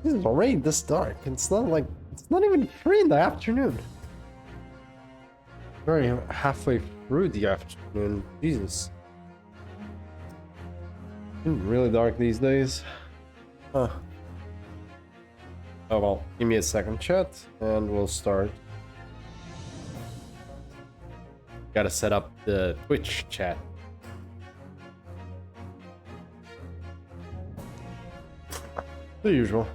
It's already this dark. It's not even 3 in the afternoon. We're already halfway through the afternoon. Jesus. It's really dark these days. Huh. Oh well, give me a second, chat, and we'll start. Gotta set up the Twitch chat. The usual.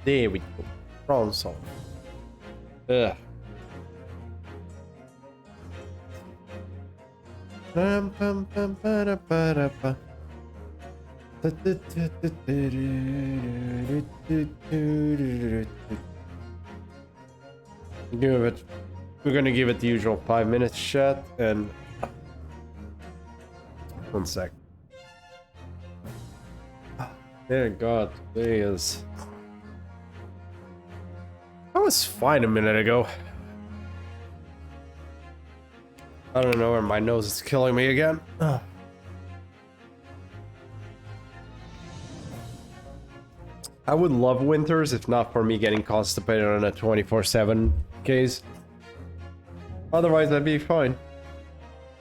There we go. Problem solved. Ugh. Pum, pum, pum, ba, ba, da, ba. We're gonna give it the usual 5 minutes chat and 1 sec. Dear God, today is. I was fine a minute ago. I don't know where my nose is killing me again. I would love winters if not for me getting constipated on a 24/7 case. Otherwise, I'd be fine.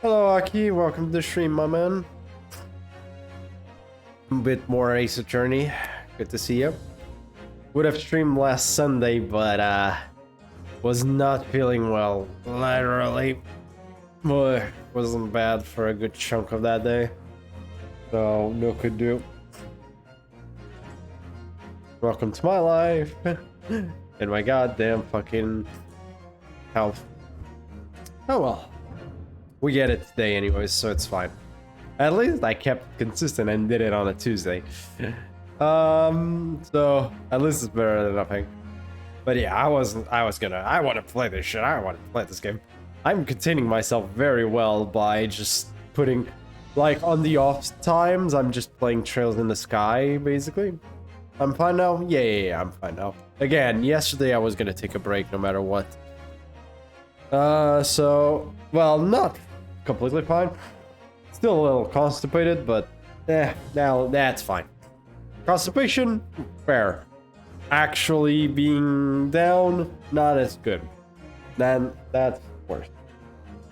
Hello, Aki. Welcome to the stream, my man. A bit more Ace Attorney. Good to see you. Would have streamed last Sunday, but was not feeling well. Literally. Boy, wasn't bad for a good chunk of that day. So, no could do. Welcome to my life. And my goddamn fucking health. Oh well. We get it today anyways, so it's fine. At least I kept consistent and did it on a Tuesday. So at least it's better than nothing. But yeah, I want to play this shit. I want to play this game. I'm containing myself very well by just putting, like, on the off times, I'm just playing Trails in the Sky, basically. I'm fine now? Yeah, I'm fine now. Again, yesterday I was gonna take a break no matter what. So, well, not completely fine. Still a little constipated, but now that's fine. Constipation, fair. Actually being down, not as good. Then that's worse.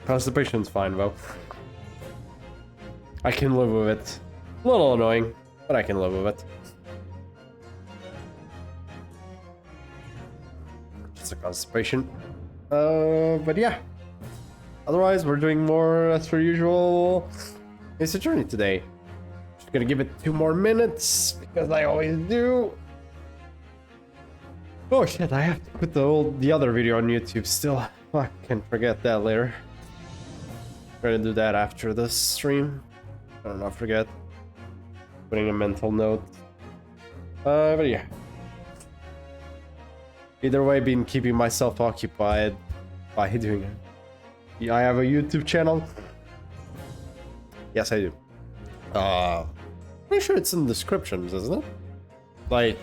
Constipation's fine though. I can live with it. A little annoying, but I can live with it. Just a constipation. But yeah. Otherwise, we're doing more as per usual. It's a journey today. Just gonna give it 2 more minutes because I always do. Oh shit! I have to put the other video on YouTube still. I can forget that later. I'm gonna do that after this stream. I don't know. Forget. Putting a mental note. But yeah. Either way, been keeping myself occupied by doing it. I have a YouTube channel. Yes, I do. Pretty sure it's in the descriptions, isn't it? Like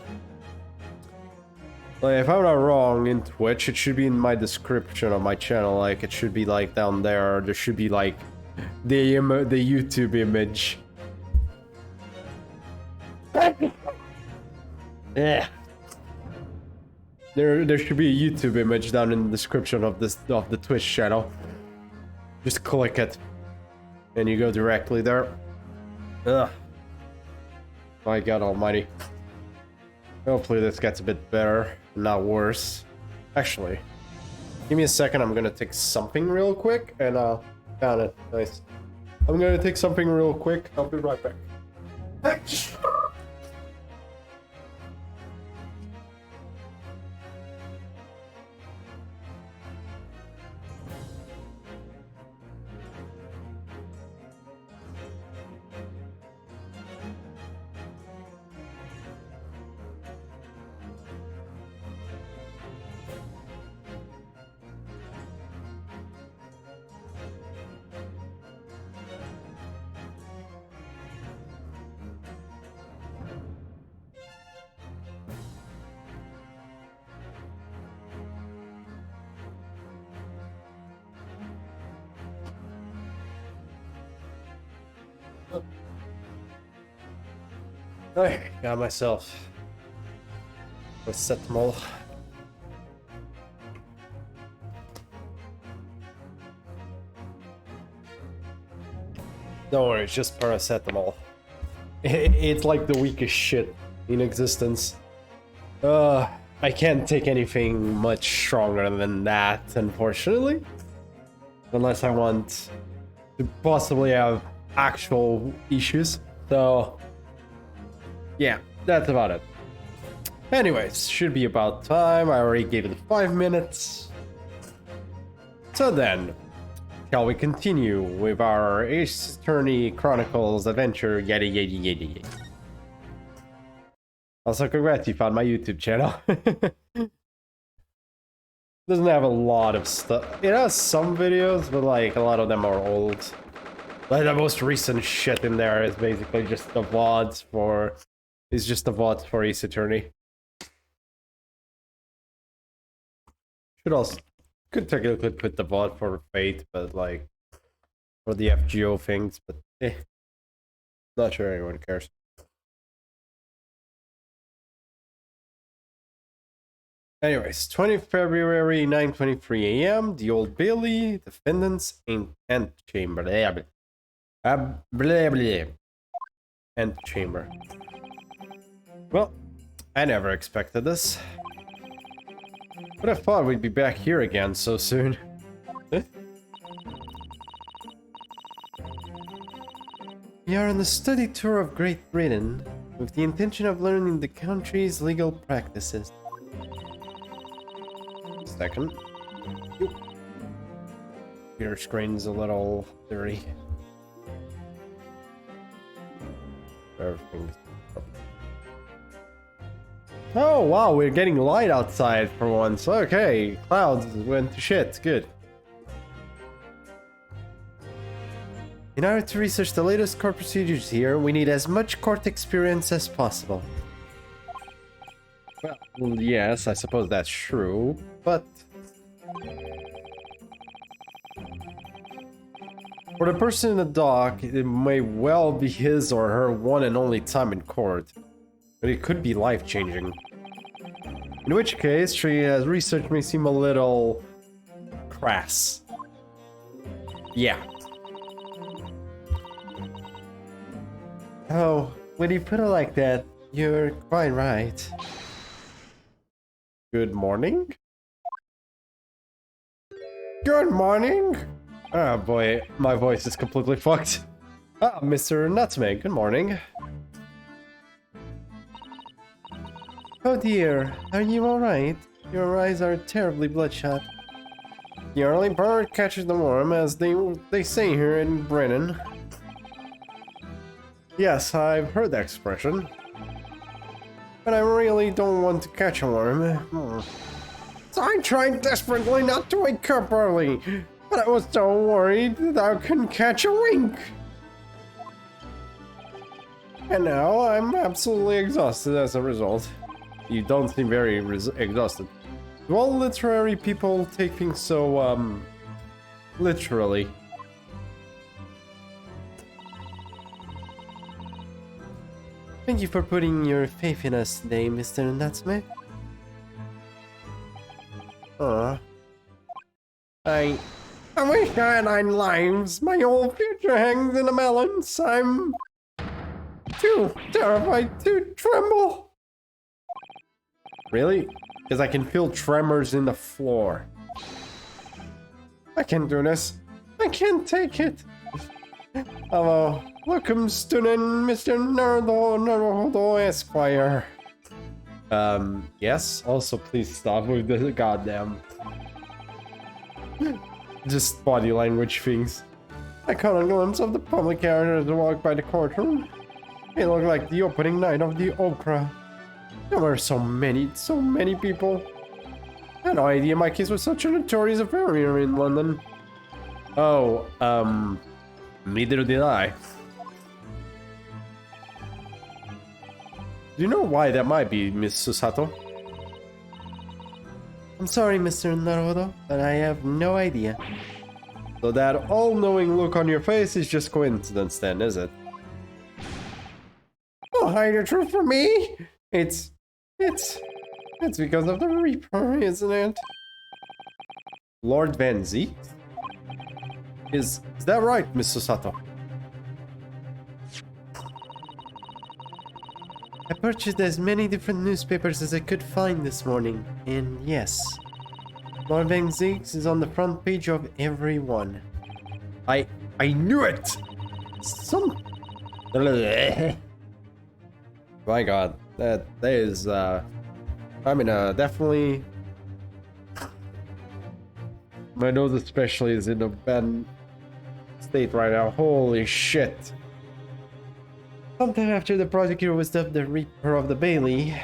if I'm not wrong, in Twitch, it should be in my description of my channel. Like, it should be like down there. There should be like the YouTube image. Yeah. There should be a YouTube image down in the description of the Twitch channel. Just click it, and you go directly there. Ugh. My God Almighty. Hopefully this gets a bit better, not worse. Actually, give me a second. I'm gonna take something real quick, and found it. Nice. I'm gonna take something real quick. I'll be right back. I got myself paracetamol. Don't worry, it's just paracetamol. It's like the weakest shit in existence. I can't take anything much stronger than that, unfortunately. Unless I want to possibly have actual issues. So, yeah, that's about it. Anyways, should be about time. I already gave it 5 minutes. So then, shall we continue with our Ace Attorney Chronicles adventure, yada yada yada yada. Also, congrats, you found my YouTube channel. Doesn't have a lot of stuff. It has some videos, but like a lot of them are old. Like the most recent shit in there is basically just the VODs for... It's just the VODs for Ace Attorney. Should also... Could technically put the VOD for Fate, but like... For the FGO things, but eh. Not sure anyone cares. Anyways, 20th February, 9:23 a.m. The Old Bailey, defendants in antechamber. Antechamber. Well, I never expected this. But I thought we'd be back here again so soon. We are on a study tour of Great Britain with the intention of learning the country's legal practices. Second. Computer screen's a little dirty. Everything's... Oh wow, we're getting light outside for once. Okay, clouds went to shit. Good. In order to research the latest court procedures here, we need as much court experience as possible. Well, yes, I suppose that's true, but... For the person in the dock, it may well be his or her one and only time in court, but it could be life-changing. In which case, Tria's research may seem a little... crass. Yeah. Oh, when you put it like that, you're quite right. Good morning? Good morning! Oh boy, my voice is completely fucked. Ah, Mr. Nutmeg, good morning. Oh dear, are you alright? Your eyes are terribly bloodshot. The early bird catches the worm, as they say here in Britain. Yes, I've heard that expression. But I really don't want to catch a worm. So I tried desperately not to wake up early, but I was so worried that I couldn't catch a wink. And now I'm absolutely exhausted as a result. You don't seem very exhausted. Do all literary people take things so, literally? Thank you for putting your faith in us today, Mr. Natsume. I wish I had 9 lives. My whole future hangs in the balance. I'm too terrified to tremble. Really? Because I can feel tremors in the floor. I can't do this. I can't take it. Hello. Welcome, student Mr. Naruto Esquire. Yes? Also, please stop with the goddamn... just body language things. I caught a glimpse of the public characters who walked by the courtroom. It looked like the opening night of the opera. There were so many people. I had no idea my case was such a notorious affair here in London. Oh, neither did I. Do you know why that might be, Miss Susato? I'm sorry, Mr. Naruto, but I have no idea. So that all-knowing look on your face is just coincidence then, is it? Oh, hide the truth from me? It's because of the Reaper, isn't it? Lord Van Zeke? Is that right, Mr. Sato? I purchased as many different newspapers as I could find this morning, and yes, Lord Van Zeke is on the front page of every one. I knew it! My god, that is, I mean, definitely... My nose especially is in a bad state right now. Holy shit. Sometime after the prosecutor was dubbed the Reaper of the Bailey,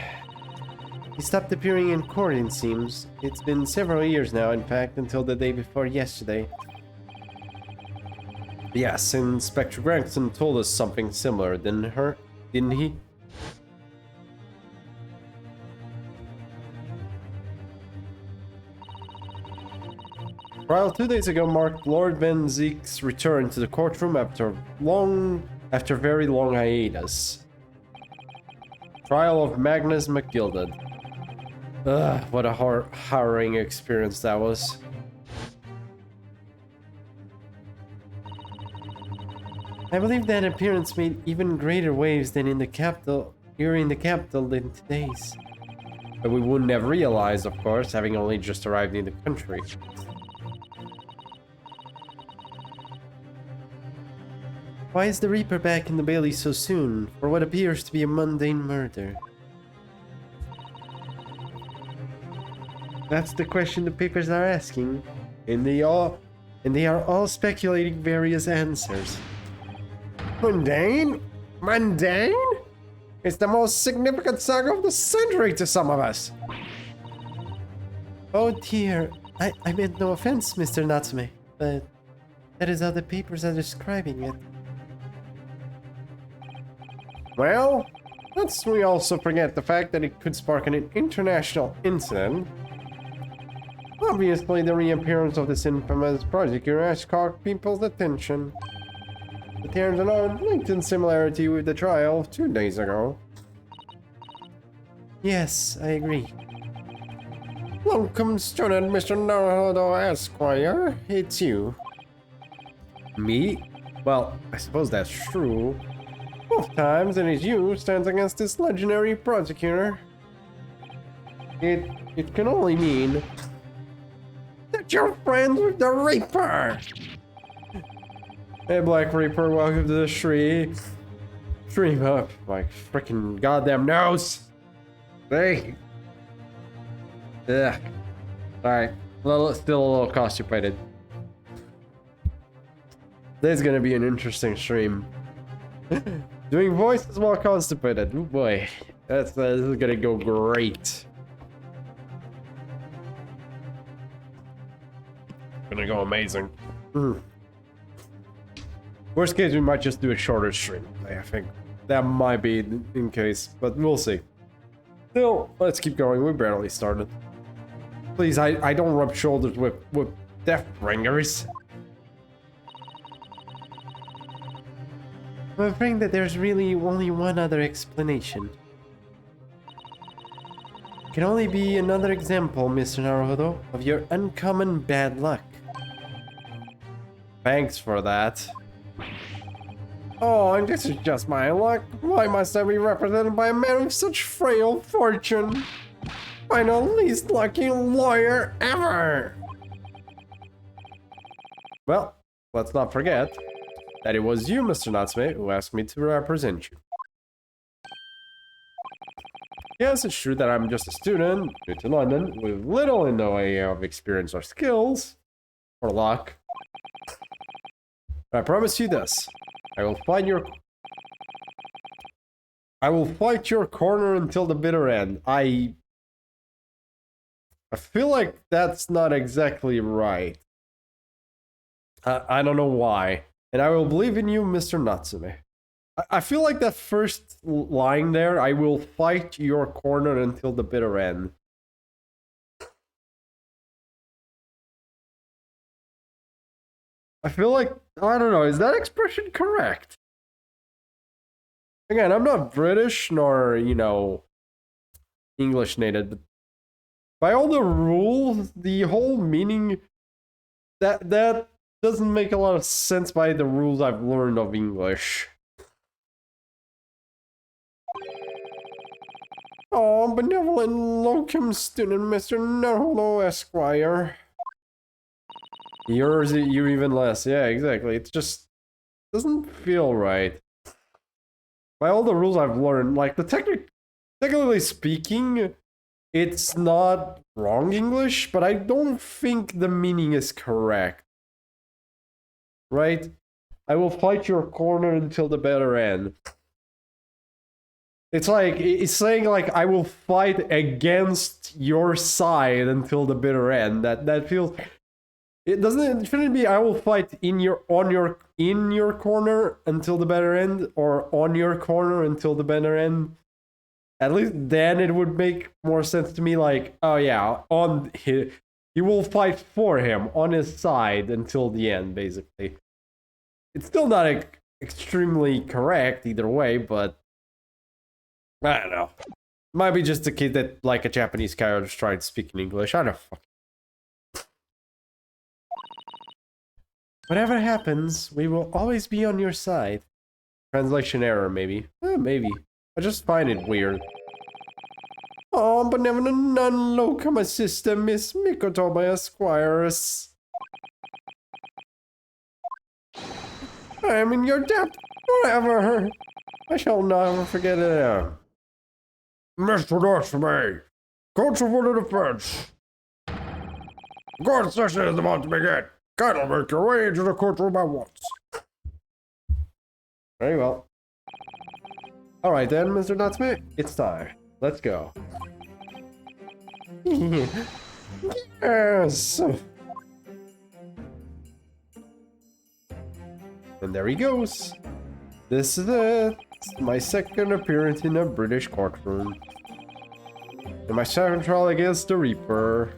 he stopped appearing in court, it seems. It's been several years now, in fact, until the day before yesterday. Yes, Inspector Gregson told us something similar, didn't he? Trial 2 days ago marked Lord Van Zeke's return to the courtroom after very long hiatus. Trial of Magnus McGilded. Ugh, what a harrowing experience that was. I believe that appearance made even greater waves than in the capital, than today's. But we wouldn't have realized, of course, having only just arrived in the country. Why is the Reaper back in the Bailey so soon, for what appears to be a mundane murder? That's the question the papers are asking, and they are all speculating various answers. Mundane? Mundane? It's the most significant saga of the century to some of us. Oh dear, I meant no offense, Mr. Natsume, but that is how the papers are describing it. Well, let's we also forget the fact that it could spark an international incident. Obviously, the reappearance of this infamous prosecutor has caught people's attention. But there's an odd LinkedIn similarity with the trial 2 days ago. Yes, I agree. Welcome, student Mr. Naruhodo Esquire. It's you. Me? Well, I suppose that's true. Both times it is you stands against this legendary prosecutor. It can only mean that you're friends with the Reaper! Hey Black Reaper, welcome to the stream up. My freaking goddamn nose! Hey! Ugh. Alright, still a little constipated. This is gonna be an interesting stream. Doing voices while constipated. Oh boy, this is gonna go great. Gonna go amazing. Worst case, we might just do a shorter stream. I think that might be in case, but we'll see. Still, let's keep going. We barely started. Please, I don't rub shoulders with Deathbringers. I'm afraid that there's really only one other explanation. It can only be another example, Mr. Naruhodo, of your uncommon bad luck. Thanks for that. Oh, and this is just my luck. Why must I be represented by a man with such frail fortune? I'm the least lucky lawyer ever! Well, let's not forget that it was you, Mr. Natsume, who asked me to represent you. Yes, it's true that I'm just a student, new to London, with little in the way of experience or skills, or luck. But I promise you this, I will fight your corner until the bitter end. I feel like that's not exactly right. I don't know why. And I will believe in you, Mr. Natsume. I feel like that first line there, I will fight your corner until the bitter end. I feel like, I don't know, is that expression correct? Again, I'm not British nor, you know, English native, but by all the rules, the whole meaning that doesn't make a lot of sense by the rules I've learned of English. Oh, benevolent locum student, Mr. Naholo Esquire. Yours, you even less. Yeah, exactly. It just doesn't feel right. By all the rules I've learned, like technically speaking, it's not wrong English, but I don't think the meaning is correct. Right? I will fight your corner until the better end. It's like, it's saying like, I will fight against your side until the bitter end. That feels... It shouldn't be I will fight in your corner until the better end, or on your corner until the better end. At least then it would make more sense to me, like, oh yeah, you will fight for him on his side until the end, basically. It's still not extremely correct either way, but I don't know. Might be just a kid that, like, a Japanese guy just tried speaking English. I don't know. Whatever happens, we will always be on your side. Translation error, maybe. Maybe. I just find it weird. Oh, benevolent non-locum assistant, Miss Mikoto by Esquires. I am in your debt forever. I shall never forget it. Mr. Dashme, Counsel for the Defense. Court session is about to begin. Kindly make your way into the courtroom at once. Very well. Alright then, Mr. Natsme, it's time. Let's go. Yes! And there he goes. This is it. My second appearance in a British courtroom. And my second trial against the Reaper.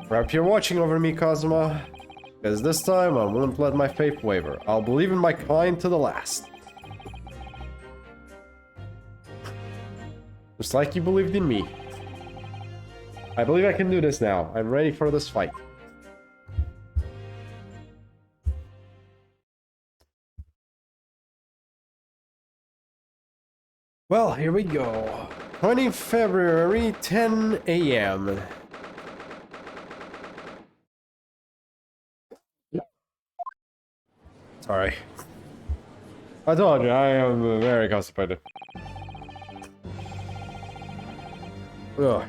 Perhaps you're watching over me, Cosma. Because this time I won't let my faith waver. I'll believe in my client to the last. Just like you believed in me. I believe I can do this now. I'm ready for this fight. Well, here we go. 20 February, 10 a.m. Sorry. I told you, I am very constipated. Ugh.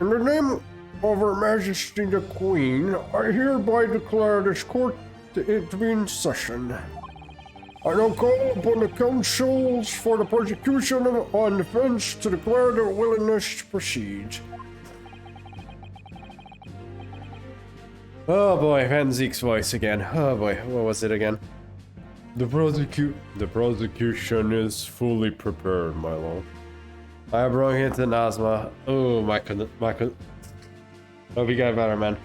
In the name of Her Majesty the Queen, I hereby declare this court to be in session. I now call upon the counsels for the prosecution and defense to declare their willingness to proceed. Oh boy, Van Zeke's voice again. Oh boy, what was it again? The prosecution is fully prepared, my lord. I brought it to Nazma. Oh, hope you got better, man.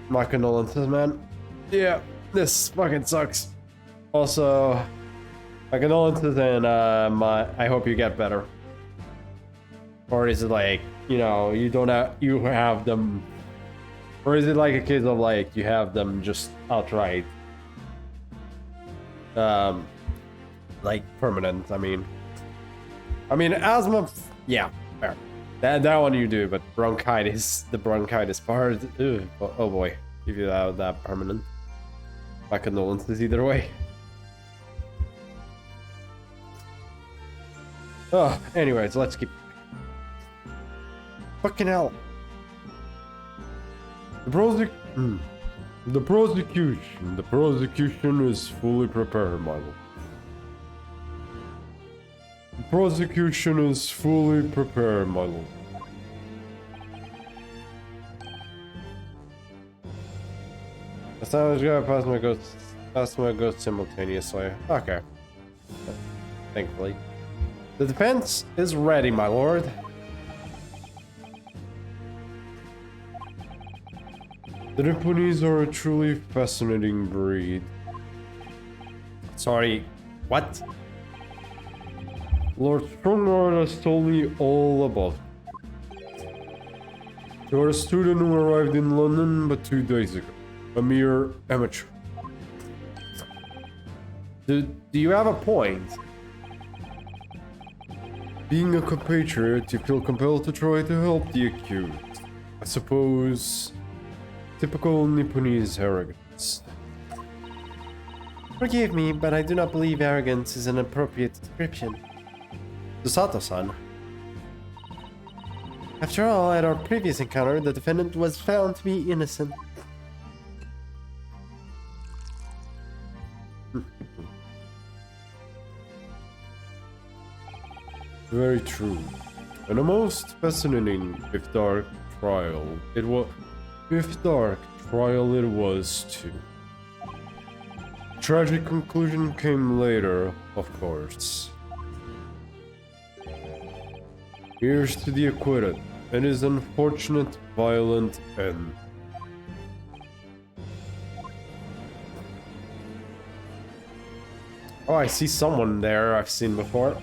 My condolences, man. Yeah, this fucking sucks. Also, my condolences and I hope you get better. Or is it like, you know, you have them, or is it like a case of like you have them just outright, like permanent? I mean asthma, yeah, fair. That one you do, but bronchitis, the bronchitis part, ugh, oh boy, if you have that permanent. My condolences either way. Oh, anyways, let's keep. Fucking hell. The prosecution is fully prepared, my lord. The prosecution is fully prepared, my lord. The sound is gonna pass my ghost simultaneously. Okay. Thankfully. The defense is ready, my lord. The Nipponese are a truly fascinating breed. Sorry, What? Lord Strongard has told me all about it. You are a student who arrived in London but 2 days ago. A mere amateur. Do you have a point? Being a compatriot, you feel compelled to try to help the accused. I suppose... typical Nipponese arrogance. Forgive me, but I do not believe arrogance is an appropriate description. Sato-san. After all, at our previous encounter, the defendant was found to be innocent. Very true. And a most fascinating, if dark, trial. It was... if dark, trial it was too. Tragic conclusion came later, of course. Here's to the acquitted, and his unfortunate, violent end. Oh, I see someone there I've seen before.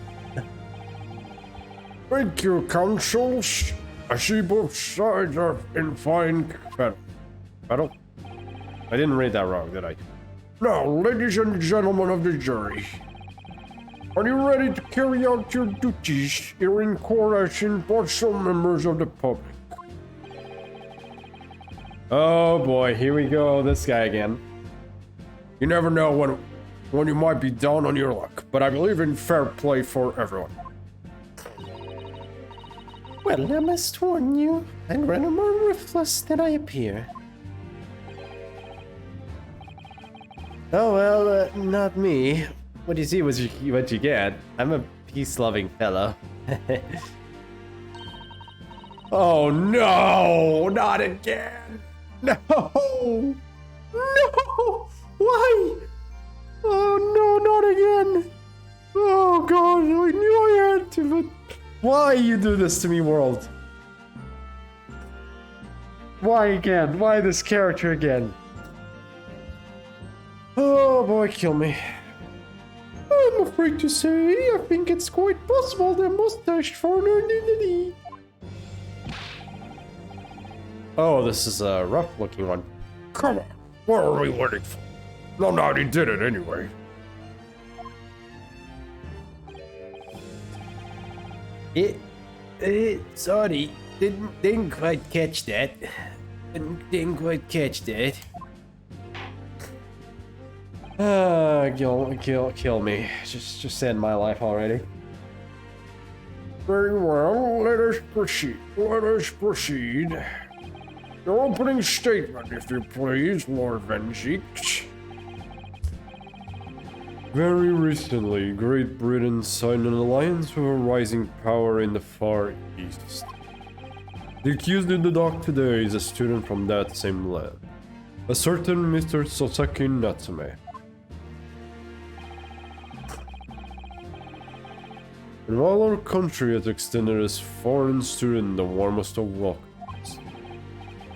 Thank you, counsels. I see both sides are in fine battle. I didn't read that wrong, did I? Now, ladies and gentlemen of the jury, are you ready to carry out your duties here in court as impartial members of the public? Oh boy, here we go, this guy again. You never know when you might be down on your luck, but I believe in fair play for everyone. Well, I must warn you, I'm rather more ruthless than I appear. Oh well, not me. What you see was what you get. I'm a peace-loving fellow. Oh no! Not again! No! No! Why? Oh no, not again! Oh god, I knew I had to, but... Why you do this to me, world? Why again? Why this character again? Oh boy, kill me. I'm afraid to say, I think it's quite possible that Mustache for an identity. Oh, this is a rough looking one. Come on, what are we waiting for? No, no, he did it anyway. Sorry, didn't quite catch that. Didn't quite catch that. Kill me. Just end my life already. Very well, let us proceed. Let us proceed. Your opening statement, if you please, Lord Venzik. Very recently, Great Britain signed an alliance with a rising power in the Far East. The accused in the dock today is a student from that same land, a certain Mr. Soseki Natsume. And while our country has extended its foreign student the warmest of welcomes,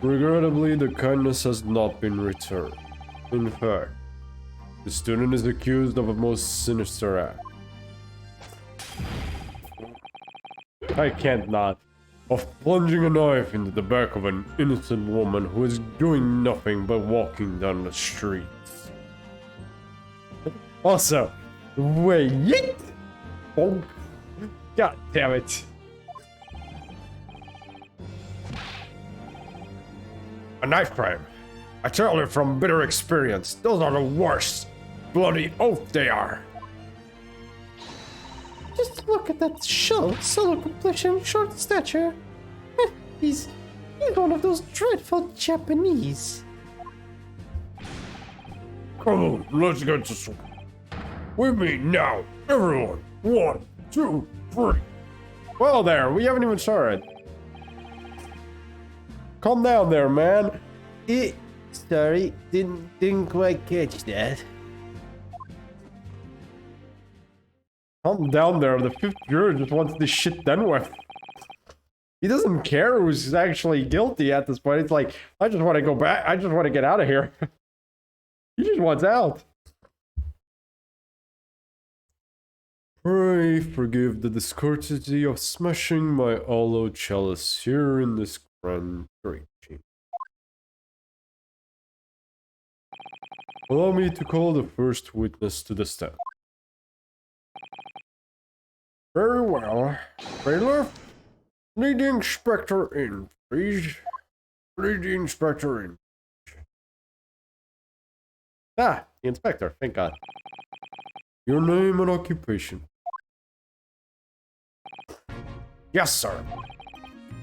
regrettably the kindness has not been returned. In fact, the student is accused of a most sinister act. I can't not. Of plunging a knife into the back of an innocent woman who is doing nothing but walking down the streets. Also, wait! Oh, god damn it. A knife crime. I tell you from bitter experience, those are the worst. Bloody oath they are. Just look at that short, solo complexion, short stature. He's one of those dreadful Japanese. Come on, let's get to some. With me now, everyone. 1, 2, 3. Well there, we haven't even started. Calm down there, man. Sorry, didn't quite catch that. Calm down there, the 5th juror just wants this shit done with. He doesn't care who's actually guilty at this point. It's like, I just want to go back, I just want to get out of here. He just wants out. Pray forgive the discourtesy of smashing my hollow chalice here in this grand great chamber. Allow me to call the first witness to the stand. Very well. Bailiff, lead the inspector in, please. Lead the inspector in. Ah, the inspector, thank God. Your name and occupation. Yes, sir.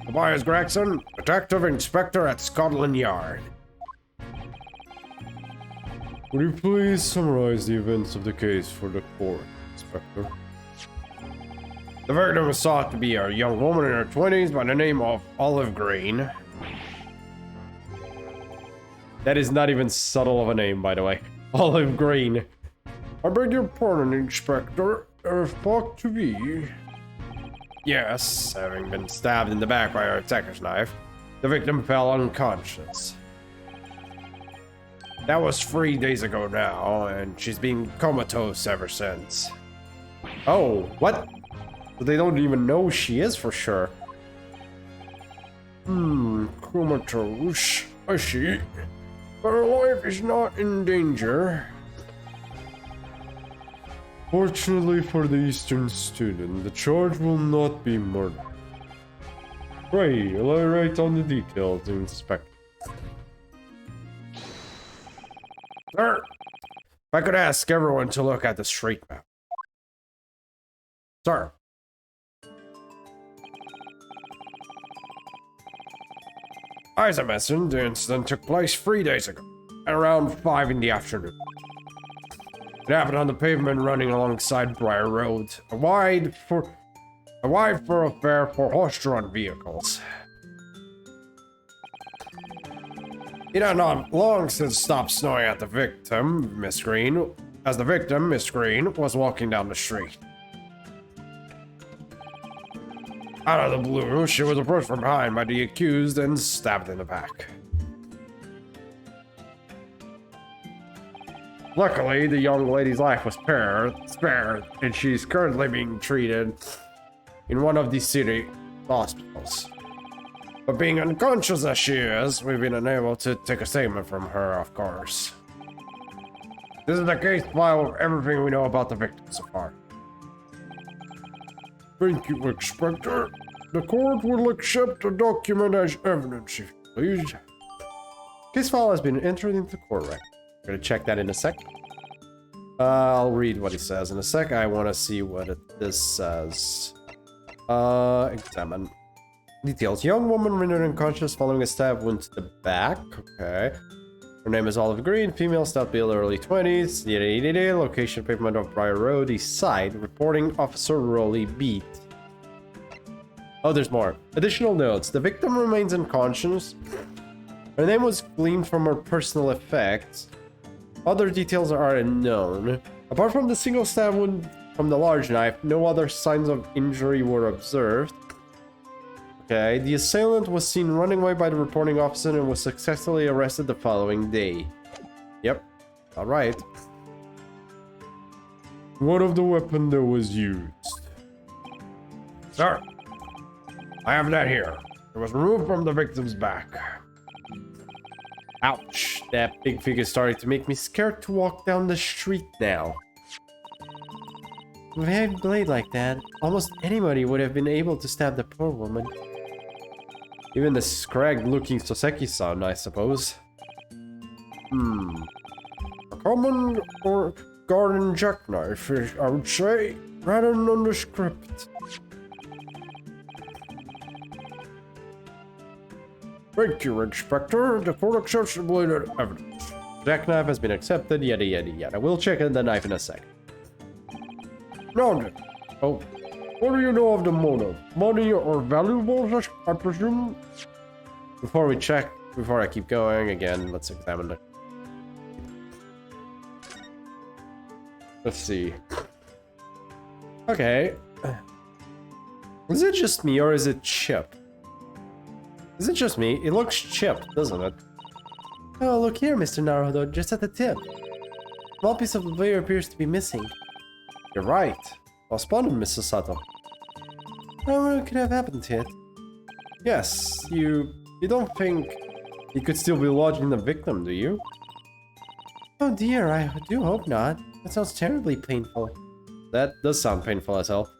Tobias Gregson, Detective Inspector at Scotland Yard. Would you please summarize the events of the case for the court, Inspector? The victim was thought to be a young woman in her 20s by the name of Olive Green. That is not even subtle of a name, by the way. Olive Green. I beg your pardon, Inspector. If thought to be... Yes, having been stabbed in the back by her attacker's knife, the victim fell unconscious. That was 3 days ago now, and she's been comatose ever since. Oh, what? They don't even know she is for sure. Comatose. I see. But her life is not in danger. Fortunately for the Eastern student, the charge will not be murder. Pray, elaborate on the details, Inspector. Sir, if I could ask everyone to look at the street map. Sir. As I mentioned, the incident took place 3 days ago, at around 5 in the afternoon. It happened on the pavement running alongside Briar Road, a wide thoroughfare for horse-drawn vehicles. It had not long since stopped snowing at the victim, Miss Green, as the victim, Miss Green, was walking down the street. Out of the blue, she was approached from behind by the accused and stabbed in the back. Luckily, the young lady's life was spared, and she's currently being treated in one of the city hospitals. But being unconscious as she is, we've been unable to take a statement from her, of course. This is the case file of everything we know about the victim so far. Thank you, Inspector. The court will accept the document as evidence, if you please. Case file has been entered into court record. Gonna check that in a sec. I'll read what he says in a sec. I want to see what this says. Examine. Details. Young woman rendered unconscious following a stab wound to the back. Okay. Her name is Olive Green, female, stout build, early 20s. Location, pavement of Briar Road, east side. Reporting officer Rolly Beat. Oh, there's more. Additional notes. The victim remains unconscious. Her name was gleaned from her personal effects. Other details are unknown. Apart from the single stab wound from the large knife, no other signs of injury were observed. Okay, the assailant was seen running away by the reporting officer and was successfully arrested the following day. Yep, alright. What of the weapon that was used? Sir, I have that here. It was removed from the victim's back. Ouch, that big figure started to make me scared to walk down the street now. With a heavy blade like that, almost anybody would have been able to stab the poor woman. Even the scragged-looking Soseki-san, I suppose. A common or garden jackknife, I would say, rather nondescript. Thank you, Inspector. The court accepts the blade as evidence. Jackknife has been accepted, yada yada yada. We'll check the knife in a sec. Now then. Oh, what do you know of the motive? Money or valuables, I presume? Before I keep going, again, let's examine it. Let's see. Okay. Is it just me or is it Chip? Is it just me? It looks chipped, doesn't it? Oh, look here, Mr. Naruto, just at the tip. Small piece of the blade appears to be missing. You're right. Well spotted, Mrs. Sato. What could have happened to it? Yes, you don't think he could still be lodging the victim, do you? Oh dear, I do hope not. That sounds terribly painful. That does sound painful as hell.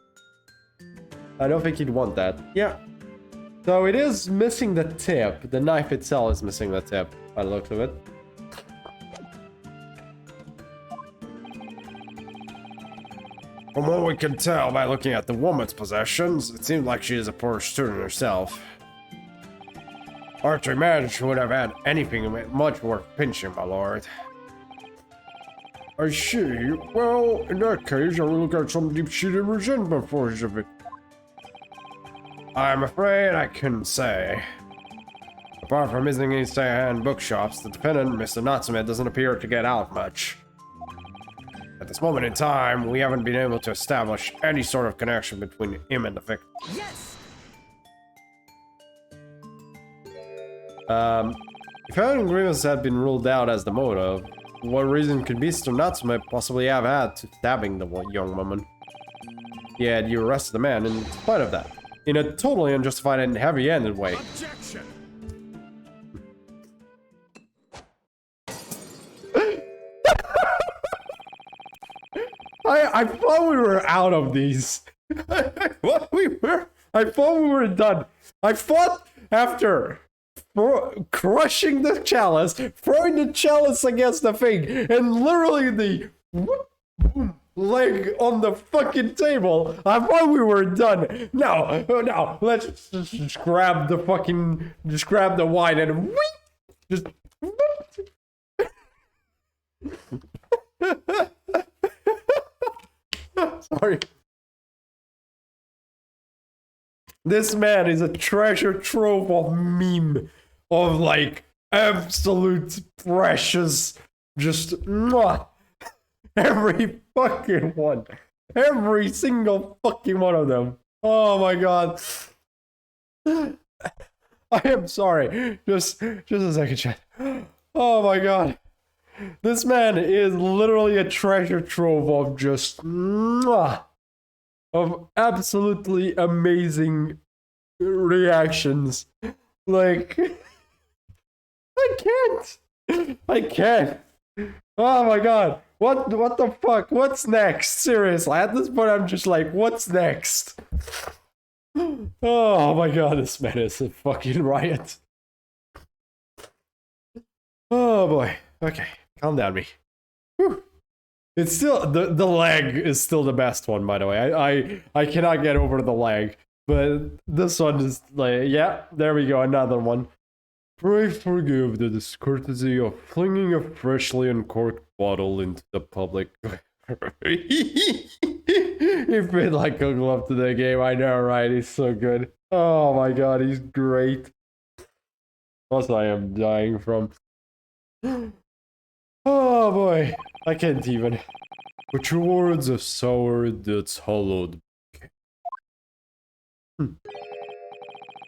I don't think he'd want that. Yeah. So it is missing the tip. The knife itself is missing the tip, by the looks of it. From what we can tell by looking at the woman's possessions, it seems like she is a poor student herself. Archery manager would have had anything much worth pinching, my lord. I see. Well, in that case, I will look at some deep-seated resentment for his victim. I'm afraid I couldn't say. Apart from visiting these second-hand bookshops, the defendant, Mr. Natsume, doesn't appear to get out much. At this moment in time, we haven't been able to establish any sort of connection between him and the victim. Yes! If having grievance had been ruled out as the motive, what reason could Mr. Natsume possibly have had to stabbing the young woman? Yet you arrested the man in spite of that, in a totally unjustified and heavy-handed way. Objection! I thought we were out of these. I thought we were done. I thought after crushing the chalice, throwing the chalice against the thing, and literally the leg on the fucking table, I thought we were done. No, let's just grab the fucking, just grab the wine and just. Sorry. This man is a treasure trove of meme, of like absolute precious, just mwah, every fucking one, every single fucking one of them. Oh my god. I am sorry. Just a second, chat. Oh my god. This man is literally a treasure trove of just mwah, of absolutely amazing reactions. Like, I can't. Oh my god. What the fuck? What's next? Seriously, at this point I'm just like, what's next? Oh my god, this man is a fucking riot. Oh boy. Okay, calm down, me. Whew. It's still the leg is still the best one, by the way. I cannot get over the leg, but this one is like, yeah, there we go, another one. Pray forgive the discourtesy of flinging a freshly uncorked bottle into the public. He fit like a glove to the game. I know, right? He's so good. Oh my god, he's great. Plus, I am dying from. Oh boy, I can't even. But your words are sour that's hollowed.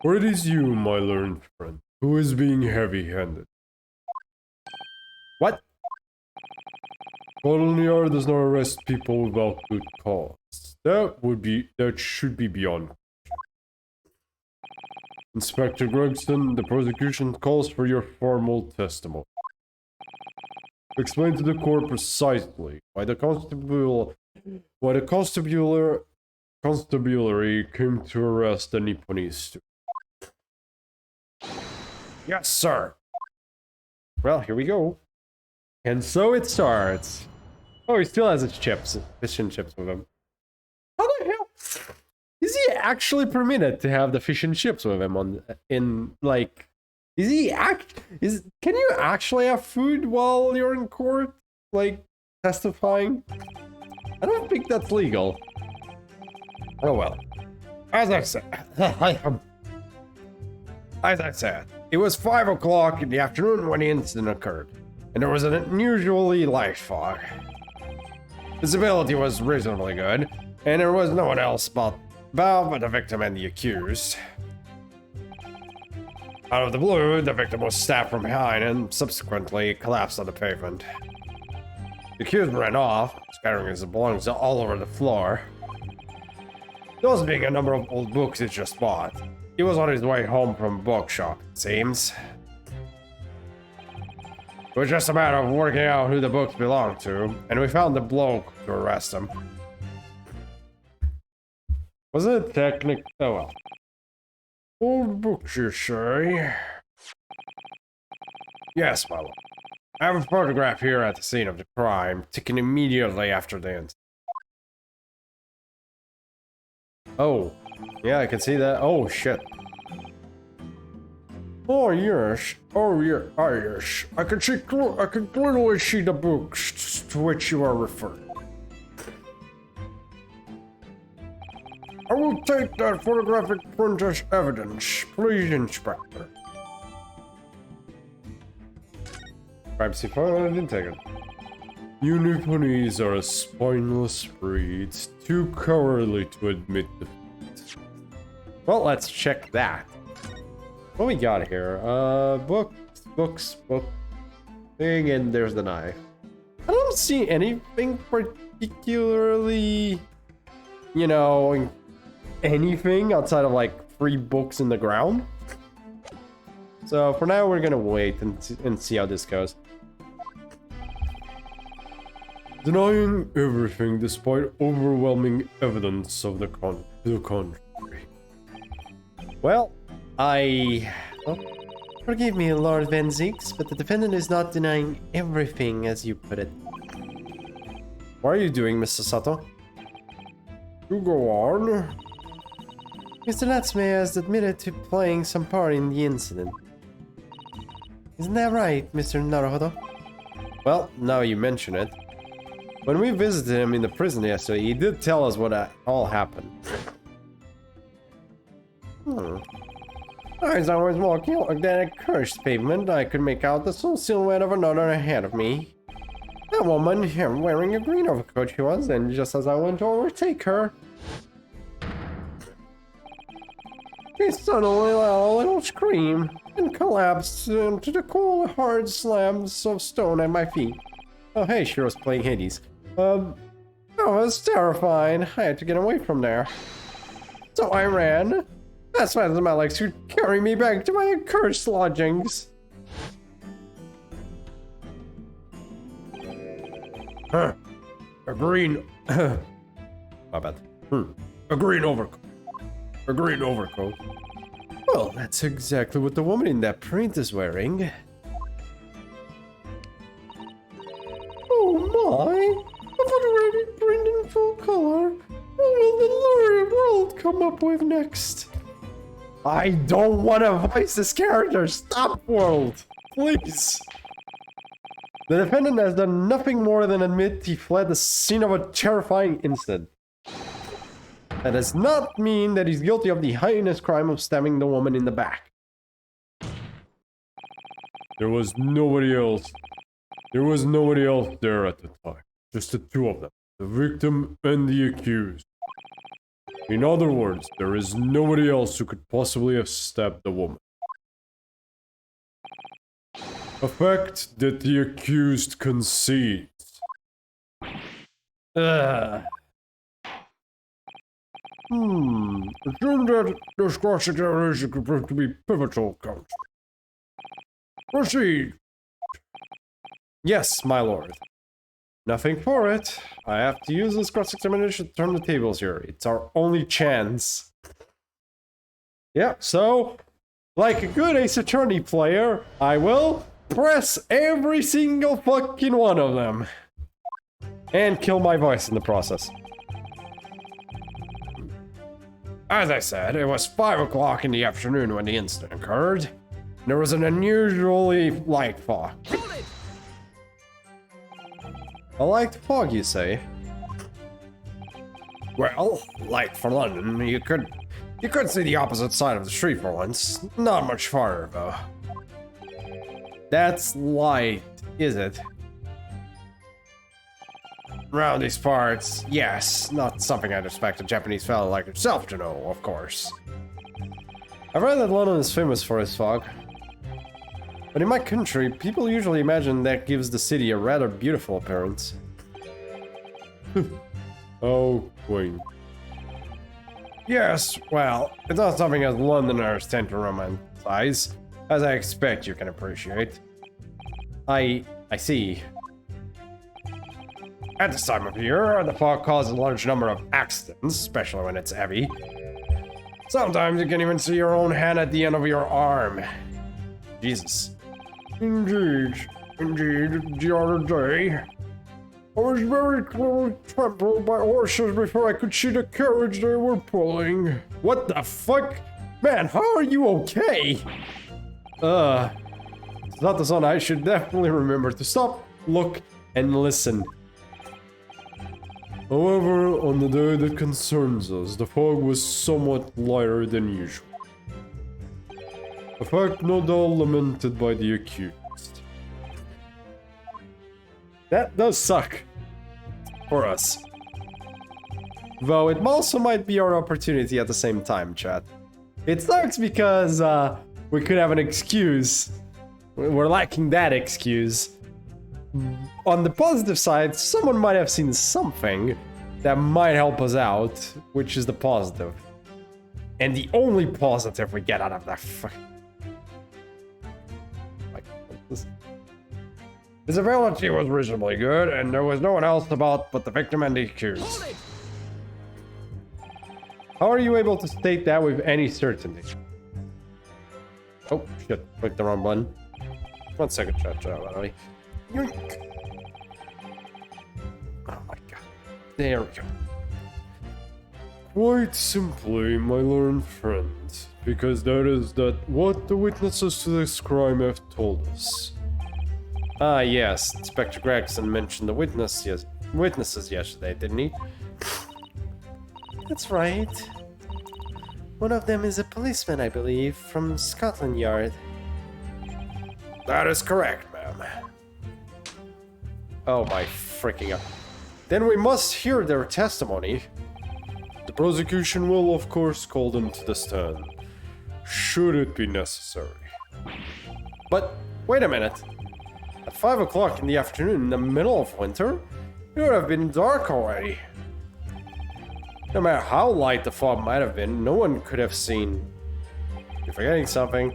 For it is you, my learned friend, who is being heavy-handed. What? Colonial does not arrest people without good cause. That should be beyond question. Inspector Gregson, the prosecution calls for your formal testimony. Explain to the court precisely why the constabulary came to arrest the Nipponese student. Yes, sir. Well, here we go. And so it starts. Oh, he still has his chips, fish and chips with him. How the hell is he actually permitted to have the fish and chips with him like? Can you actually have food while you're in court? Like, testifying? I don't think that's legal. Oh well. As I said, it was 5 o'clock in the afternoon when the incident occurred, and there was an unusually light fog. Visibility was reasonably good, and there was no one else about but the victim and the accused. Out of the blue, the victim was stabbed from behind and subsequently collapsed on the pavement. The accused ran off, scattering his belongings all over the floor. Those being a number of old books he just bought. He was on his way home from bookshop, it seems. It was just a matter of working out who the books belonged to, and we found the bloke to arrest him. Was it technic? Oh well. Old books, you say? Yes, my lord. I have a photograph here at the scene of the crime, taken immediately after the incident. Oh, yeah, I can see that. Oh, shit. Oh, yes. Oh, yeah. Oh, yes. I can clearly see the books to which you are referring. I will take that photographic print as evidence. Please, Inspector. Privacy photo, I didn't take it. Unicornies are a spineless breed, too cowardly to admit defeat. Well, let's check that. What we got here? Book thing, and there's the knife. I don't see anything particularly, you know, anything outside of like 3 books in the ground. So for now, we're gonna wait and see how this goes. Denying everything despite overwhelming evidence of the contrary. Well, forgive me, Lord Van Zieks, but the defendant is not denying everything, as you put it. What are you doing, Mr. Sato? You go on. Mr. Natsume has admitted to playing some part in the incident. Isn't that right, Mr. Naruhodo? Well, now you mention it. When we visited him in the prison yesterday, he did tell us what all happened. As I was walking along that cursed pavement, I could make out the silhouette of another ahead of me. A woman, wearing a green overcoat she was, and just as I went to overtake her, she suddenly let out a little scream and collapsed into the cold, hard slabs of stone at my feet. Oh hey, she was playing Hades. I was terrified. I had to get away from there. So I ran. As fast as my legs could carry me back to my accursed lodgings. Huh. A green... My bad. A green overcoat. A green overcoat. Well, that's exactly what the woman in that print is wearing. Oh my! A photographic print in full color. What will the lurid world come up with next? I don't want to voice this character. Stop, world. Please. The defendant has done nothing more than admit he fled the scene of a terrifying incident. That does not mean that he's guilty of the heinous crime of stabbing the woman in the back. There was nobody else. There was nobody else there at the time. Just the 2 of them. The victim and the accused. In other words, there is nobody else who could possibly have stabbed the woman. A fact that the accused concedes. It seems that this cross-examination could prove to be pivotal, Count. Proceed. Yes, my lord. Nothing for it. I have to use this cross-examination to turn the tables here. It's our only chance. Yeah, so, like a good Ace Attorney player, I will press every single fucking one of them. And kill my voice in the process. As I said, it was 5 o'clock in the afternoon when the incident occurred. There was an unusually light fog. A light fog, you say? Well, light for London. You could see the opposite side of the street for once. Not much farther, though. That's light, is it? Around these parts, yes. Not something I'd expect a Japanese fella like yourself to know, of course. I've read that London is famous for its fog. But in my country, people usually imagine that gives the city a rather beautiful appearance. Oh, quaint. Yes, well, it's not something as Londoners tend to romanticize, as I expect you can appreciate. I see. At this time of year, the fog causes a large number of accidents, especially when it's heavy. Sometimes you can even see your own hand at the end of your arm. Jesus. Indeed. The other day, I was very closely trampled by horses before I could see the carriage they were pulling. What the fuck? Man, how are you okay? It's not the son. I should definitely remember to stop, look, and listen. However, on the day that concerns us, the fog was somewhat lighter than usual. A fact no doubt lamented by the accused. That does suck. For us. Though it also might be our opportunity at the same time, chat. It sucks because we could have an excuse. We're lacking that excuse. On the positive side, someone might have seen something that might help us out, which is the positive. And the only positive we get out of that visibility was reasonably good, and there was no one else about but the victim and the accused. How are you able to state that with any certainty? Oh, shit. Clicked the wrong button. 1 second, chat, buddy. Yoink. Oh my god. There we go. Quite simply, my learned friend, because that is what the witnesses to this crime have told us. Ah, yes, Inspector Gregson mentioned the witnesses yesterday, didn't he? That's right. One of them is a policeman, I believe, from Scotland Yard. That is correct, ma'am. Oh my freaking god. Then we must hear their testimony. The prosecution will, of course, call them to the stand, should it be necessary. But, wait a minute. At 5 o'clock in the afternoon in the middle of winter, it would have been dark already. No matter how light the fog might have been, no one could have seen. You're forgetting something.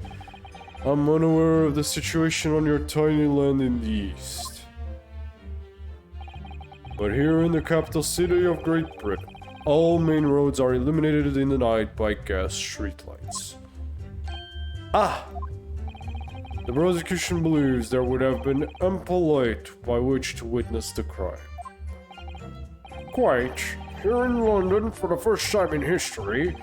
I'm unaware of the situation on your tiny land in the east. But here in the capital city of Great Britain, all main roads are illuminated in the night by gas streetlights. Ah! The prosecution believes there would have been ample light by which to witness the crime. Quite. Here in London, for the first time in history,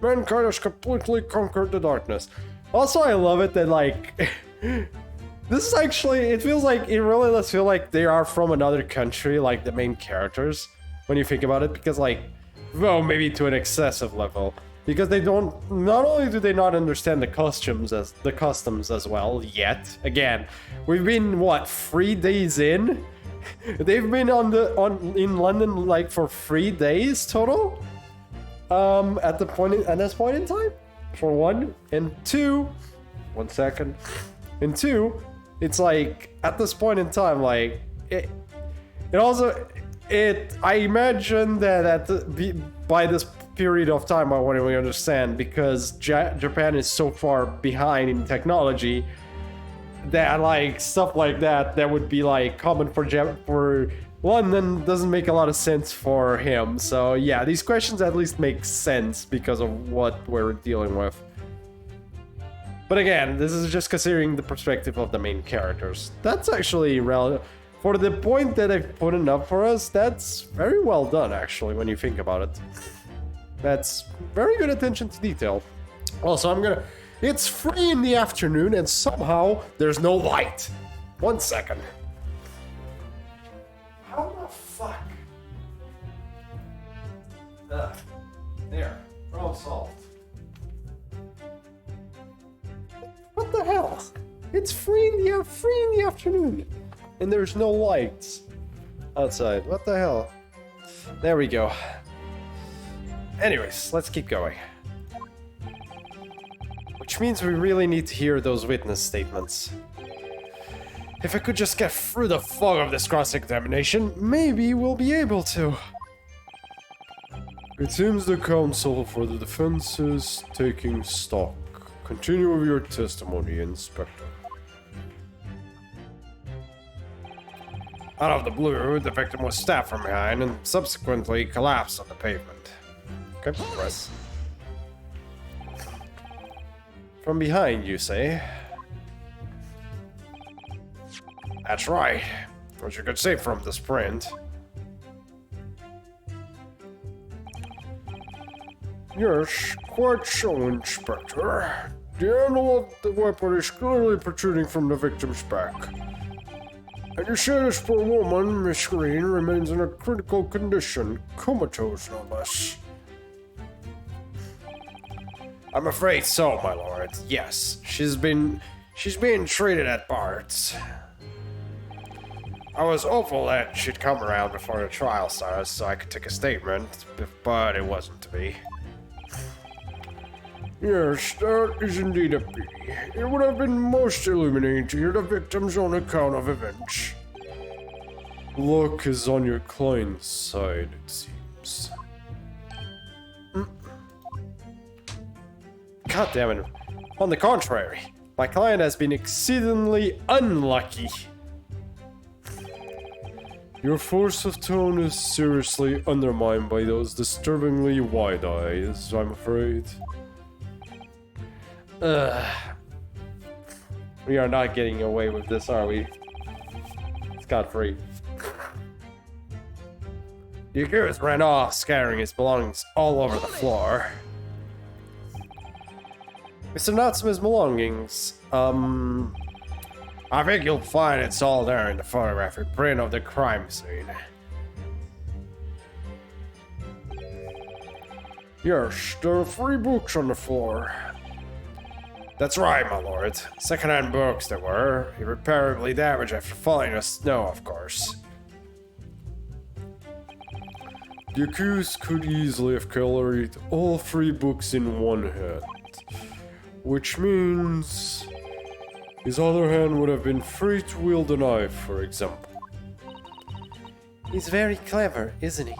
mankind has completely conquered the darkness. Also, I love it that, like, this is actually, it really does feel like they are from another country, like the main characters, when you think about it, because, like, well, maybe to an excessive level. Because they don't, not only do they not understand the customs as well yet. Again, we've been, what, 3 days in? They've been in London like for 3 days total. At this point in time, for one, and two, 1 second, and two, it's like at this point in time, like it also I imagine that by this period of time, I won't even understand because Japan is so far behind in technology. That like stuff like that would be like common for London doesn't make a lot of sense for him. So yeah, these questions at least make sense because of what we're dealing with. But again, this is just considering the perspective of the main characters. That's actually relevant. For the point that they've put it up for us, that's very well done actually when you think about it. That's very good attention to detail. Also, it's 3 in the afternoon and somehow there's no light. 1 second. How the fuck? There. Problem solved. What the hell? It's 3 in the afternoon and there's no lights outside. What the hell? There we go. Anyways, let's keep going. Which means we really need to hear those witness statements. If I could just get through the fog of this cross-examination, maybe we'll be able to. It seems the counsel for the defense is taking stock. Continue with your testimony, Inspector. Out of the blue, the victim was stabbed from behind and subsequently collapsed on the pavement. Okay, press. From behind, you say? That's right. As you can see from this print. Yes, quite so, Inspector. The handle of the weapon is clearly protruding from the victim's back. And you say this poor woman, Miss Green, remains in a critical condition, comatose no less. I'm afraid so, my lord. Yes, she's being treated at Bart's. I was hopeful that she'd come around before the trial started so I could take a statement, but it wasn't to be. Yes, that is indeed a pity. It would have been most illuminating to hear the victim's own account of events. Luck is on your client's side, it seems. God damn it. On the contrary, my client has been exceedingly unlucky. Your force of tone is seriously undermined by those disturbingly wide eyes, I'm afraid. We are not getting away with this, are we? Scot-free. The accused ran off, scattering his belongings all over the floor. Mr. Natsuma's belongings, I think you'll find it's all there in the photographic print of the crime scene. Yes, there are 3 books on the floor. That's right, my lord. Second-hand books they were, irreparably damaged after falling in the snow, of course. The accused could easily have carried all 3 books in one hand, which means his other hand would have been free to wield a knife, for example. He's very clever, isn't he?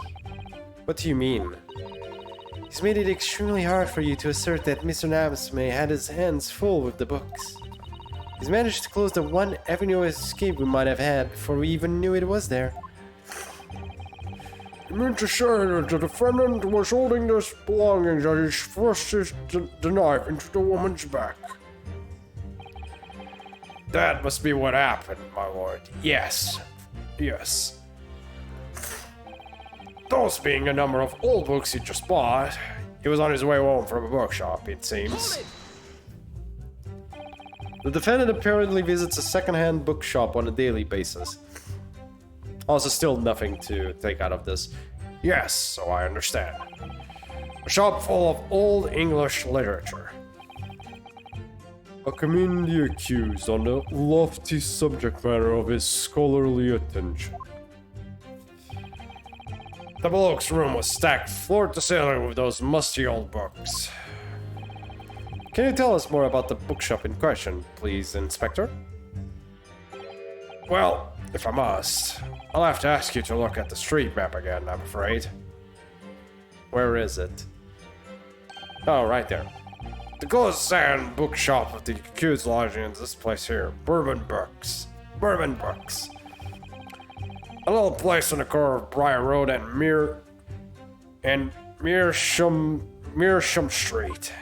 What do you mean? He's made it extremely hard for you to assert that Mr. Natsume had his hands full with the books. He's managed to close the one avenue of escape we might have had before we even knew it was there. You mean to say that the defendant was holding those belongings as he thrust the knife into the woman's back? That must be what happened, my lord. Yes. Yes. Those being a number of old books he just bought, he was on his way home from a bookshop, it seems. The defendant apparently visits a second-hand bookshop on a daily basis. Also, still nothing to take out of this. Yes, so I understand. A shop full of old English literature. I commend the accused on the lofty subject matter of his scholarly attention. The bloke's room was stacked floor to ceiling with those musty old books. Can you tell us more about the bookshop in question, please, Inspector? Well, if I must, I'll have to ask you to look at the street map again, I'm afraid. Where is it? Oh, right there. The closest bookshop of the accused lodging in this place here. Bourbon Books. Bourbon Books. A little place on the corner of Briar Road and Mearsham Street.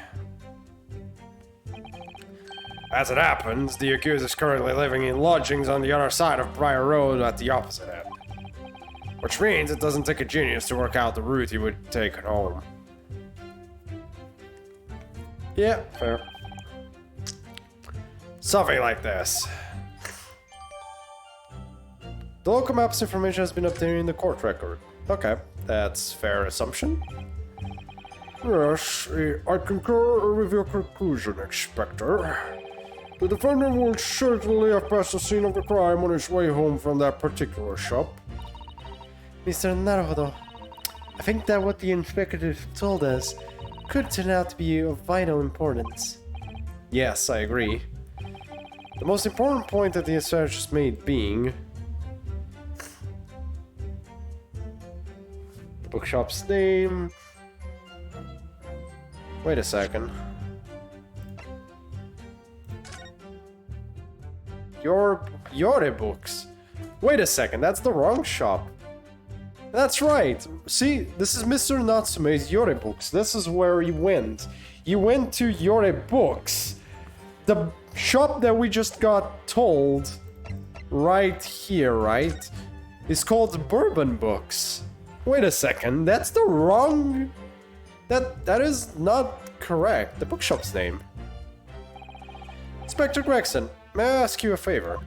As it happens, the accused is currently living in lodgings on the other side of Briar Road at the opposite end. Which means it doesn't take a genius to work out the route he would take home. Yeah, fair. Something like this. The local maps information has been obtained in the court record. Okay, that's fair assumption. Yes, I concur with your conclusion, Inspector. The defendant will certainly have passed the scene of the crime on his way home from that particular shop. Mr. Naruhodo, I think that what the inspector told us could turn out to be of vital importance. Yes, I agree. The most important point that the inspector just made being the bookshop's name, Wait a second. Yore books. Wait a second, that's the wrong shop. That's right. See, this is Mr. Natsume's Yore books. This is where he went. He went to Yore books. The shop that we just got told right here, right? Is called Bourbon Books. Wait a second, that's the wrong... That is not correct. The bookshop's name. Inspector Gregson, may I ask you a favor?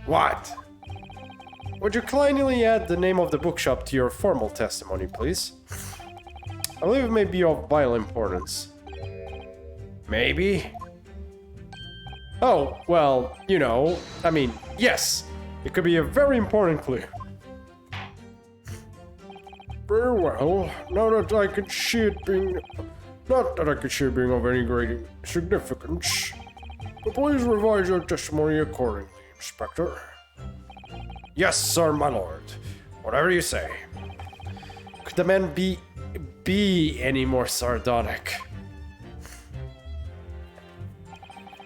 What? Would you kindly add the name of the bookshop to your formal testimony, please? I believe it may be of vital importance. Maybe? Oh, well, you know, I mean, yes, it could be a very important clue. Very well, now that I can see it being... Not that I can see it being of any great significance. But please revise your testimony accordingly, Inspector. Yes, sir, my lord. Whatever you say. Could the man be any more sardonic?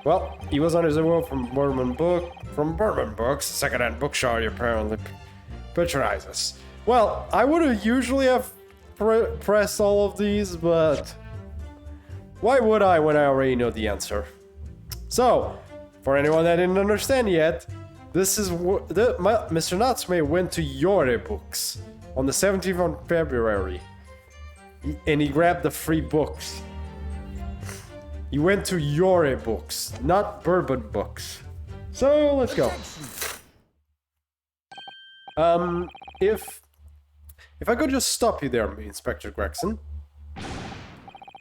Well, he was on his way from Bourbon Books, second-hand bookshop he apparently patronizes. Well, I would have usually have pressed all of these, but why would I when I already know the answer? So, for anyone that didn't understand yet, this is Mr. Natsume went to Yore Books on the 17th of February, and he grabbed the free books. He went to Yore Books, not Bourbon Books. So let's go. If I could just stop you there, Inspector Gregson.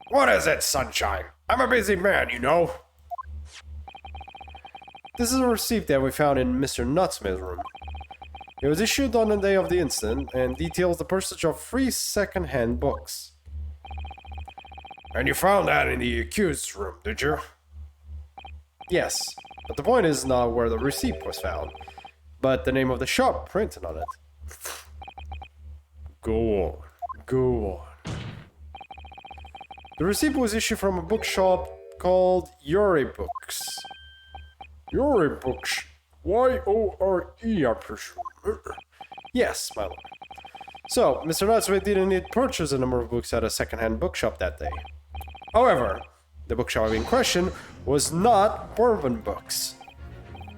What is it, Sunshine? I'm a busy man, you know. This is a receipt that we found in Mr. Natsume's room. It was issued on the day of the incident and details the purchase of free second-hand books. And you found that in the accused's room, did you? Yes, but the point is not where the receipt was found, but the name of the shop printed on it. Go on. The receipt was issued from a bookshop called Yore Books. Yore Books? Y-O-R-E, I presume. Yes, my lord. So, Mr. Natsume didn't need to purchase a number of books at a second-hand bookshop that day. However, the bookshop in question was not Bourbon Books.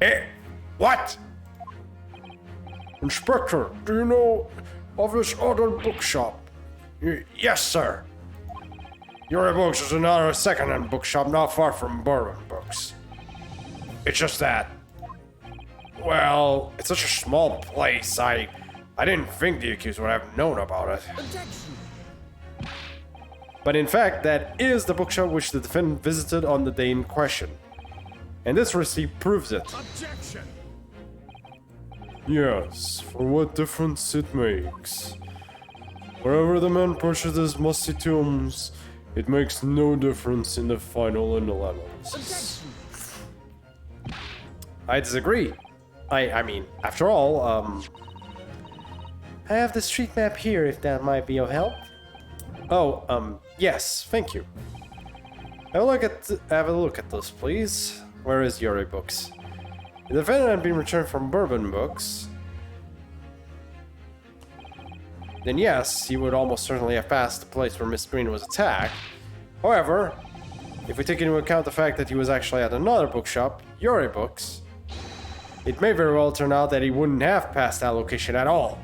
Eh? What? Inspector, do you know of this other bookshop? Yes, sir. Yore Books is another second-hand bookshop not far from Bourbon Books. It's just that... Well, it's such a small place, I didn't think the accused would have known about it. Objection. But in fact, that is the bookshop which the defendant visited on the day in question. And this receipt proves it. Objection! Yes, for what difference it makes. Wherever the man purchases musty tomes, it makes no difference in the final analysis. Objection! I disagree. I mean, after all, I have the street map here if that might be of help. Oh, yes, thank you. Have a look at this, please. Where is Yore Books? The defendant had been returned from Bourbon Books. Then yes, he would almost certainly have passed the place where Miss Green was attacked. However, if we take into account the fact that he was actually at another bookshop, Yore Books, it may very well turn out that he wouldn't have passed that location at all.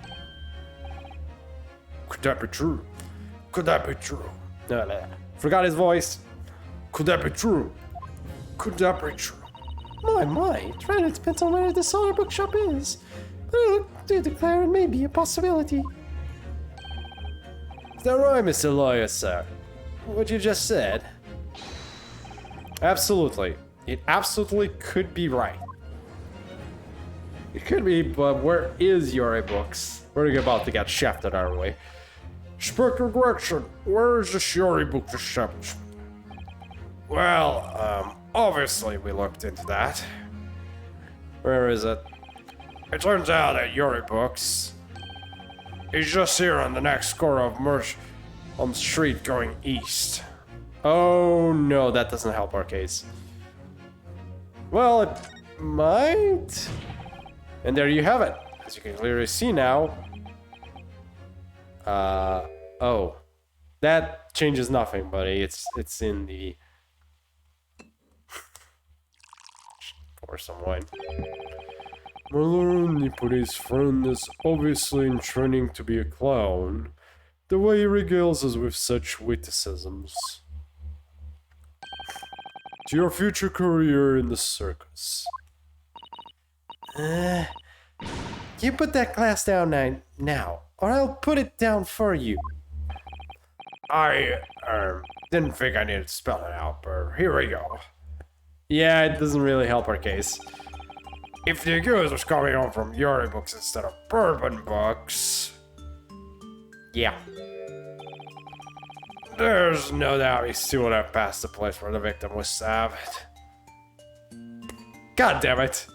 Could that be true? Could that be true? No. Forgot his voice. Could that be true? Could that be true? My, it really depends on where this other bookshop is. But I do declare it may be a possibility. Is that right, Mr. Lawyer, sir? What you just said? Absolutely. It absolutely could be right. It could be, but where is Yore Books? We're about to get shafted, aren't we? Inspector Gregson, where is this Yore Books establishment? Well, obviously we looked into that. Where is it? It turns out that Yore Books is just here on the next score of on the street going east. Oh no, that doesn't help our case. Well, it might. And there you have it. As you can clearly see now. Oh. That changes nothing, buddy. It's in the... Pour some wine. My little Nipponese friend is obviously in training to be a clown. The way he regales us with such witticisms. To your future career in the circus. You put that glass down now, or I'll put it down for you. I didn't think I needed to spell it out, but here we go. Yeah, it doesn't really help our case. If the accused was coming home from Yuri books instead of bourbon books... Yeah. There's no doubt he still would have passed the place where the victim was stabbed. God damn it.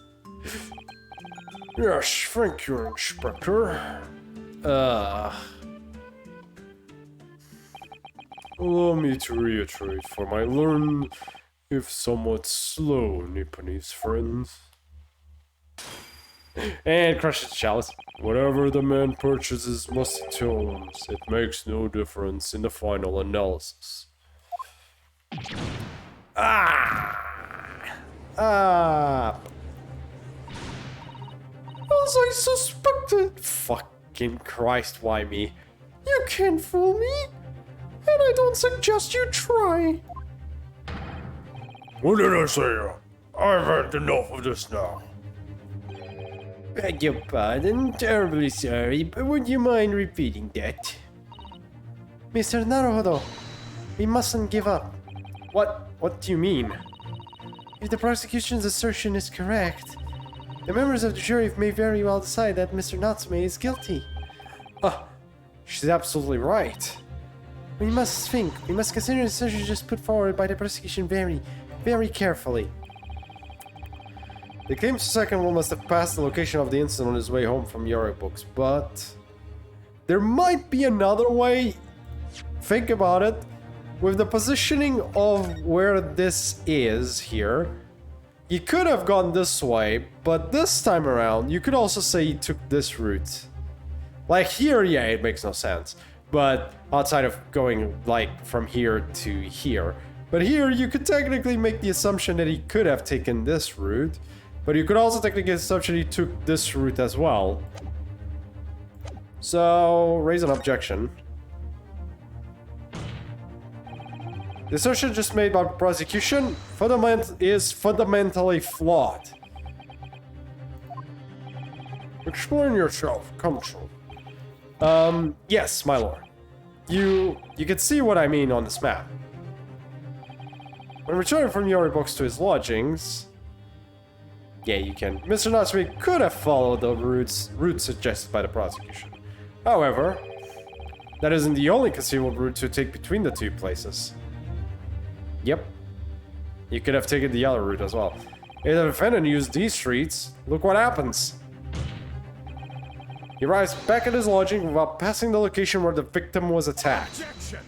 Yes, thank you, Inspector. Allow me to reiterate for my learned, if somewhat slow, Nipponese friends. And crushes the chalice. Whatever the man purchases must atones. It makes no difference in the final analysis. As I suspected. Fucking Christ, why me? You can't fool me. And I don't suggest you try. What did I say? I've had enough of this now. Beg your pardon, terribly sorry, but would you mind repeating that? Mr. Naruhodo, we mustn't give up. What do you mean? If the prosecution's assertion is correct, the members of the jury may very well decide that Mr. Natsume is guilty. She's absolutely right. We must consider the assertions put forward by the prosecution very, very carefully. The claims second one must have passed the location of the incident on his way home from Yuri books, but there might be another way. Think about it. With the positioning of where this is here, you could have gone this way, but this time around, you could also say he took this route. Like here, yeah, it makes no sense. But outside of going like from here to here. But here, you could technically make the assumption that he could have taken this route. But you could also technically get the assumption he took this route as well. So, raise an objection. The assertion just made by prosecution is fundamentally flawed. Explain yourself, Counsel. Yes, my lord. You can see what I mean on this map. When returning from Yuri books to his lodgings... Yeah, you can. Mr. Natsume could have followed the route suggested by the prosecution. However, that isn't the only conceivable route to take between the two places. Yep. You could have taken the other route as well. If the defendant used these streets, look what happens. He arrives back at his lodging without passing the location where the victim was attacked. Objection.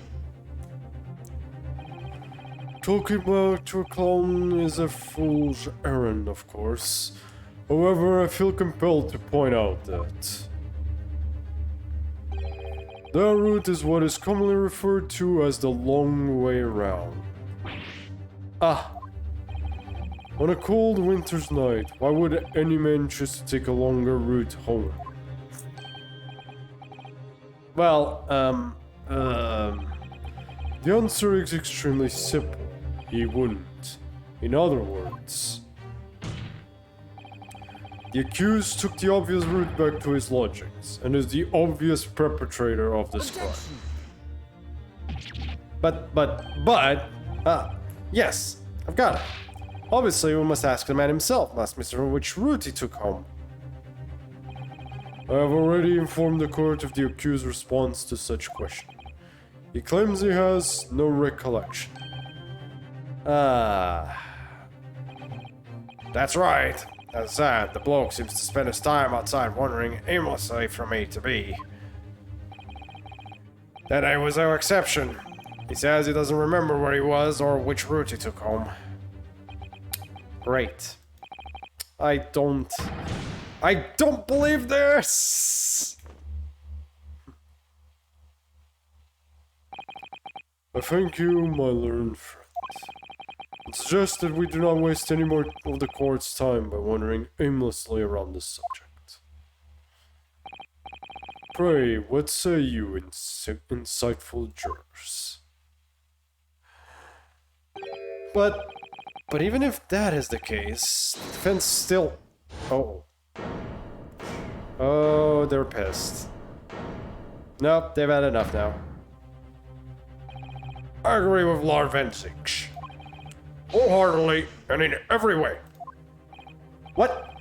Talking about to a clown is a fool's errand, of course. However, I feel compelled to point out that that route is what is commonly referred to as the long way around. On a cold winter's night, why would any man choose to take a longer route home? Well, the answer is extremely simple. He wouldn't. In other words, the accused took the obvious route back to his lodgings and is the obvious perpetrator of this crime. Yes, I've got it. Obviously, we must ask the man himself, ask Mr. which route he took home. I have already informed the court of the accused's response to such question. He claims he has no recollection. That's right. As said, the bloke seems to spend his time outside wandering aimlessly from A to B. That I was no exception. He says he doesn't remember where he was or which route he took home. Great. I don't believe this! I thank you, my learned friend. I suggest that we do not waste any more of the court's time by wandering aimlessly around this subject. Pray, what say you, insightful jurors? But even if that is the case, the defense still... Oh, they're pissed. Nope, they've had enough now. I agree with Lord Vensix. Wholeheartedly and in every way. What?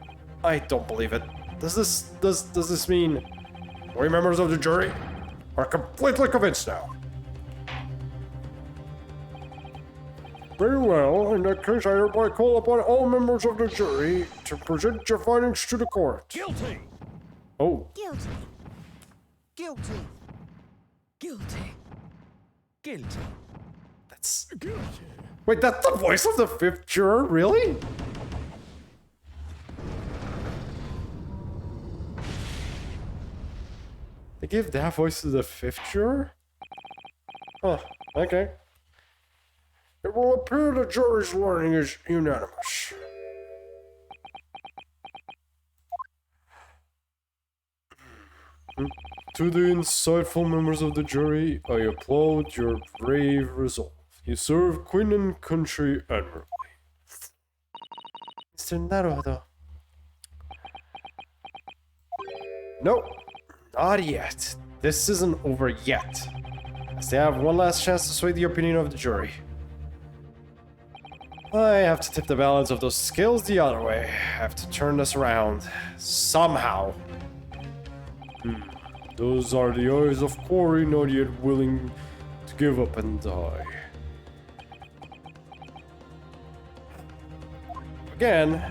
I don't believe it. Does this mean we members of the jury are completely convinced now? Very well, in that case I hereby call upon all members of the jury to present your findings to the court. Guilty! Oh. Guilty. Guilty. Guilty. Guilty. That's... Guilty. Wait, that's the voice of the fifth juror? Really? They give that voice to the fifth juror? Huh, okay. It will appear the jury's learning is unanimous. To the insightful members of the jury, I applaud your brave resolve. You serve Queen and country admirably. Mr. Naruhodo. Nope, not yet. This isn't over yet. I still have one last chance to sway the opinion of the jury. I have to tip the balance of those skills the other way. I have to turn this around. Somehow. Those are the eyes of Quarry, not yet willing to give up and die. Again,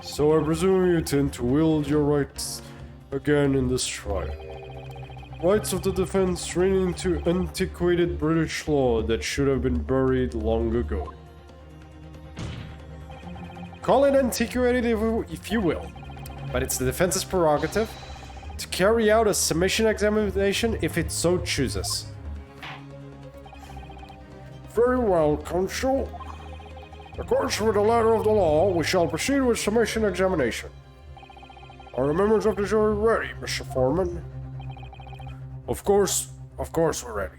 so I presume you intend to wield your rights again in this trial. Rights of the defense running into antiquated British law that should have been buried long ago. Call it antiquated if you will, but it's the defense's prerogative to carry out a submission examination if it so chooses. Very well, Counsel. According to the letter of the law, we shall proceed with submission examination. Are the members of the jury ready, Mr. Foreman? Of course we're ready.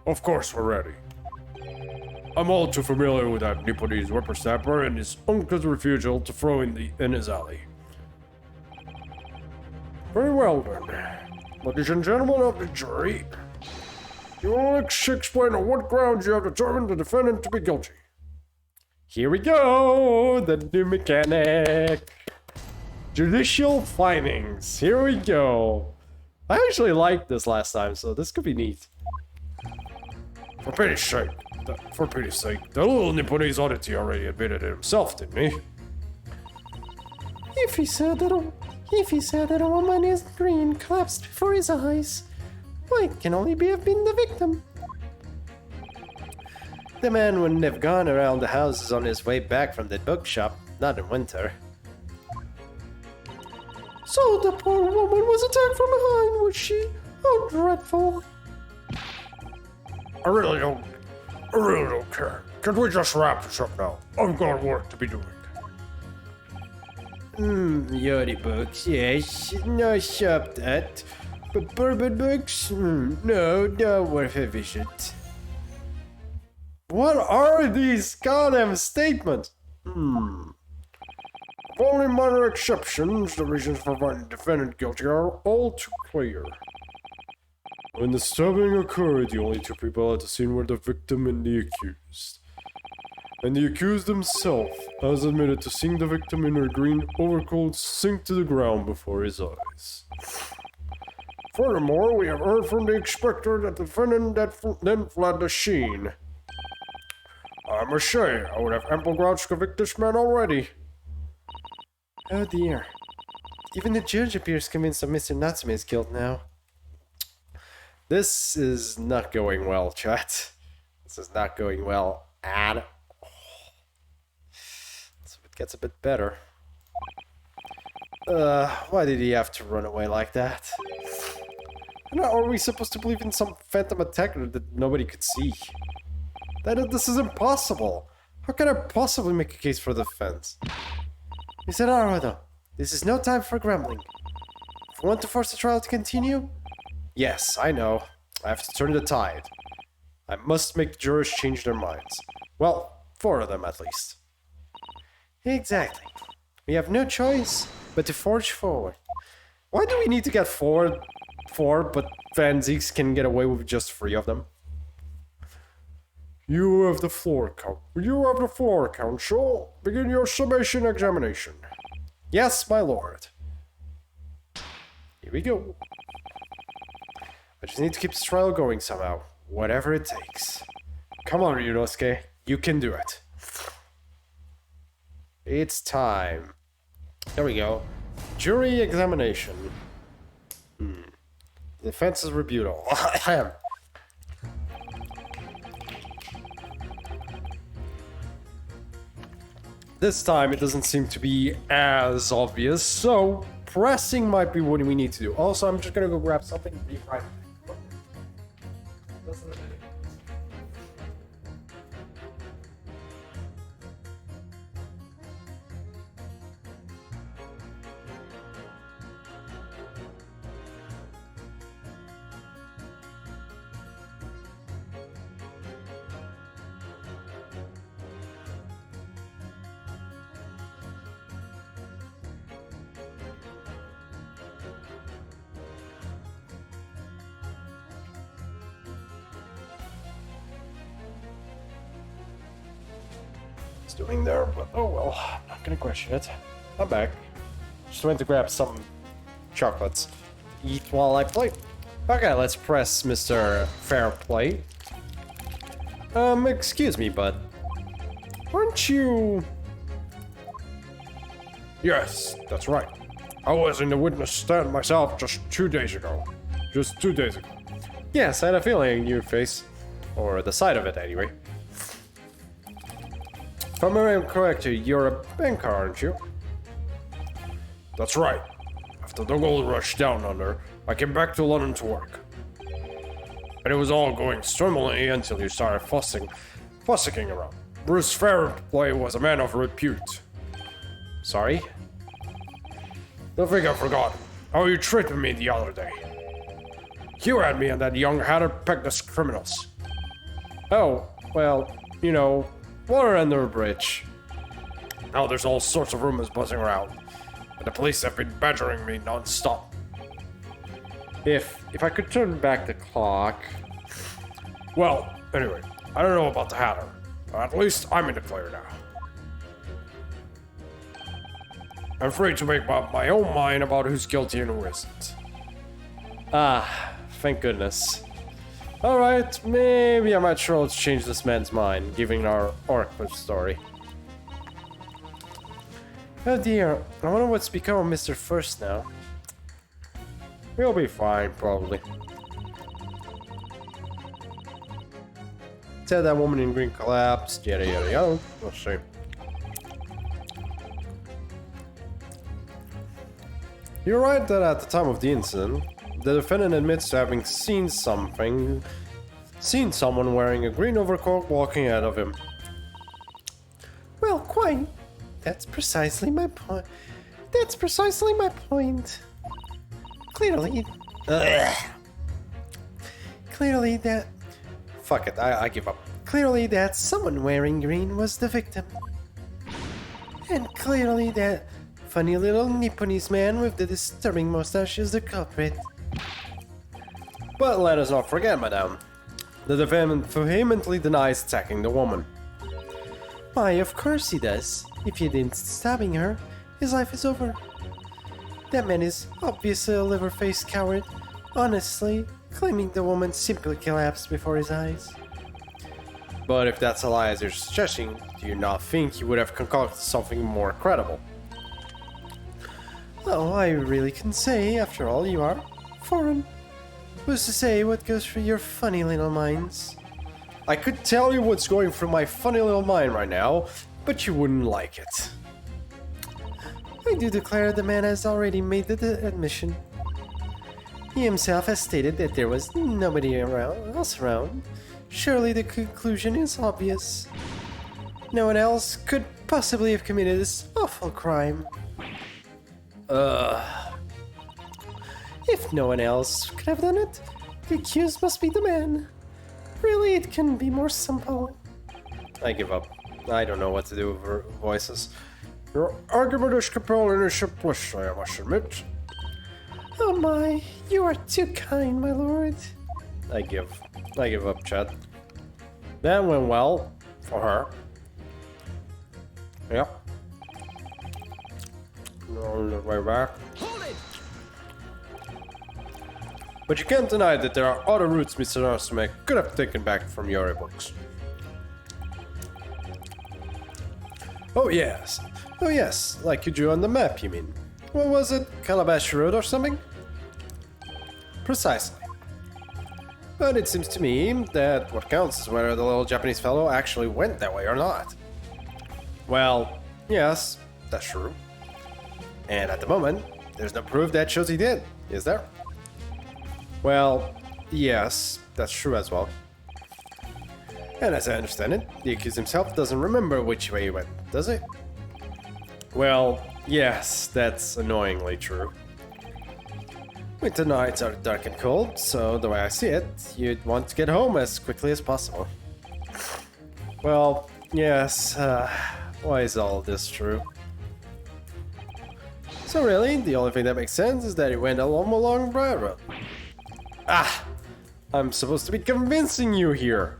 Of course we're ready. I'm all too familiar with that Nipponese whippersnapper and his uncle's refusal to throw in his alley. Very well then. Ladies and gentlemen of the jury, you will explain on what grounds you have determined the defendant to be guilty. Here we go! The new mechanic! Judicial findings. Here we go. I actually liked this last time, so this could be neat. For pity's sake, the little Nipponese oddity already admitted it himself, didn't he? If he said that a woman is green collapsed before his eyes, why, it can only have been the victim. The man wouldn't have gone around the houses on his way back from the bookshop, not in winter. So the poor woman was attacked from behind, was she? How dreadful. I really don't care. Can we just wrap this up now? I've got work to be doing. Yori books, yes. No shop that. But bourbon books? No, not worth a visit. What are these goddamn statements? With only minor exceptions, the reasons for finding the defendant guilty are all too clear. When the stabbing occurred, the only two people at the scene were the victim and the accused. And the accused himself has admitted to seeing the victim in her green overcoat sink to the ground before his eyes. Furthermore, we have heard from the inspector that the defendant then fled the scene. I must say, I would have ample grounds to convict this man already. Oh dear. Even the judge appears convinced of Mr. Natsume's guilt now. This is not going well, chat. This is not going well at all. So it gets a bit better. Why did he have to run away like that? Are we supposed to believe in some phantom attacker that nobody could see? This is impossible. How can I possibly make a case for the defense? Mr. Naruto, this is no time for grumbling. If you want to force the trial to continue? Yes, I know. I have to turn the tide. I must make the jurors change their minds. Well, 4 of them at least. Exactly. We have no choice but to forge forward. Why do we need to get four, but Van Zieks can get away with just 3 of them? You have the floor, Counsel. Begin your summation examination. Yes, my lord. Here we go. I just need to keep this trial going somehow. Whatever it takes. Come on, Ryunosuke. You can do it. It's time. There we go. Jury examination. The defense is rebuttal. This time it doesn't seem to be as obvious, so pressing might be what we need to do. Also, I'm just gonna go grab something and be right back. Doing there, but oh well, I'm not gonna question it. I'm back. Just went to grab some chocolates. Eat while I play. Okay, let's press Mr. Fair Play. Excuse me, bud. Aren't you... Yes, that's right. I was in the witness stand myself just 2 days ago. Just 2 days ago. Yes, I had a feeling your face. Or the side of it, anyway. If I'm correct, you're a banker, aren't you? That's right. After the gold rush down under, I came back to London to work. And it was all going swimmingly until you started fussing around. Bruce Fairplay was a man of repute. Sorry? Don't think I forgot how you treated me the other day. You had me and that young hatter pegged as criminals. Oh, well, you know... water under a bridge. Now there's all sorts of rumors buzzing around, and the police have been badgering me non-stop. If I could turn back the clock... Well, anyway, I don't know about the Hatter, but at least I'm in the clear now. I'm free to make up my own mind about who's guilty and who isn't. Ah, thank goodness. Alright, maybe I might try to change this man's mind, given our Orc story. Oh dear, I wonder what's become of Mr. First now. We'll be fine, probably. Said that woman in green collapsed, yada yada yada. We'll see. You're right that at the time of the incident, the defendant admits to having seen someone wearing a green overcoat walking ahead of him. Well, quite. That's precisely my point. Clearly... Clearly that... Fuck it, I give up. Clearly that someone wearing green was the victim. And clearly that funny little Nipponese man with the disturbing mustache is the culprit. But let us not forget, madame. The defendant vehemently denies attacking the woman. Why, of course he does. If he didn't stabbing her, his life is over. That man is obviously a liver-faced coward, honestly, claiming the woman simply collapsed before his eyes. But if that's a lie as you're suggesting, do you not think he would have concocted something more credible? Oh, I really can say, after all, you are foreign. Who's to say what goes through your funny little minds? I could tell you what's going through my funny little mind right now, but you wouldn't like it. I do declare the man has already made the admission. He himself has stated that there was nobody else around. Surely the conclusion is obvious. No one else could possibly have committed this awful crime. If no one else could have done it, the accused must be the man. Really, it couldn't be more simple. I give up. I don't know what to do with her voices. Your argument is compelling and simplistic, I must admit. Oh my, you are too kind, my lord. I give up, Chad. That went well for her. Yep. On the way back. Hold it! But you can't deny that there are other routes Mr. Natsume could have taken back from your books. Oh yes, like you drew on the map, you mean? What was it, Calabash Road or something? Precisely. But it seems to me that what counts is whether the little Japanese fellow actually went that way or not. Well, yes, that's true. And at the moment, there's no proof that shows he did, is there? Well, yes, that's true as well. And as I understand it, the accused himself doesn't remember which way he went, does he? Well, yes, that's annoyingly true. Winter nights are dark and cold, so the way I see it, you'd want to get home as quickly as possible. Well, yes, why is all this true? So really, the only thing that makes sense is that he went along Briar Road. Ah! I'm supposed to be convincing you here!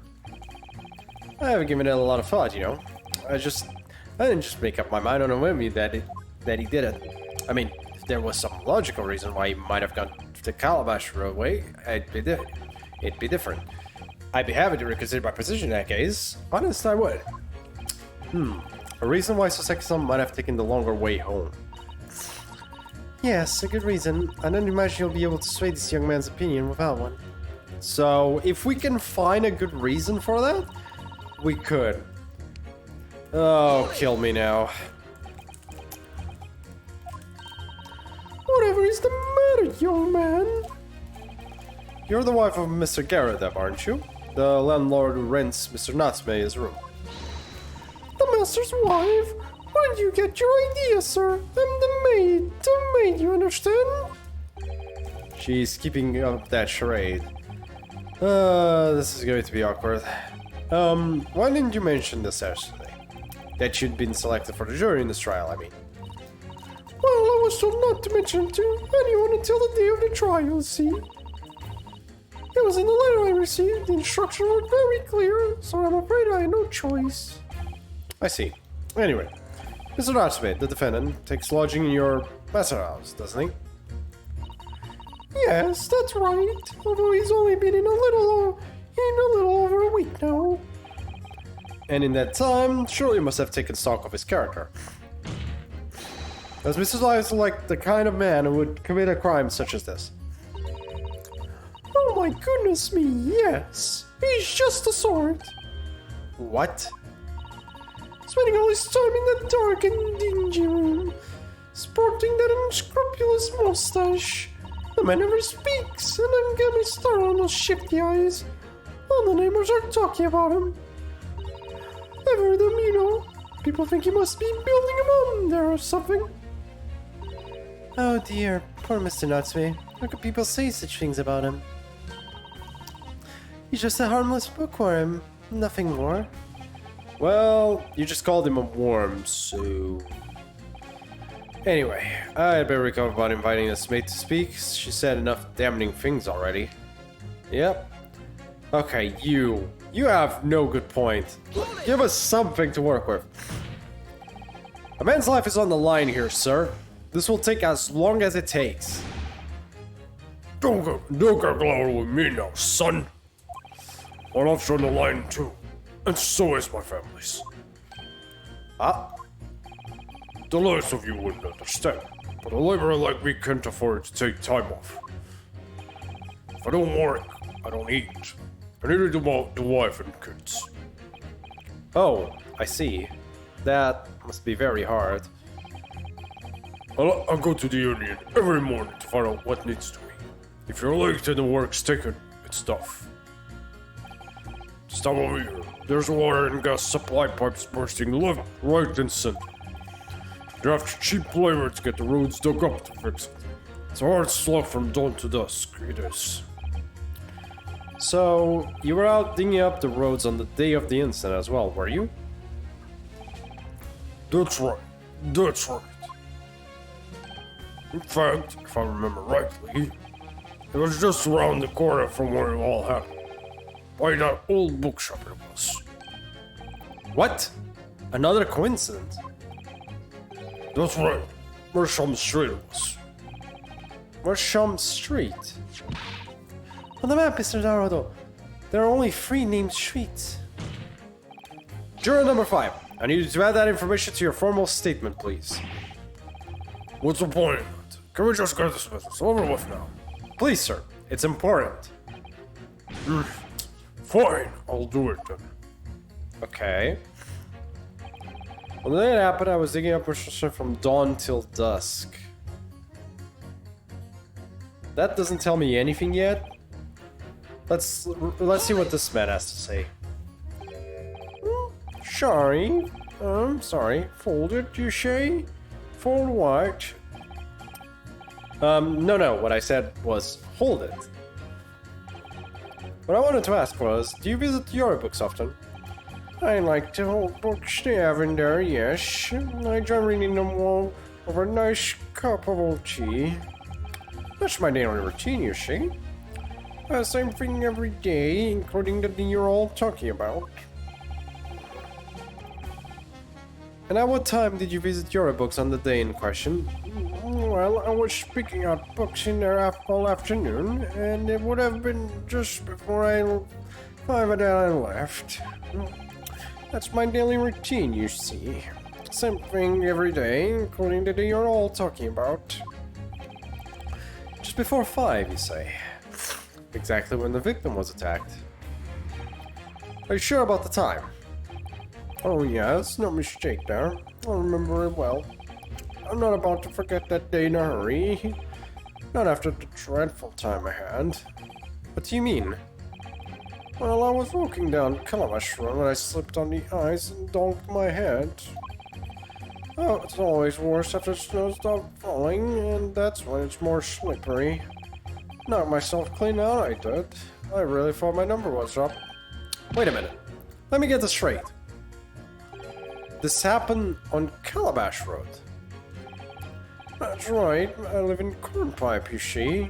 I haven't given it a lot of thought, you know. I didn't just make up my mind on a whim that he did it. I mean, if there was some logical reason why he might have gone the Calabash Roadway, it'd be different. I'd be happy to reconsider my position in that case. Honest, I would. A reason why Soseki-san might have taken the longer way home. Yes, a good reason. I don't imagine you'll be able to sway this young man's opinion without one. So, if we can find a good reason for that, we could. Oh, kill me now. Whatever is the matter, young man? You're the wife of Mr. Garrett, aren't you? The landlord who rents Mr. Natsume his room. The master's wife? Where did you get your idea, sir? I'm the maid, you understand? She's keeping up that charade. This is going to be awkward. Why didn't you mention this yesterday? That you'd been selected for the jury in this trial, I mean. Well, I was told not to mention it to anyone until the day of the trial, see? It was in the letter I received. The instructions were very clear, so I'm afraid I had no choice. I see. Anyway, Mr. Natsume, the defendant, takes lodging in your master house, doesn't he? Yes, that's right. Although he's only been in a little over a week now. And in that time, surely you must have taken stock of his character. As Mr. Lyons like the kind of man who would commit a crime such as this. Oh my goodness me, yes. He's just the sort. What? Spending all his time in that dark and dingy room, sporting that unscrupulous mustache. The man never speaks, and I'm getting started on those shifty eyes. All the neighbors are talking about him. I've heard them, you know. People think he must be building a bomb there or something. Oh dear, poor Mr. Natsume. How could people say such things about him? He's just a harmless bookworm, nothing more. Well, you just called him a worm, so... Anyway, I'd better recover about inviting this mate to speak. She said enough damning things already. Yep. Okay, you have no good point. Give us something to work with. A man's life is on the line here, sir. This will take as long as it takes. Don't get glory with me now, son. My life's on the line too, and so is my family's. Ah, The last of you wouldn't understand, but a laborer like me can't afford to take time off. If I don't work, I don't eat. I neither do the wife and kids. Oh, I see. That must be very hard. I go to the union every morning to find out what needs to be. If you're late and the work's taken, it's tough. This time of year, there's water and gas supply pipes bursting left, right, and center. You have cheap labor to get the roads dug up to fix it. It's a hard slog from dawn to dusk, it is. So, you were out digging up the roads on the day of the incident as well, were you? That's right. That's right. In fact, if I remember rightly, it was just around the corner from where it all happened. By that old bookshop it was. What? Another coincidence? That's right. Where some street it was. Where's Shum Street? On the map, Mr. Naruto, there are only 3 named streets. Juror number 5, I need you to add that information to your formal statement, please. What's the point of that? Can we just get this business over with now? Please, sir, it's important. Fine, I'll do it then. Okay. On the day it happened, I was digging up construction from dawn till dusk. That doesn't tell me anything yet. Let's see what this man has to say. Sorry. Folded, you say? Fold what? No. What I said was hold it. What I wanted to ask was, do you visit your books often? I like to hold books they have in there, yes. I enjoy reading them all over a nice cup of old tea. That's my daily routine, you see. Same thing every day, including the day you're all talking about. And at what time did you visit your books on the day in question? Well, I was picking out books in there all afternoon, and it would have been just before 5 that I left. That's my daily routine, you see. Same thing every day, including the day you're all talking about. Just before 5, you say? Exactly when the victim was attacked. Are you sure about the time? Oh yes, no mistake there. I remember it well. I'm not about to forget that day in a hurry. Not after the dreadful time I had. What do you mean? Well, I was walking down Calabash Road and I slipped on the ice and donked my head. Oh, it's always worse after snow stopped falling, and that's when it's more slippery. Knocked myself clean out, I did. I really thought my number was up. Wait a minute. Let me get this straight. This happened on Calabash Road. That's right. I live in Cornpipe, you see.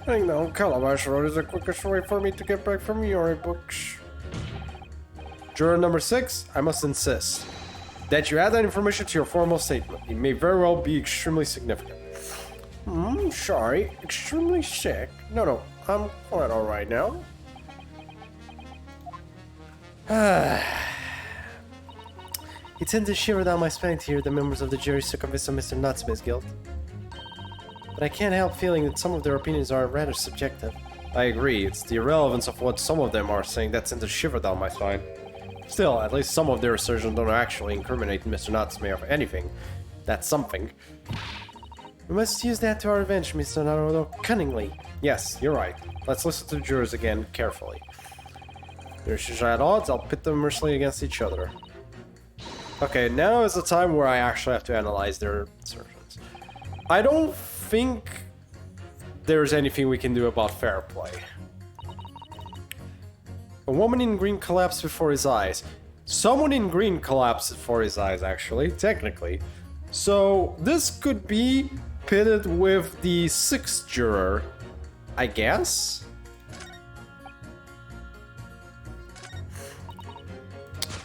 I think now Calabash Road is the quickest way for me to get back from your books. Juror number 6, I must insist that you add that information to your formal statement. It may very well be extremely significant. Sorry. Extremely sick? No, I'm quite alright now. It sends a shiver down my spine to hear the members of the jury so convinced of Mr. Natsume's guilt. But I can't help feeling that some of their opinions are rather subjective. I agree, it's the irrelevance of what some of them are saying that sends a shiver down my spine. Still, at least some of their assertions don't actually incriminate Mr. Natsume of anything. That's something. We must use that to our advantage, Mr. Naruto, cunningly. Yes, you're right. Let's listen to the jurors again, carefully. If they're at odds, I'll pit them mercilessly against each other. Okay, now is the time where I actually have to analyze their assertions. I don't think there's anything we can do about fair play. A woman in green collapsed before his eyes. Someone in green collapsed before his eyes, actually, technically. So this could be pitted with the 6th juror, I guess?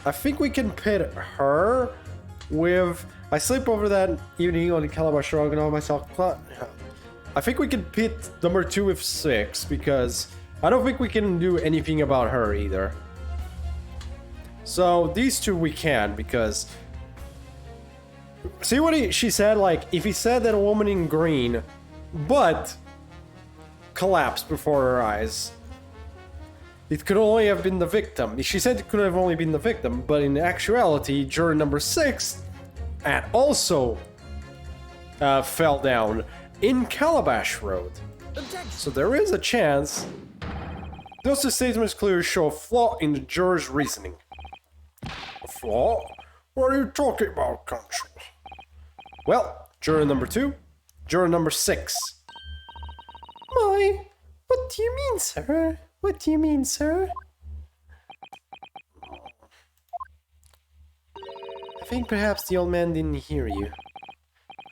I think we can pit her with... I sleep over that evening on the Calabash Road and all myself. I think we can pit number 2 with 6 because I don't think we can do anything about her either. So these two we can because... See what she said? Like, if he said that a woman in green, but collapsed before her eyes. It could only have been the victim. She said it could have only been the victim, but in actuality, juror number 6 had also fell down in Calabash Road. So there is a chance. Those two statements clearly show a flaw in the juror's reasoning. A flaw? What are you talking about, Consul? Well, juror number 2, juror number 6. My, what do you mean, sir? What do you mean, sir? I think perhaps the old man didn't hear you.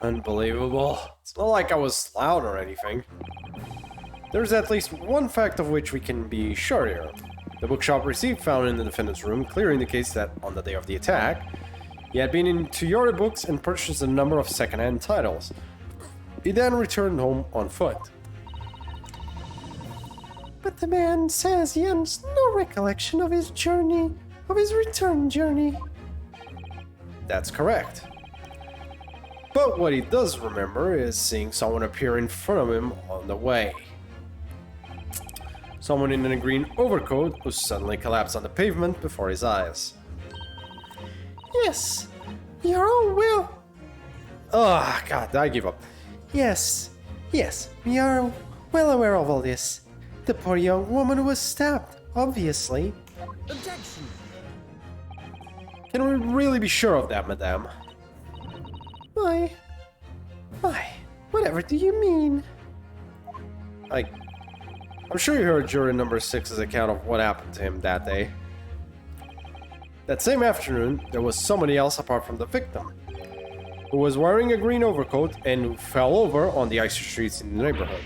Unbelievable. It's not like I was loud or anything. There's at least one fact of which we can be sure here. The bookshop receipt found in the defendant's room clearly indicates that on the day of the attack, he had been into your books and purchased a number of second-hand titles. He then returned home on foot. But the man says he has no recollection of his journey, of his return journey. That's correct. But what he does remember is seeing someone appear in front of him on the way. Someone in a green overcoat who suddenly collapsed on the pavement before his eyes. Yes, you're all well. Ah, God, I give up. Yes, we are well aware of all this. The poor young woman was stabbed, obviously. Objection! Can we really be sure of that, madame? Why, whatever do you mean? I'm sure you heard juror number 6's account of what happened to him that day. That same afternoon, there was somebody else apart from the victim, who was wearing a green overcoat and who fell over on the icy streets in the neighborhood.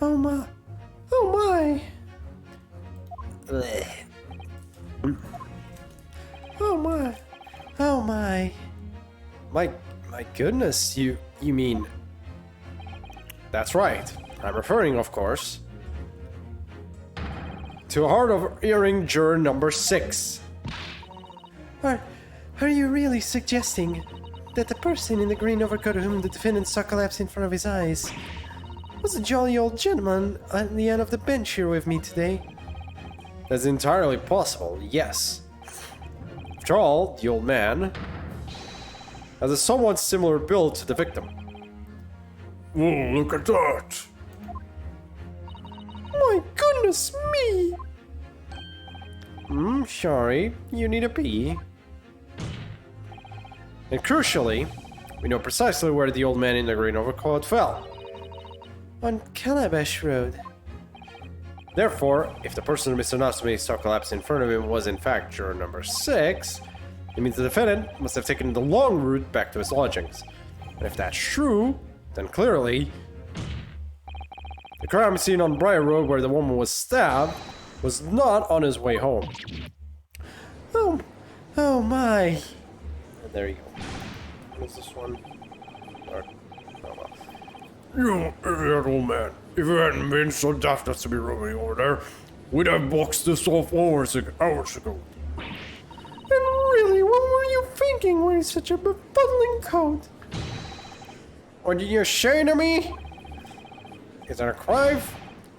Oh my, oh my. Oh my, oh my. My goodness, you mean... That's right. I'm referring, of course, to a hard-of-hearing juror number 6. Are you really suggesting that the person in the green overcoat whom the defendant saw collapse in front of his eyes was a jolly old gentleman at the end of the bench here with me today? That's entirely possible, yes. After all, the old man has a somewhat similar build to the victim. Whoa, look at that! My goodness me! Sorry, you need a pee. And crucially, we know precisely where the old man in the green overcoat fell. On Calabash Road. Therefore, if the person Mr. Natsume saw collapse in front of him was in fact juror number 6, it means the defendant must have taken the long route back to his lodgings. And if that's true, then clearly, the crime scene on Briar Road where the woman was stabbed was not on his way home. Oh my. There you go. What is this one? You idiot old man. If you hadn't been so daft as to be roaming over there, we'd have boxed this off hours ago. And really, what were you thinking wearing such a befuddling coat? What did you say to me? Is it a crime?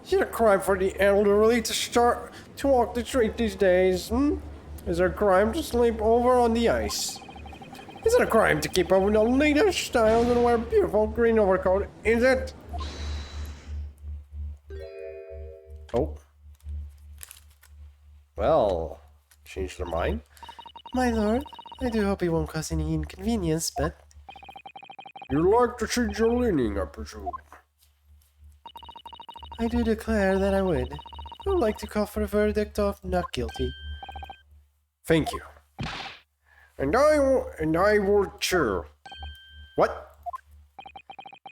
Is it a crime for the elderly to start to walk the street these days? Is it a crime to sleep over on the ice? Is it a crime to keep up with the latest styles and wear a beautiful green overcoat? Is it? Oh. Well, changed their mind. My lord, I do hope it won't cause any inconvenience, but... You like to change your leaning, I presume. I do declare that I would. I would like to call for a verdict of not guilty. Thank you. And I would too. What?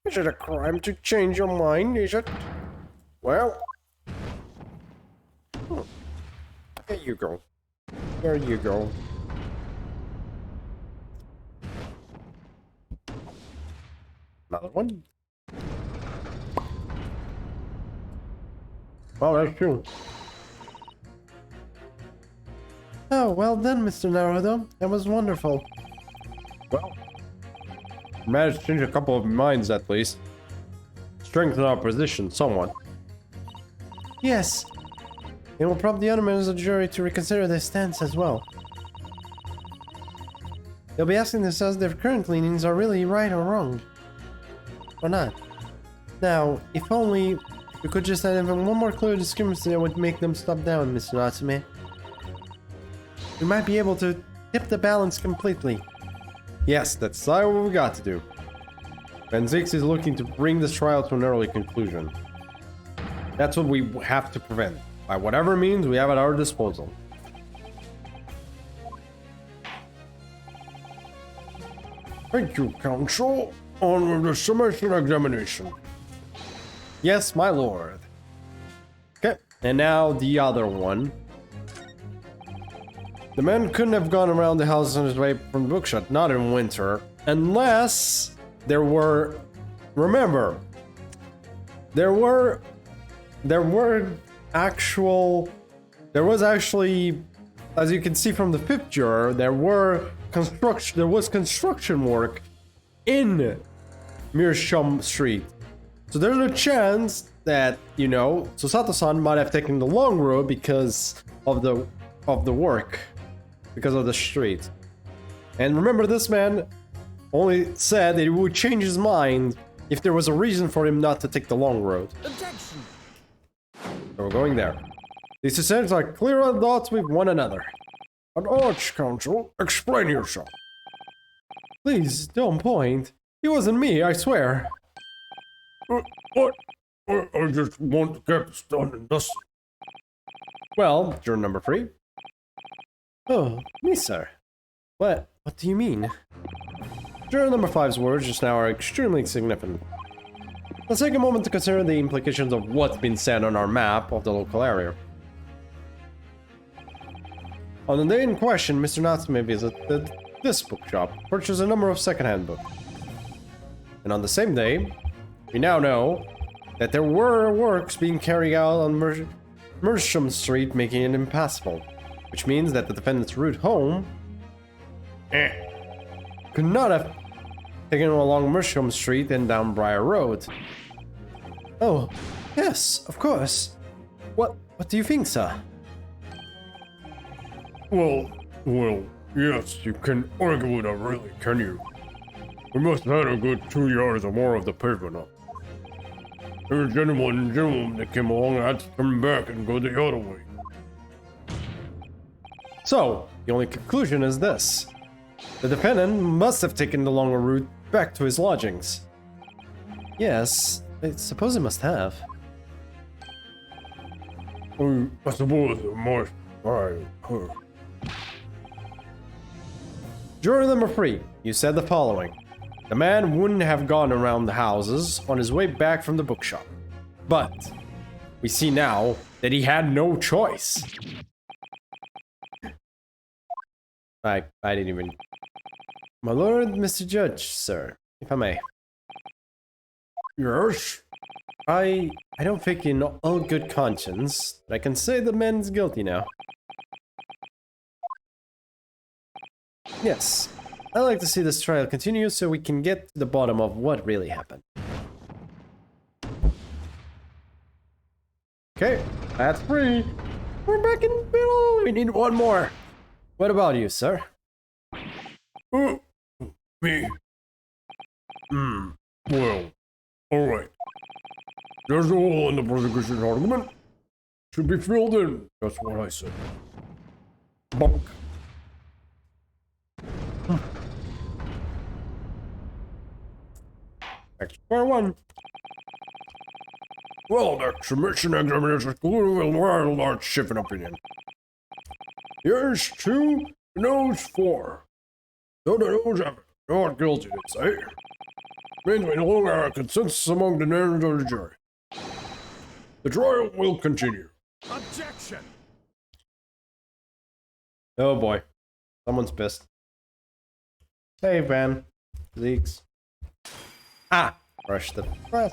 Is it a crime to change your mind, is it? Well... There you go. There you go. Another one. Oh, that's true. Oh, well done, Mr. Naruto. That was wonderful. Well, managed to change a couple of minds at least. Strengthen our position somewhat. Yes. It will prompt the other members of the jury to reconsider their stance as well. They'll be asking themselves if their current leanings are really right or wrong. Or not. Now, if only we could just have even one more clear discrepancy that would make them stop down, Mr. Natsume. We might be able to tip the balance completely. Yes, that's exactly what we got to do. Ben Zix is looking to bring this trial to an early conclusion. That's what we have to prevent, by whatever means we have at our disposal. Thank you, Counsel. On with the summation examination. Yes, my lord. Okay, and now the other one. The man couldn't have gone around the house on his way from the bookshop, not in winter, unless there were... Remember, there was actually, as you can see from the fifth juror, there was construction work in Meerschaum Street. So there's a chance that, you know, Susato-san might have taken the long road because of the work, because of the street. And remember, this man only said that he would change his mind if there was a reason for him not to take the long road. Objection! So we're going there. These decisions are clear at odds with one another. At odds, Counsel. Explain yourself. Please, don't point. It wasn't me, I swear. What? I just want to get this done and dusted. Well, juror number 3. Oh, me, sir. What do you mean? Juror number 5's words just now are extremely significant. Let's take a moment to consider the implications of what's been said on our map of the local area. On the day in question, Mr. Natsume visited this bookshop, purchased a number of second-hand books. And on the same day, we now know that there were works being carried out on Meerschaum Street, making it impassable, which means that the defendant's route home could not have taken along Meerschaum Street and down Briar Road. Oh, yes, of course. What do you think, sir? Well, yes, you can argue with that, really, can you? We must have had a good 2 yards or more of the pavement up. There was gentleman that came along and had to turn back and go the other way. So, the only conclusion is this. The defendant must have taken the longer route back to his lodgings. Yes, I suppose he must have. I suppose it must. Juror number 3, you said the following. The man wouldn't have gone around the houses on his way back from the bookshop. But we see now that he had no choice. I didn't even... My lord, Mr. Judge, sir, if I may. Yes? I don't think in all good conscience that I can say the man's guilty now. Yes, I'd like to see this trial continue so we can get to the bottom of what really happened. Okay, that's 3. We're back in the middle. We need one more. What about you, sir? Me? Well, alright. There's a hole in the prosecution's argument. Should be filled in. That's what I said. Bonk. Back to square one. Well, the submission examination is clearly a large shift in opinion. Yes, 2, no's 4. So the no's have it. Not guilty, they'd say. Means we no longer have a consensus among the members of the jury. The trial will continue. Objection! Oh boy. Someone's pissed. Hey, Van. Zeeks. Ah! Brush the breath.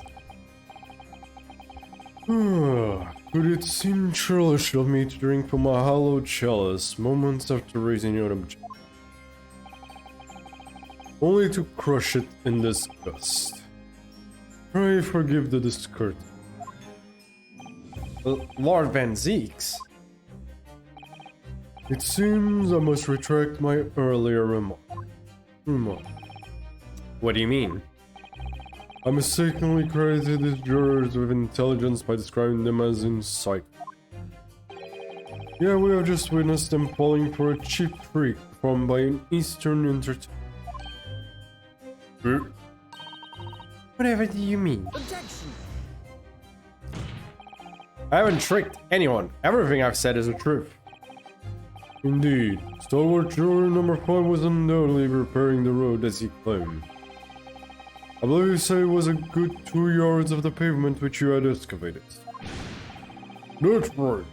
Could it seem churlish of me to drink from a hallowed chalice moments after raising an objection? Only to crush it in disgust. Pray forgive the discourtesy. Lord Van Zeeks? It seems I must retract my earlier remark. What do you mean? I mistakenly credited these jurors with intelligence by describing them as insightful. Yeah, we have just witnessed them falling for a cheap trick performed by an Eastern entertainer. Whatever do you mean? Objection! I haven't tricked anyone. Everything I've said is the truth. Indeed, stalwart juror number 5 was undoubtedly repairing the road as he claimed. I believe you say it was a good 2 yards of the pavement which you had excavated. That's right.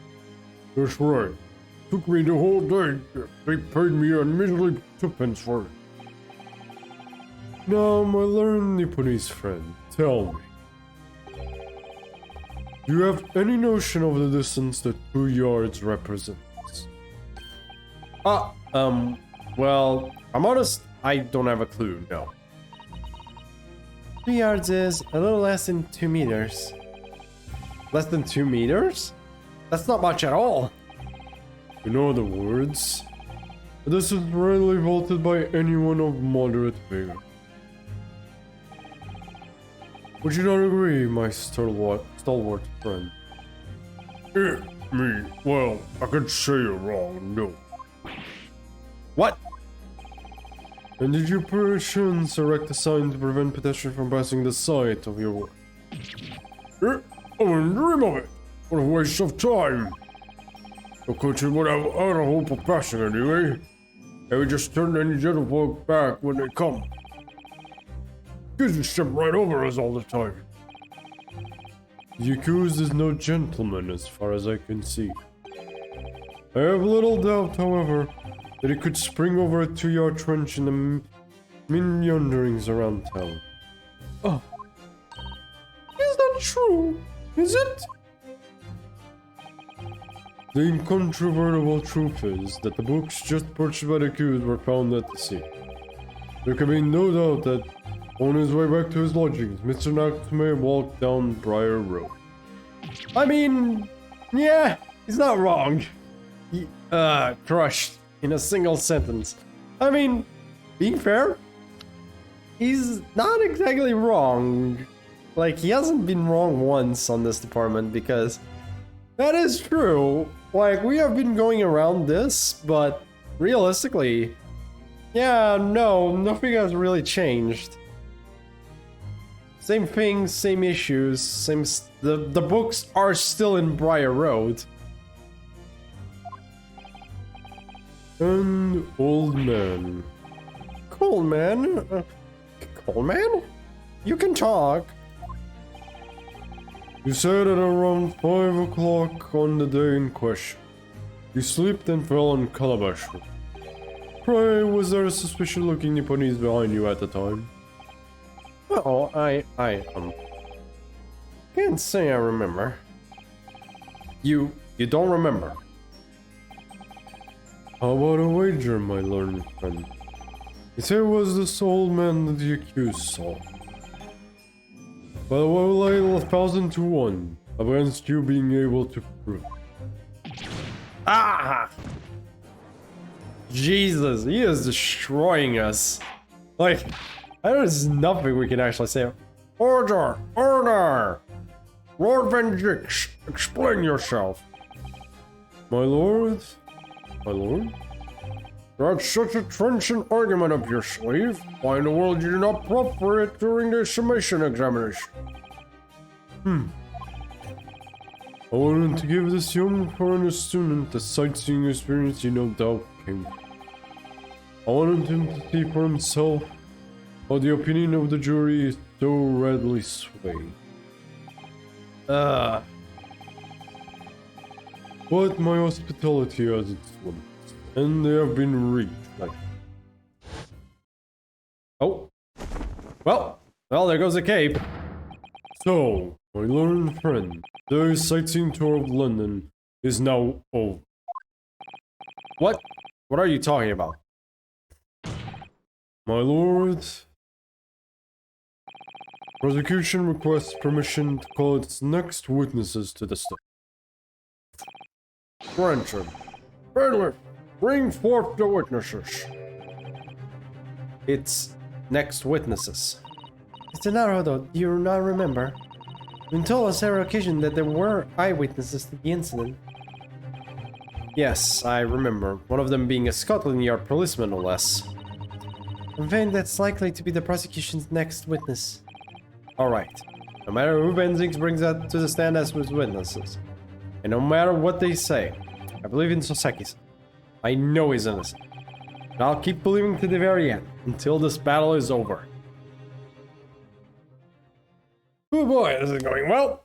That's right. Took me the whole day. They paid me a measly twopence for it. Now, my learned Nipponese friend, tell me. Do you have any notion of the distance that 2 yards represents? Well, I'm honest, I don't have a clue, no. 2 yards is a little less than 2 meters. Less than 2 meters? That's not much at all. In other words, this is readily vaulted by anyone of moderate vigor. Would you not agree, my stalwart friend? Me? Well, I could say you're wrong, no. What? And did you perchance erect a sign to prevent pedestrians from passing the site of your work? I wouldn't dream of it. What a waste of time. The coaches would have had a hope of passing anyway. They would just turn any gentlefolk back when they come. Kids just step right over us all the time. The accused is no gentleman as far as I can see. I have little doubt, however, that he could spring over a 2-yard trench in the meanderings around town. Oh. Is that true? Is it? The incontrovertible truth is that the books just purchased by the accused were found at the scene. There can be no doubt that on his way back to his lodgings, Mr. Nakatsume walked down Briar Road. I mean, yeah, he's not wrong. Crushed in a single sentence. I mean, being fair, he's not exactly wrong. Like, he hasn't been wrong once on this department, because that is true. Like, we have been going around this, but realistically, yeah, no, nothing has really changed. Same things, same issues, the books are still in Briar Road. An old man. Coleman? Coleman? You can talk. You said at around 5 o'clock on the day in question, you slipped and fell on Calabash Road. Pray, was there a suspicious-looking Nipponese behind you at the time? Oh, I can't say I remember. You don't remember? How about a wager, my learned friend? You say it was this old man that the accused saw. Well, I will lay 1,000 to 1 against you being able to prove. Ah! Jesus, he is destroying us. Like, there's nothing we can actually say. Order! Order! Lord Van Jix, explain yourself. My lord? My lord? That's such a trenchant argument up your sleeve. Why in the world did you not proffer it during the summation examination? I wanted to give this young foreigner student the sightseeing experience he no doubt came from. I wanted him to see for himself how the opinion of the jury is so readily swayed. But my hospitality has its limits, and they have been reached. Like, Oh. Well, there goes the cape. so, my learned friend, the sightseeing tour of London is now over. What? What are you talking about? My lord, prosecution requests permission to call its next witnesses to the stand. Granted. Bailiff, bring forth the witnesses. It's next witnesses. Mr. Naruto, do you not remember? You told us several occasions that there were eyewitnesses to the incident. Yes, I remember. One of them being a Scotland Yard policeman, no less. I'm feeling that's likely to be the prosecution's next witness. Alright. No matter who Benzix brings out to the stand as his witnesses, and no matter what they say, I believe in Soseki. I know he's innocent. And I'll keep believing to the very end, until this battle is over. Oh boy, this is going well.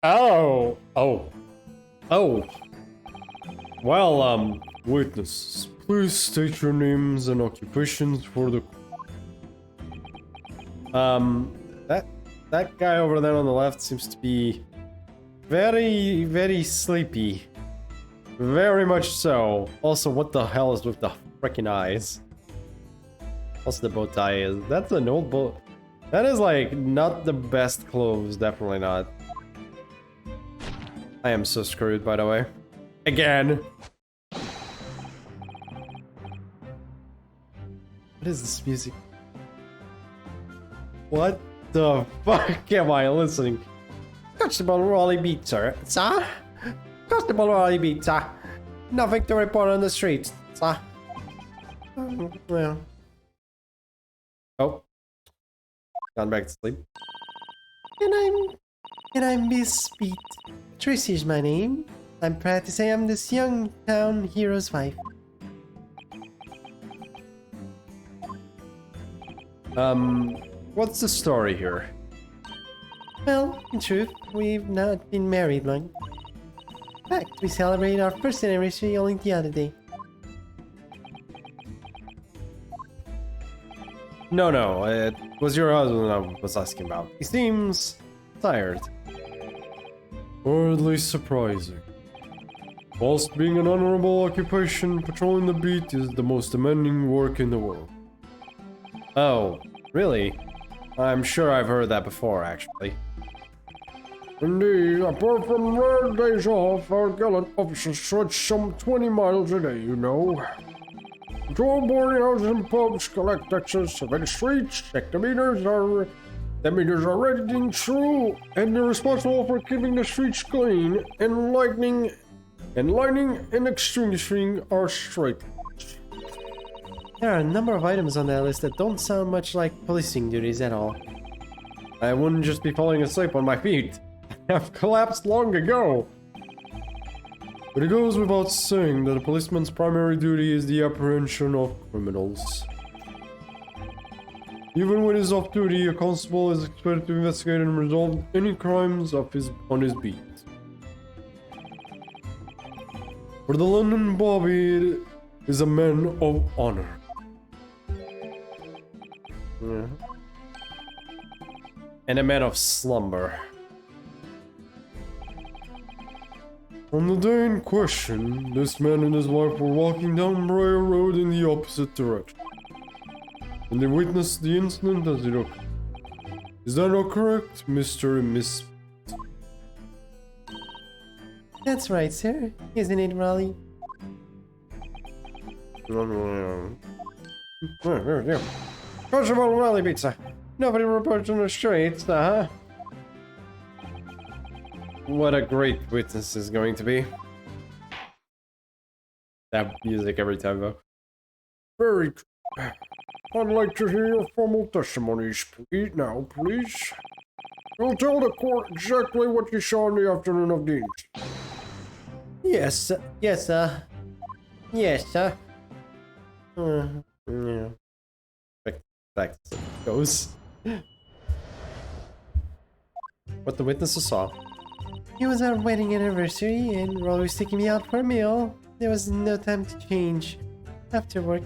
Oh. Well, witnesses, please state your names and occupations for the... That guy over there on the left seems to be very, very sleepy. Very much so. Also, what the hell is with the freaking eyes? What's the bow tie is? That's an old bow... That is, like, not the best clothes, definitely not. I am so screwed, by the way. Again! What is this music? What the fuck am I listening? Constable Rolly beat, sir. Sir? Constable Rolly beat, sir. Nothing to report on the streets, sir. Well. Oh. Gone back to sleep. And I'm Miss Beat. Tracy is my name. I'm proud to say I'm this young town hero's wife. What's the story here? Well, in truth, we've not been married long. In fact, we celebrated our first anniversary only the other day. No, it was your husband I was asking about. He seems tired. Hardly surprising. Whilst being an honorable occupation, patrolling the beat is the most demanding work in the world. Oh, really? I'm sure I've heard that before, actually. Indeed, apart from rare days off, our gallant officers stretch some 20 miles a day, you know. Patrol boarding houses and pubs, collect taxes, survey streets, check the meters are reading true, and they're responsible for keeping the streets clean and lighting and extinguishing our street. There are a number of items on that list that don't sound much like policing duties at all. I wouldn't just be falling asleep on my feet. I've collapsed long ago. But it goes without saying that a policeman's primary duty is the apprehension of criminals. Even when he's off duty, a constable is expected to investigate and resolve any crimes on his beat. For the London Bobby, it is a man of honor. Yeah. And a man of slumber. On the day in question, this man and his wife were walking down Briar Road in the opposite direction. And they witnessed the incident as it occurred. Is that not correct, Mr. and Miss? That's right, sir. Isn't it, Raleigh? First of all, Raleigh pizza. Nobody reports on the streets, huh? What a great witness is going to be. That music every time, though. Very true. I'd like to hear your formal testimonies, please. Now, please. You'll tell the court exactly what you saw in the afternoon of the incident. Yes, sir. Yes, sir. Yes, sir. Yeah. Back to goes. What the witnesses saw. It was our wedding anniversary, and while we was taking me out for a meal, there was no time to change after work.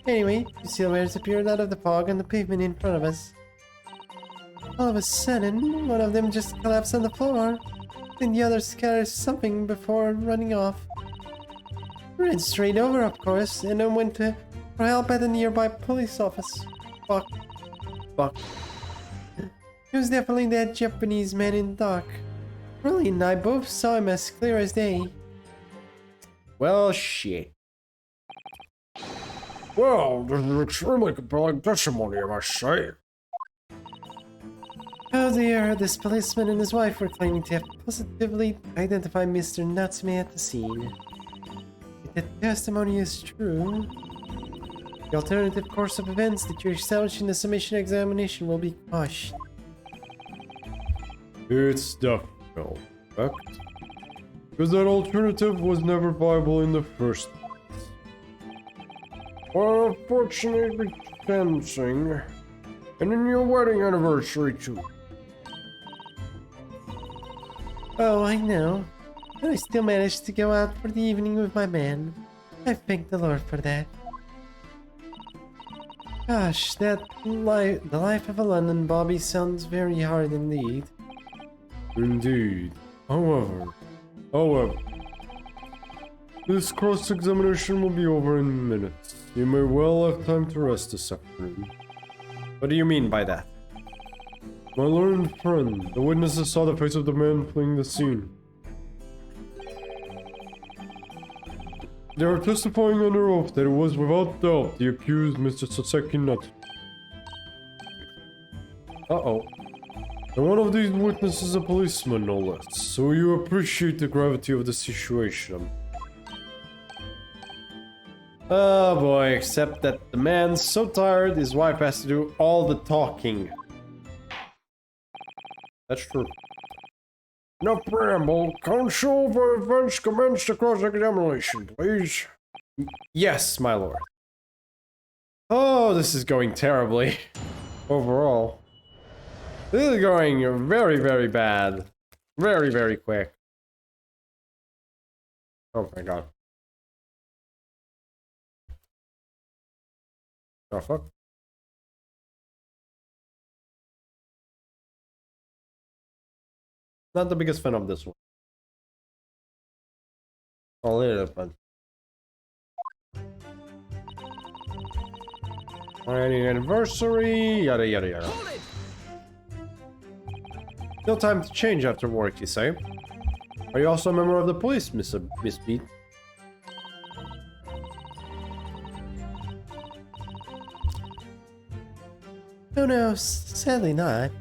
Anyway, two silhouettes appeared out of the fog on the pavement in front of us. All of a sudden, one of them just collapsed on the floor, then the other scattered something before running off. Ran straight over, of course, and then went for help at a nearby police office. Fuck. It was definitely that Japanese man in dark. Really, and I both saw him as clear as day. Well, shit. Well, this is extremely compelling testimony, I must say. Oh dear, this policeman and his wife were claiming to have positively identified Mr. Natsume at the scene. If the testimony is true, the alternative course of events that you established in the submission examination will be quashed. It's definitely fact. Because that alternative was never viable in the first place. Unfortunately, fencing, and in your wedding anniversary too. Oh, I know. But I still managed to go out for the evening with my man. I thank the Lord for that. Gosh, the life of a London bobby sounds very hard indeed. Indeed. However, this cross-examination will be over in minutes. You may well have time to rest this afternoon. What do you mean by that? My learned friend, the witnesses saw the face of the man fleeing the scene. They are testifying under oath that it was without doubt the accused Mr. Saseki Nut. Uh-oh. And one of these witnesses is a policeman, no less, so you appreciate the gravity of the situation. Oh boy, except that the man's so tired, his wife has to do all the talking. That's true. No preamble, counsel for events commence the cross-examination, please. Yes, my lord. Oh, this is going terribly. Overall. This is going very, very bad. Very, very quick. Oh my god. Oh fuck. Not the biggest fan of this one. A little bit. Wedding anniversary, yada yada yada. No time to change after work, you say? Are you also a member of the police, Miss Beat? Oh no, sadly not.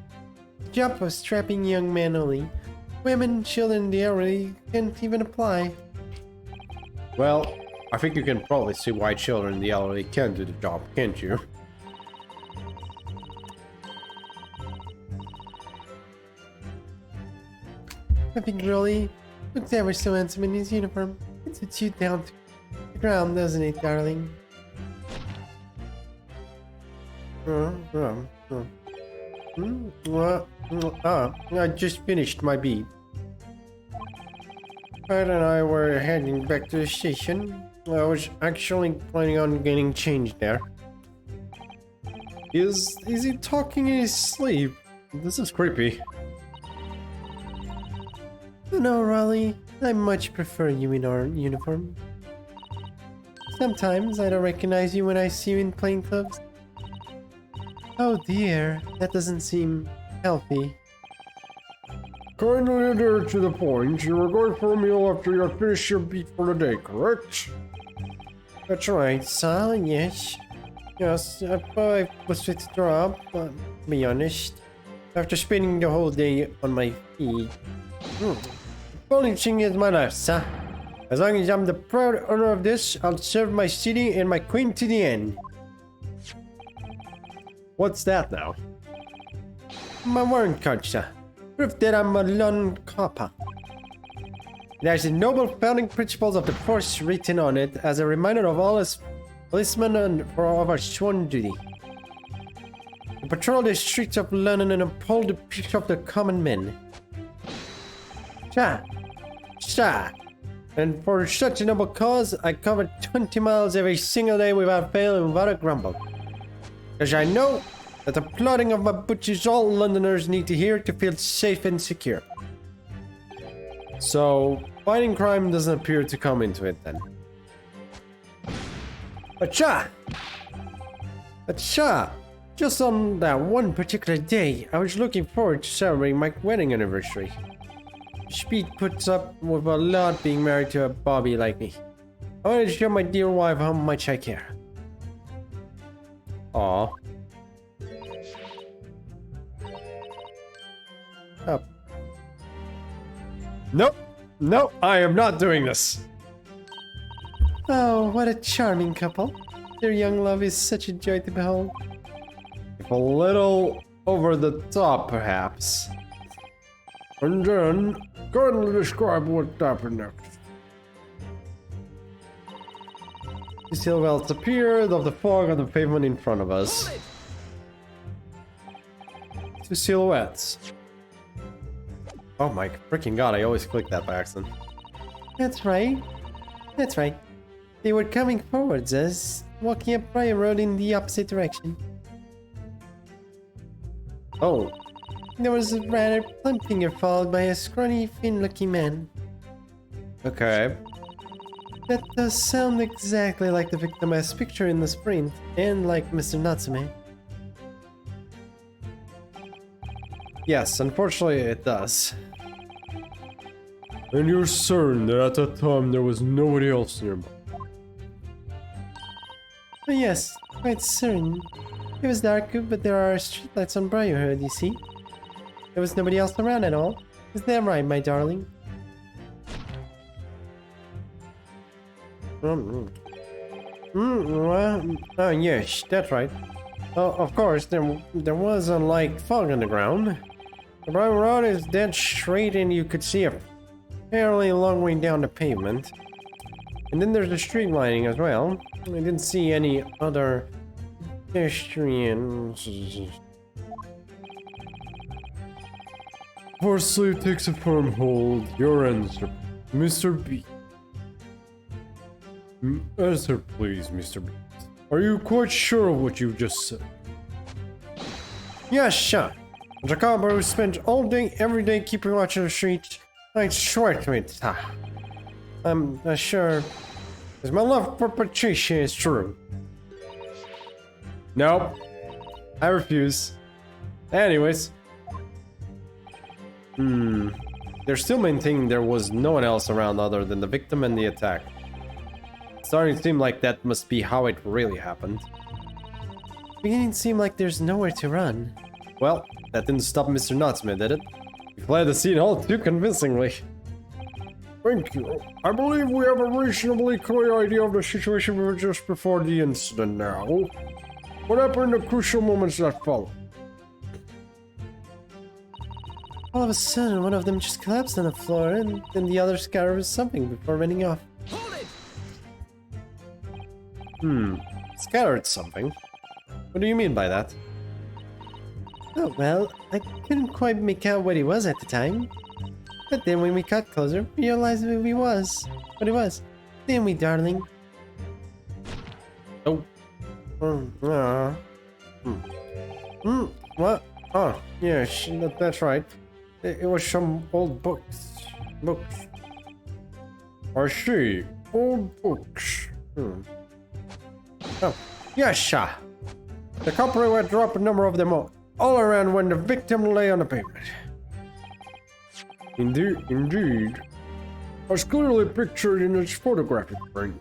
The job was strapping young men only. Women, children, the elderly can't even apply. Well, I think you can probably see why children and the elderly can do the job, can't you? I think really looks ever so handsome in his uniform. It suits you down to the ground, doesn't it, darling? I just finished my beat. Fred and I were heading back to the station. I was actually planning on getting changed there. Is he talking in his sleep? This is creepy. No, Raleigh, I much prefer you in our uniform. Sometimes I don't recognize you when I see you in plain clothes. Oh dear, that doesn't seem healthy. Kindly adhere to the point. You were going for a meal after you had finished your beat for the day, correct? That's right, sir, yes. Yes, I was fit to drop, but to be honest, after spending the whole day on my feet. Polishing is my life, sir. As long as I'm the proud owner of this, I'll serve my city and my queen to the end. What's that now? My warrant card, sir. Proof that I'm a London copper. It has the noble founding principles of the force written on it as a reminder of all us policemen and for all of our sworn duty. To patrol the streets of London and uphold the peace of the common men. Sir, and for such a noble cause, I cover 20 miles every single day without fail and without a grumble. Because I know that the plotting of my butchers all Londoners need to hear to feel safe and secure. So, fighting crime doesn't appear to come into it then. But just on that one particular day, I was looking forward to celebrating my wedding anniversary. Speed puts up with a lot being married to a Bobby like me. I wanted to show my dear wife how much I care. Aw. Oh. Nope. Nope, I am not doing this. Oh, what a charming couple. Their young love is such a joy to behold. If a little over the top, perhaps. And then, kindly describe what happened next. The silhouettes appeared of the fog on the pavement in front of us. Two silhouettes. Oh my freaking god, I always click that by accident. That's right. That's right. They were coming towards us, walking up Briar Road in the opposite direction. Oh. There was a rather plump figure followed by a scrawny, thin-looking man. Okay. That does sound exactly like the victimized picture in the sprint, and like Mr. Natsume. Yes, unfortunately it does. And you're certain that at that time there was nobody else nearby? Oh yes, quite certain. It was dark, but there are streetlights on Briarwood, you see. There was nobody else around at all. Is that right, my darling? Oh yes, that's right. Of course, there was a light fog on the ground. The Briar Road is dead straight and you could see a fairly long way down the pavement. And then there's the street lighting as well. I didn't see any other pedestrians. Our slave takes a firm hold. Your answer, Mr. B. Answer, please, Mr. B. Are you quite sure of what you just said? Yes, sir. The cowboy who spent all day, every day keeping watch on the streets. I swear to it, sir. I'm sure, as my love for Patricia is true. Nope. I refuse. Anyways. They're still maintaining there was no one else around other than the victim and the attack. It's starting to seem like that must be how it really happened. It's beginning to seem like there's nowhere to run. Well, that didn't stop Mr. Natsume, did it? He fled the scene all too convincingly. Thank you. I believe we have a reasonably clear idea of the situation just before the incident now. What happened in the crucial moments that followed? All of a sudden, one of them just collapsed on the floor, and then the other scattered with something before running off. Hold it! Scattered something? What do you mean by that? Oh, well, I couldn't quite make out what he was at the time. But then when we got closer, we realized what he was. Didn't we, darling? Oh. What? Oh, yeah, that's right. It was some old books. I see. Old books. Oh, yes, sir. The culprit had dropped a number of them all around when the victim lay on the pavement. Indeed. As clearly pictured in its photographic frame.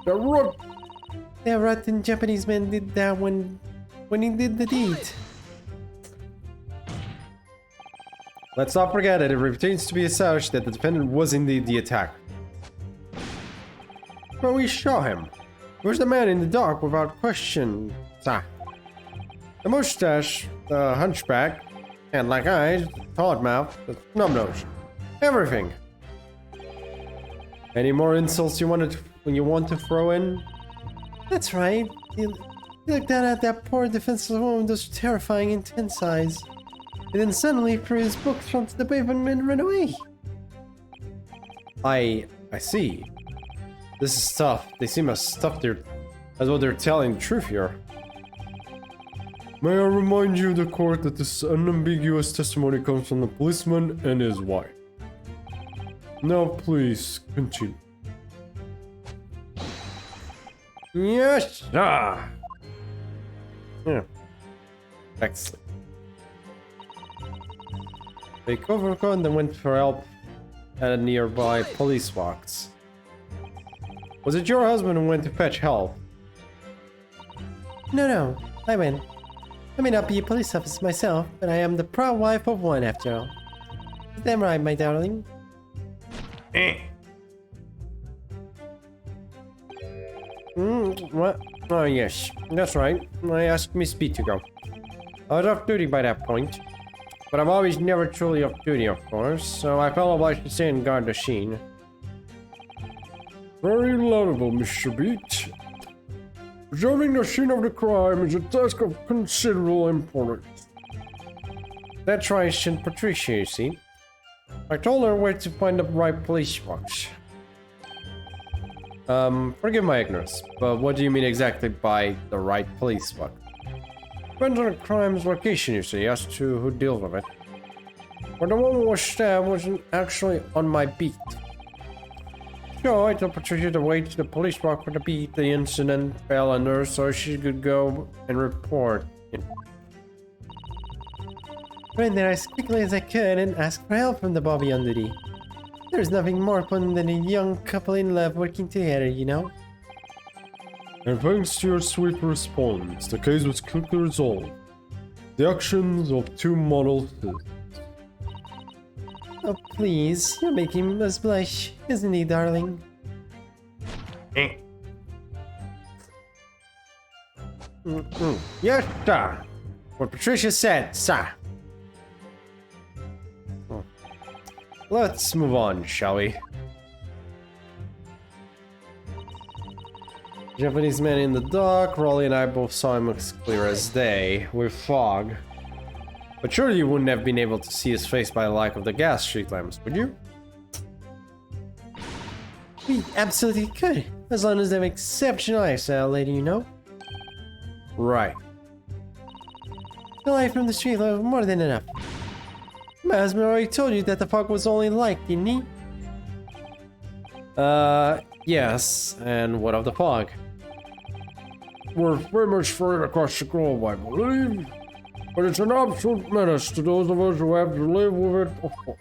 That rotten Japanese man did that when he did the deed. Let's not forget it. It remains to be established that the defendant was indeed the attacker. But we saw him. Where's the man in the dark without question, sir? The mustache, the hunchback, and like eyes, taut mouth, the snub nose. Everything. Any more insults you want to throw in? That's right. He looked down at that poor defenseless woman with those terrifying intense eyes. And then suddenly threw his books onto the pavement and ran away. I see. This is tough. They seem as tough as though they're telling the truth here. May I remind you, the court, that this unambiguous testimony comes from the policeman and his wife. Now, please continue. Yes, sir. Yeah. Excellent. They overcome and then went for help at a nearby police box. Was it your husband who went to fetch help? No, I went. I may not be a police officer myself, but I am the proud wife of one after all. Is that right, my darling? What? Oh yes, that's right. I asked Miss B to go. I was off duty by that point. But I'm always never truly off duty, of course, so I felt obliged to stay and guard the scene. Very laudable, Mr. Beach. Observing the scene of the crime is a task of considerable importance. That's why I sent Patricia, you see. I told her where to find the right police box. Forgive my ignorance, but what do you mean exactly by the right police box? Depends on the crime's location, you see, as to who deals with it. But the woman who was stabbed wasn't actually on my beat. So I told Patricia to wait to the police box for the beat the incident fell under so she could go and report it. Went there as quickly as I could and asked for help from the Bobby on duty. There's nothing more fun than a young couple in love working together, you know? And thanks to your swift response, the case was quickly resolved. The actions of two model thieves. Oh, please. You're making us blush, isn't he, darling? Yes, sir. What Patricia said, sir. Let's move on, shall we? Japanese man in the dock. Rolly and I both saw him as clear as day, with fog. But surely you wouldn't have been able to see his face by the light of the gas street lamps, would you? We absolutely could, as long as they have exceptional eyesight, lady, you know? Right. The light from the street was more than enough. My husband already told you that the fog was only light, didn't he? Yes. And what of the fog? We're very much spread across the globe, I believe. But it's an absolute menace to those of us who have to live with it, of course.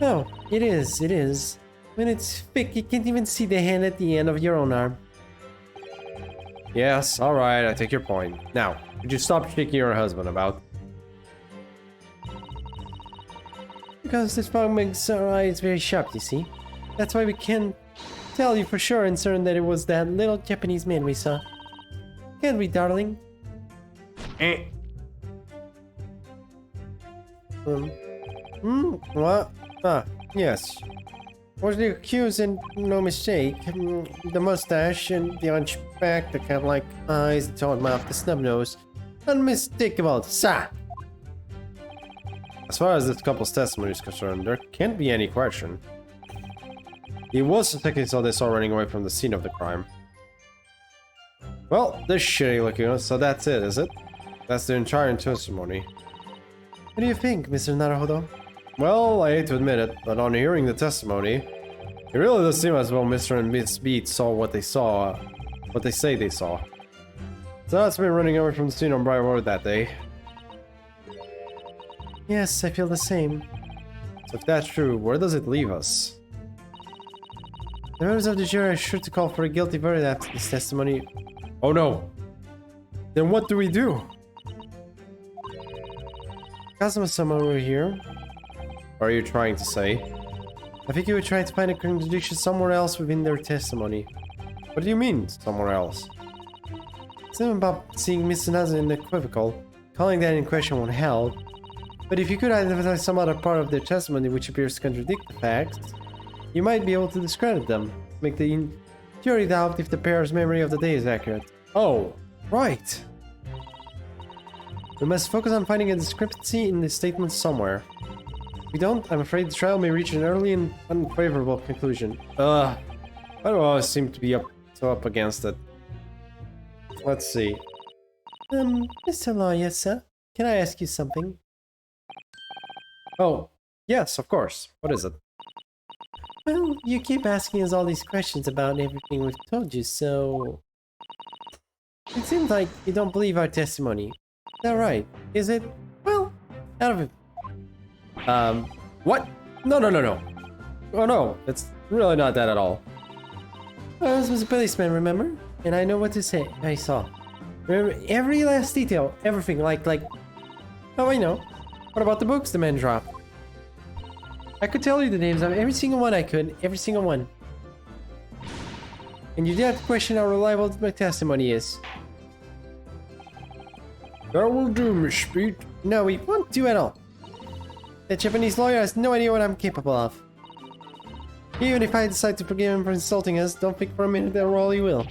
Oh, it is. When it's thick, you can't even see the hand at the end of your own arm. Yes, alright, I take your point. Now, could you stop shaking your husband about? Because this fog makes our eyes very sharp, you see. That's why we can't tell you for sure and certain that it was that little Japanese man we saw. Can't we, darling? What? Ah, yes. Was the accused and no mistake? The mustache and the hunchback, the cat-like eyes, the taut mouth, the snub nose. Unmistakable, sir! As far as this couple's testimony is concerned, there can't be any question. He was technically saw they saw running away from the scene of the crime. Well, they're shitty looking, so that's it, is it? That's the entire testimony. What do you think, Mr. Naruhodo? Well, I hate to admit it, but on hearing the testimony, it really does seem as well Mr. and Miss Beat saw what they say they saw. So that's me running away from the scene on Bright Road that day. Yes, I feel the same. So if that's true, where does it leave us? The members of the jury are sure to call for a guilty verdict after this testimony. Oh no! Then what do we do? Kazuma-sama were here. What are you trying to say? I think you were trying to find a contradiction somewhere else within their testimony. What do you mean, somewhere else? Something about seeing Mr. Nazu in the equivocal. Calling that in question won't help. But if you could identify some other part of their testimony which appears to contradict the facts, you might be able to discredit them. Make the jury doubt if the pair's memory of the day is accurate. Oh, right! We must focus on finding a discrepancy in the statements somewhere. If we don't, I'm afraid the trial may reach an early and unfavorable conclusion. Why do I always seem to be so up against it? Let's see. Mr. Lawyer, sir, can I ask you something? Oh, yes, of course. What is it? Well, you keep asking us all these questions about everything we've told you, so... It seems like you don't believe our testimony. Is that right? Is it? Well, Out of it. What? No, no, no, no. Oh no, it's really not that at all. I was a policeman, remember? And I know what to say. I saw. Remember every last detail, everything, like... Oh, I know. What about the books the man dropped? I could tell you the names of every single one I could, every single one. And you dare to question how reliable my testimony is. That will do, Miss Speed. No, we won't do at all. That Japanese lawyer has no idea what I'm capable of. Even if I decide to forgive him for insulting us, don't think for a minute that Raleigh will.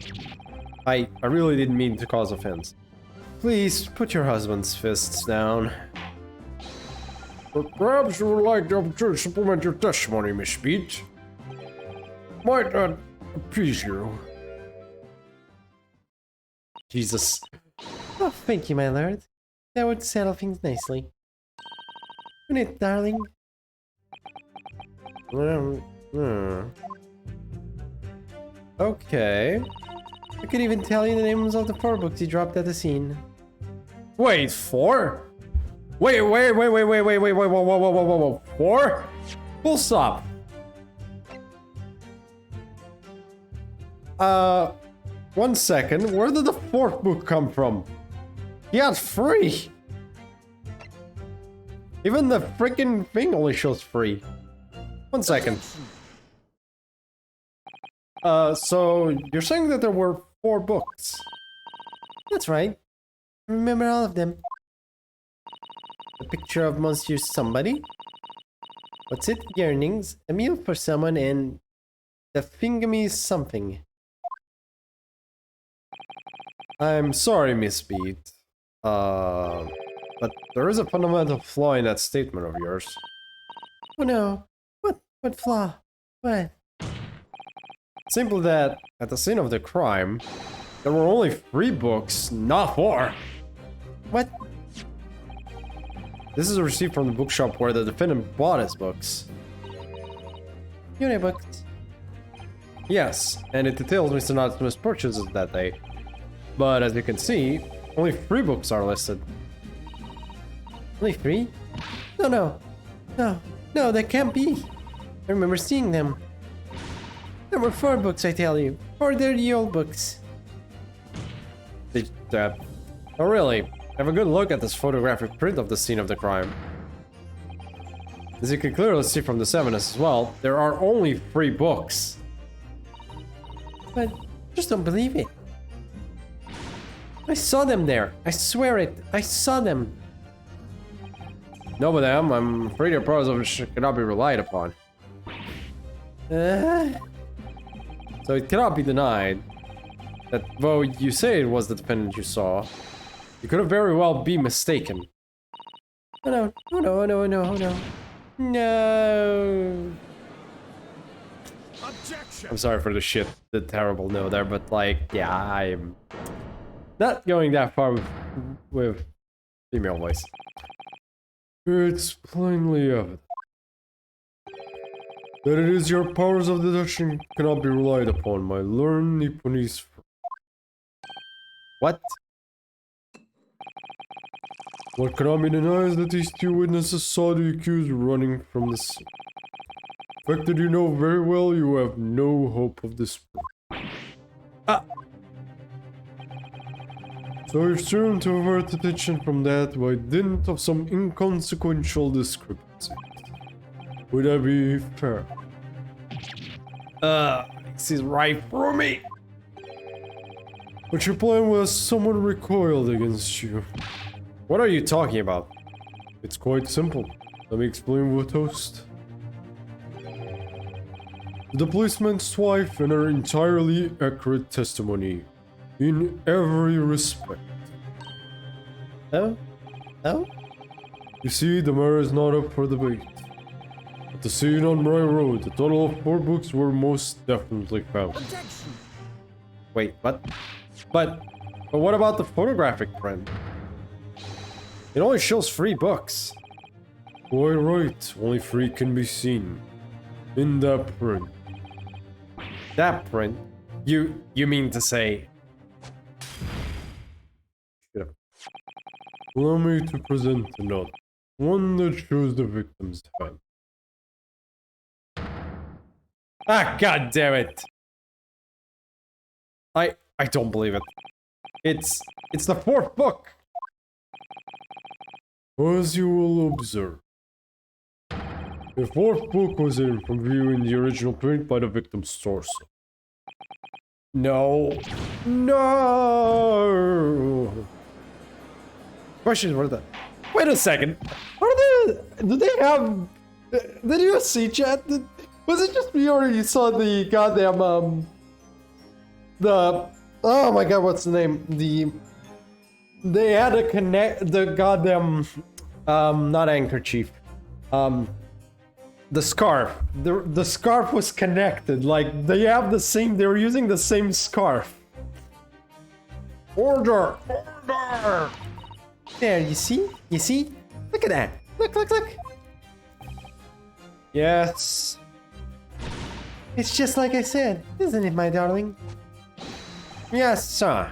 I really didn't mean to cause offense. Please, put your husband's fists down. But perhaps you would like the opportunity to supplement your testimony, Miss Speed. Might that appease you? Jesus. Oh, thank you, my lord. That would settle things nicely. Wouldn't it, darling? Okay. I could even tell you the names of the 4 books you dropped at the scene. Wait, 4? Wait, whoa, 4? Full stop. One second, where did the 4th book come from? He had 3! Even the freaking thing only shows 3. One second. So you're saying that there were 4 books? That's right. I remember all of them. A picture of Monsieur Somebody. What's it? Yearnings. A meal for someone and... The Thingamy something. I'm sorry, Miss Beat. But there is a fundamental flaw in that statement of yours. Oh no. What flaw? What? Simply that, at the scene of the crime, there were only 3 books, not 4! What? This is a receipt from the bookshop where the defendant bought his books. Your books. Yes, and it details Mr. Natsume's purchases that day. But as you can see, only 3 books are listed. Only 3? No, that can't be. I remember seeing them. There were 4 books, I tell you. 4 dirty old books. Oh really? Have a good look at this photographic print of the scene of the crime. As you can clearly see from this evidence as well, there are only 3 books. But just don't believe it. I saw them there. I swear it. I saw them. No, madam, I'm afraid your powers of cannot be relied upon. So it cannot be denied that though you say it was the defendant you saw, you could have very well be mistaken. Oh no. No. Objection! I'm sorry for the terrible no there, but like, yeah, I'm not going that far with female voice. It's plainly evident that it is your powers of deduction cannot be relied upon, my learned Nipponese friend. What? What cannot be denied is that these 2 witnesses saw the accused running from the scene. The fact that you know very well you have no hope of disproof. So you've striven to avert attention from that by dint of some inconsequential discrepancy. Would that be fair? This is right for me. But your plan was someone recoiled against you. What are you talking about? It's quite simple. Let me explain with toast. The policeman's wife and her entirely accurate testimony in every respect. Oh? You see, the matter is not up for debate. At the scene on Bray Road, a total of 4 books were most definitely found. Objection! Wait, what? But what about the photographic print? It only shows 3 books. Quite right, only 3 can be seen. In that print. That print? You mean to say... Allow me to present another. One that shows the victim's hand. Ah, god damn it! I don't believe it. It's the fourth book! As you will observe, the fourth book was hidden from view in the original print by the victim's torso. No. No! Questions were that? Wait a second. Are they? Do they have? Did you see chat? Was it just me or you saw the goddamn the? Oh my god, what's the name? They had to connect the goddamn not handkerchief. The scarf. The scarf was connected. Like they have the same. They were using the same scarf. Order. Order. There, you see? You see? Look at that. Look, look, look. Yes. It's just like I said, isn't it, my darling? Yes, sir.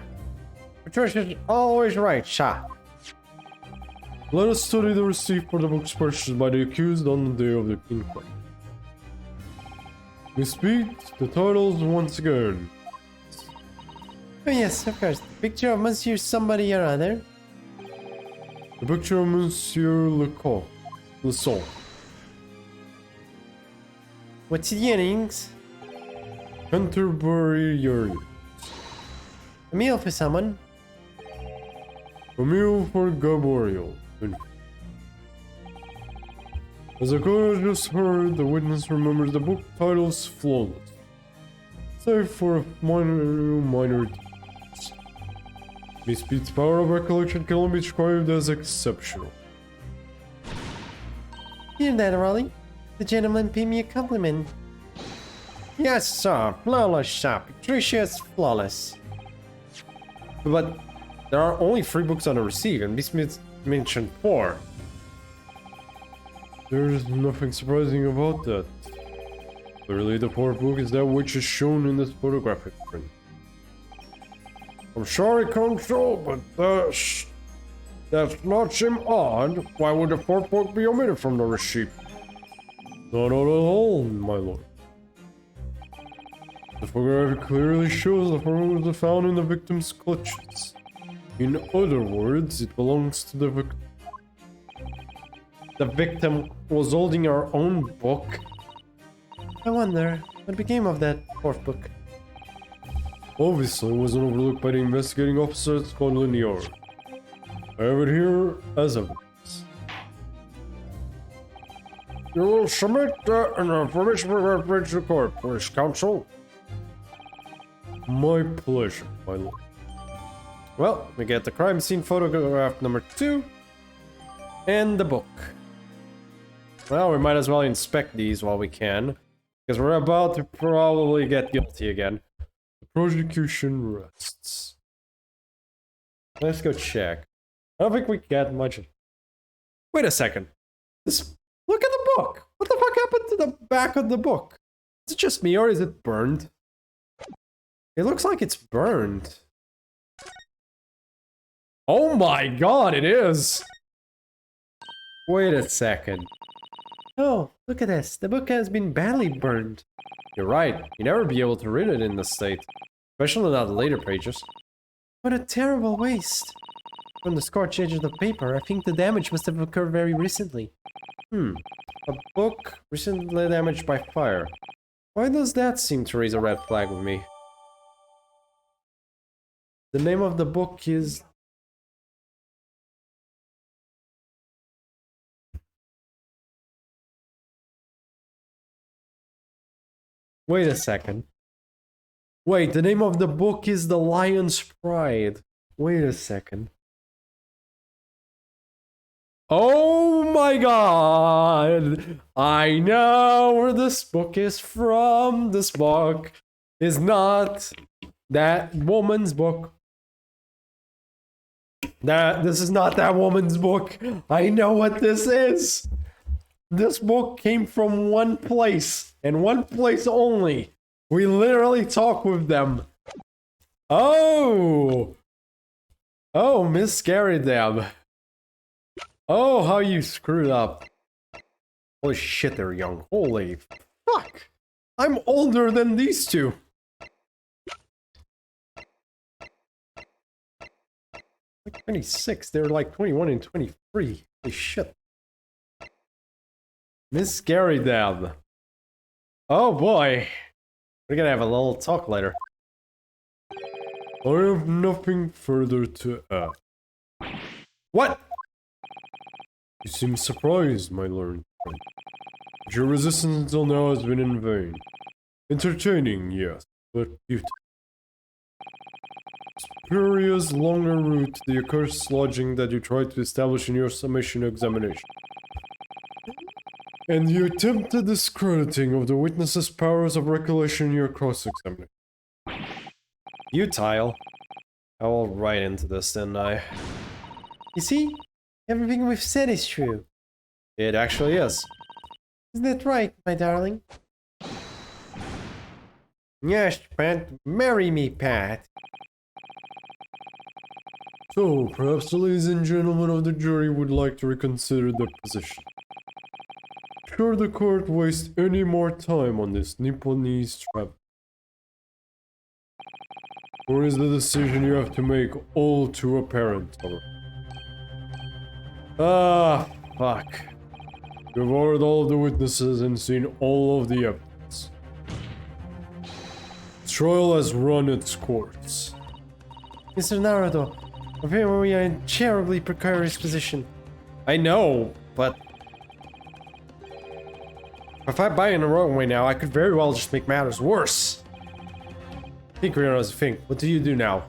Patricia's always right, sir. Let us study the receipt for the books purchased by the accused on the day of the inquiry. We speak the titles once again. Oh yes, of course. The picture of Monsieur somebody or other. The picture of Monsieur Leson. What's the innings? Canterbury Yards. A meal for someone. A meal for Gabriel. As the court just heard, the witness remembers the book titles flawless, save for minor details. Miss Pete's power of recollection can only be described as exceptional. Hear that, Raleigh? The gentleman paid me a compliment. Yes, sir. Flawless, sir. Patricia's flawless. But there are only 3 books on the receipt, and Miss Smith mentioned 4. There's nothing surprising about that. Clearly, the 4th book is that which is shown in this photographic print. I'm sorry, Consul, but that's not seem odd. Why would the 4th book be omitted from the receipt? Not at all, my lord. The photograph clearly shows the phone was found in the victim's clutches. In other words, it belongs to the victim. The victim was holding her own book? I wonder what became of that 4th book. Obviously, it wasn't overlooked by the investigating officer at Scotland Yard. I have it here as evidence. You will submit an information report to the court, Police Counsel. My pleasure, my lord. Well, we get the crime scene photograph number 2 and the book. Well, we might as well inspect these while we can, because we're about to probably get guilty again. The prosecution rests. Let's go check. I don't think we get much. Wait a second. Look at the book. What the fuck happened to the back of the book? Is it just me or is it burned? It looks like it's burned. Oh my god, it is! Wait a second. Oh, look at this. The book has been badly burned. You're right. You'll never be able to read it in this state. Especially not the later pages. What a terrible waste. From the scorched edge of the paper, I think the damage must have occurred very recently. A book recently damaged by fire. Why does that seem to raise a red flag with me? The name of the book is... Wait a second. Wait, the name of the book is The Lion's Pride. Wait a second. Oh my god! I know where this book is from. This book is not that woman's book. This is not that woman's book. I know what this is. This book came from one place, and one place only. We literally talk with them. Oh! Oh, Miss Scarydam. Oh, how you screwed up. Holy shit, they're young. Holy fuck. I'm older than these two. Like 26, they're like 21 and 23. Holy shit. Miss Scary Dad. Oh boy. We're gonna have a little talk later. I have nothing further to add. What? You seem surprised, my learned friend. But your resistance until now has been in vain. Entertaining, yes, but futile. Spurious longer route to the accursed lodging that you tried to establish in your summation examination. And the attempted discrediting of the witness's powers of recollection in your cross-examination. Futile. I will write into this, didn't I? You see? Everything we've said is true. It actually is. Isn't that right, my darling? Yes, Pat. Marry me, Pat. So, perhaps the ladies and gentlemen of the jury would like to reconsider their position. Sure the court waste any more time on this Nipponese travel? Or is the decision you have to make all too apparent already? Ah, fuck. You've heard all of the witnesses and seen all of the evidence. The trial has run its course. Mr. Naruto, I fear we are in a terribly precarious position. I know, but... if I buy in the wrong way now, I could very well just make matters worse. Think Reno doesn't think. What do you do now?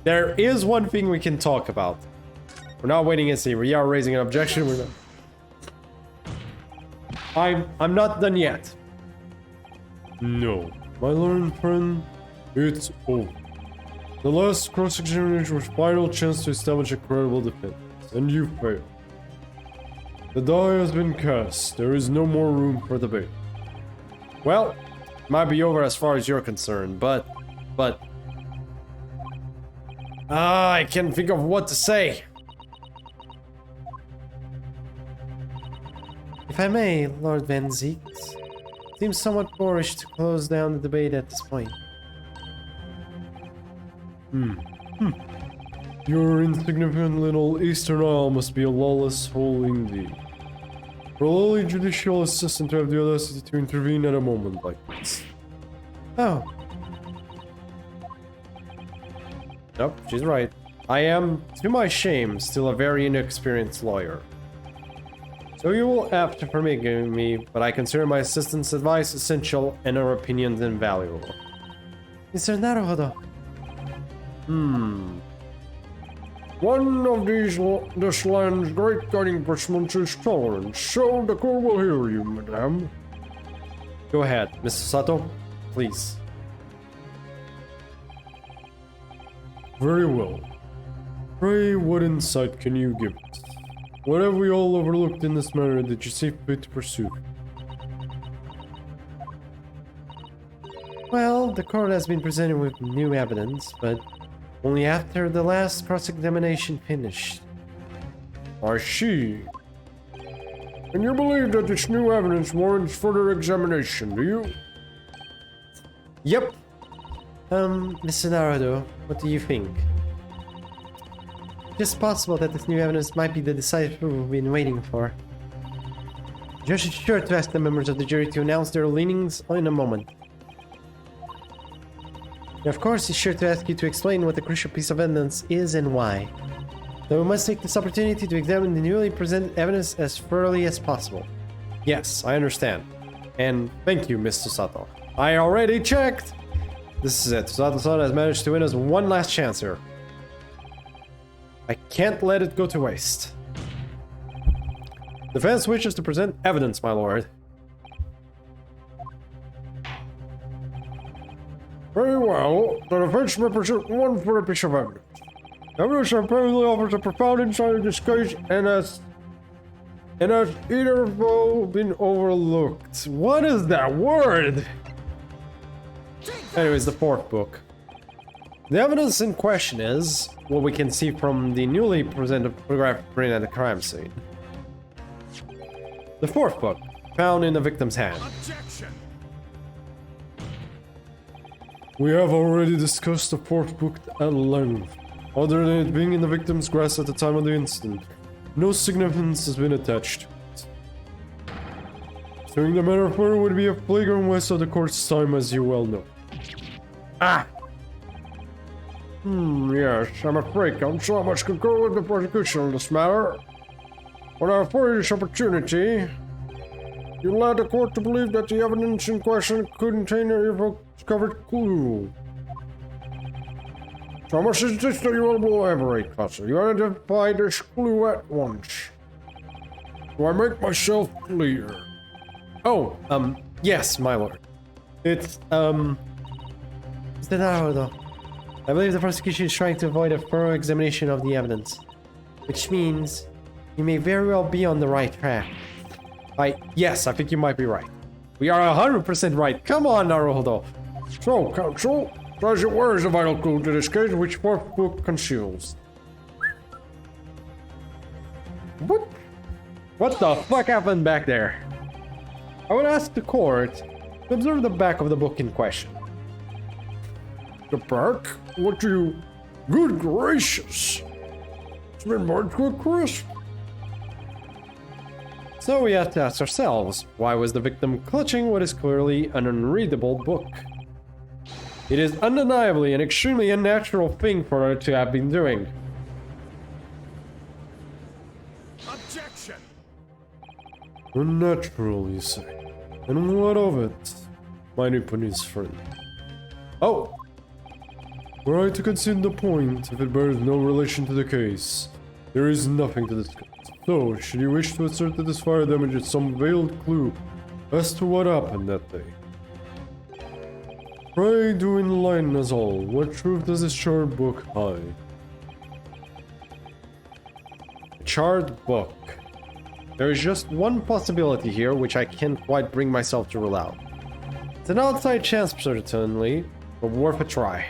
There is one thing we can talk about. We're not waiting and see. We are raising an objection. We're not... I'm not done yet. No, my learned friend, it's over. The last cross-examination was final chance to establish a credible defense, and you failed. The die has been cast. There is no more room for debate. Well, it might be over as far as you're concerned, but... I can't think of what to say. If I may, Lord Van Zieks, it seems somewhat boorish to close down the debate at this point. Your insignificant little Eastern Isle must be a lawless hole indeed. For a lowly judicial assistant to have the audacity to intervene at a moment like this. Oh, Nope, she's right. I am, to my shame, still a very inexperienced lawyer. So you will have to forgive me, but I consider my assistant's advice essential and her opinions invaluable. Mr. Naruto. One of this land's great guiding principles is tolerance, so the court will hear you, madame. Go ahead, Mr. Sato, please. Very well. Pray, what insight can you give us? What have we all overlooked in this matter that you see fit to pursue? Well, the court has been presented with new evidence, but only after the last cross-examination finished. I see. And you believe that this new evidence warrants further examination, do you? Yep. Mr. Naruto, what do you think? It's possible that this new evidence might be the decisive proof we've been waiting for. The judge is sure to ask the members of the jury to announce their leanings in a moment. And of course, he's sure to ask you to explain what the crucial piece of evidence is and why. Though we must take this opportunity to examine the newly presented evidence as thoroughly as possible. Yes, I understand. And thank you, Mr. Sato. I already checked! This is it. Sato-san has managed to win us one last chance here. I can't let it go to waste. Defense wishes to present evidence, my lord. Very well. The defense may present one further piece of evidence. Evidence apparently offers a profound insight into this case and has either been overlooked. What is that word? Anyways, the fourth book. The evidence in question is what we can see from the newly presented photographic print at the crime scene. The fourth book, found in the victim's hand. Objection! We have already discussed the fourth book at length. Other than it being in the victim's grasp at the time of the incident, no significance has been attached to it. Saying the matter further would be a flagrant waste of the court's time, as you well know. Ah! Yes, I'm afraid counsel, I must concur with the prosecution on this matter. When I afforded this opportunity, you led the court to believe that the evidence in question contained a discovered clue. So I must insist that you will elaborate, counsel. You identified this clue at once. Do I make myself clear? Oh, yes, my lord. It's, Mr. Naruto. I believe the prosecution is trying to avoid a thorough examination of the evidence. Which means you may very well be on the right track. Yes, I think you might be right. We are 100% right. Come on, Naruto. So, counsel, as it were is a vital clue to this case which fourth book conceals. What the fuck happened back there? I would ask the court to observe the back of the book in question. The back? What do you... Good gracious! It's been marked to a crisp. So we have to ask ourselves, why was the victim clutching what is clearly an unreadable book? It is undeniably an extremely unnatural thing for her to have been doing. Objection! Unnatural, you say. And what of it, my Nipponese friend? Oh, Were I to concede the point, if it bears no relation to the case, there is nothing to discuss. So, should you wish to assert that this fire damage is some veiled clue as to what happened that day? Pray do enlighten us all. What truth does this charred book hide? charred book. There is just one possibility here which I can't quite bring myself to rule out. It's an outside chance, certainly, but worth a try.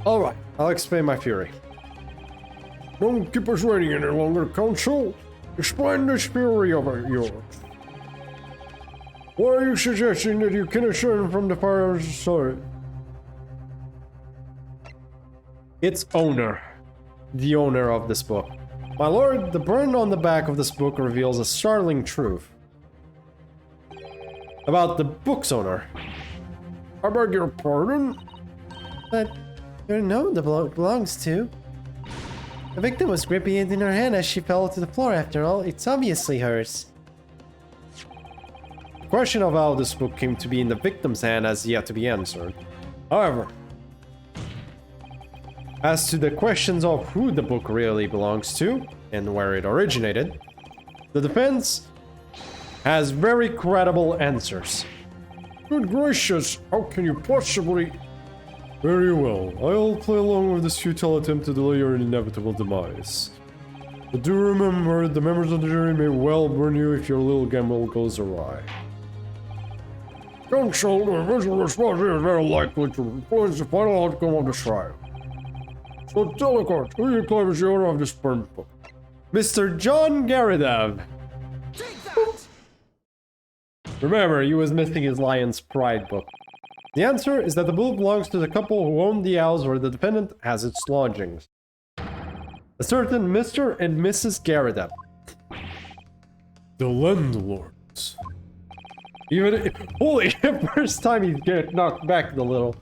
Alright, I'll explain my fury. Don't keep us waiting any longer, counsel. Explain this fury of yours. Why are you suggesting that you can discern from the fire's sword? Its owner. The owner of this book. My lord, the burn on the back of this book reveals a startling truth. About the book's owner. I beg your pardon? But you know the book belongs to. The victim was gripping it in her hand as she fell to the floor. After all, it's obviously hers. The question of how this book came to be in the victim's hand has yet to be answered. However, as to the questions of who the book really belongs to and where it originated, the defense has very credible answers. Good gracious, how can you possibly... Very well, I'll play along with this futile attempt to delay your inevitable demise. But do remember, the members of the jury may well burn you if your little gamble goes awry. Counsel, the original response is very likely to influence the final outcome of the trial. So tell the court, who you claim is the owner of this burnt book? Mr. John Garadev. Take that! Remember, he was missing his Lion's Pride book. The answer is that the book belongs to the couple who own the house where the defendant has its lodgings. A certain Mr. and Mrs. Garadev. The landlords. Even if, holy, first time he get knocked back a little.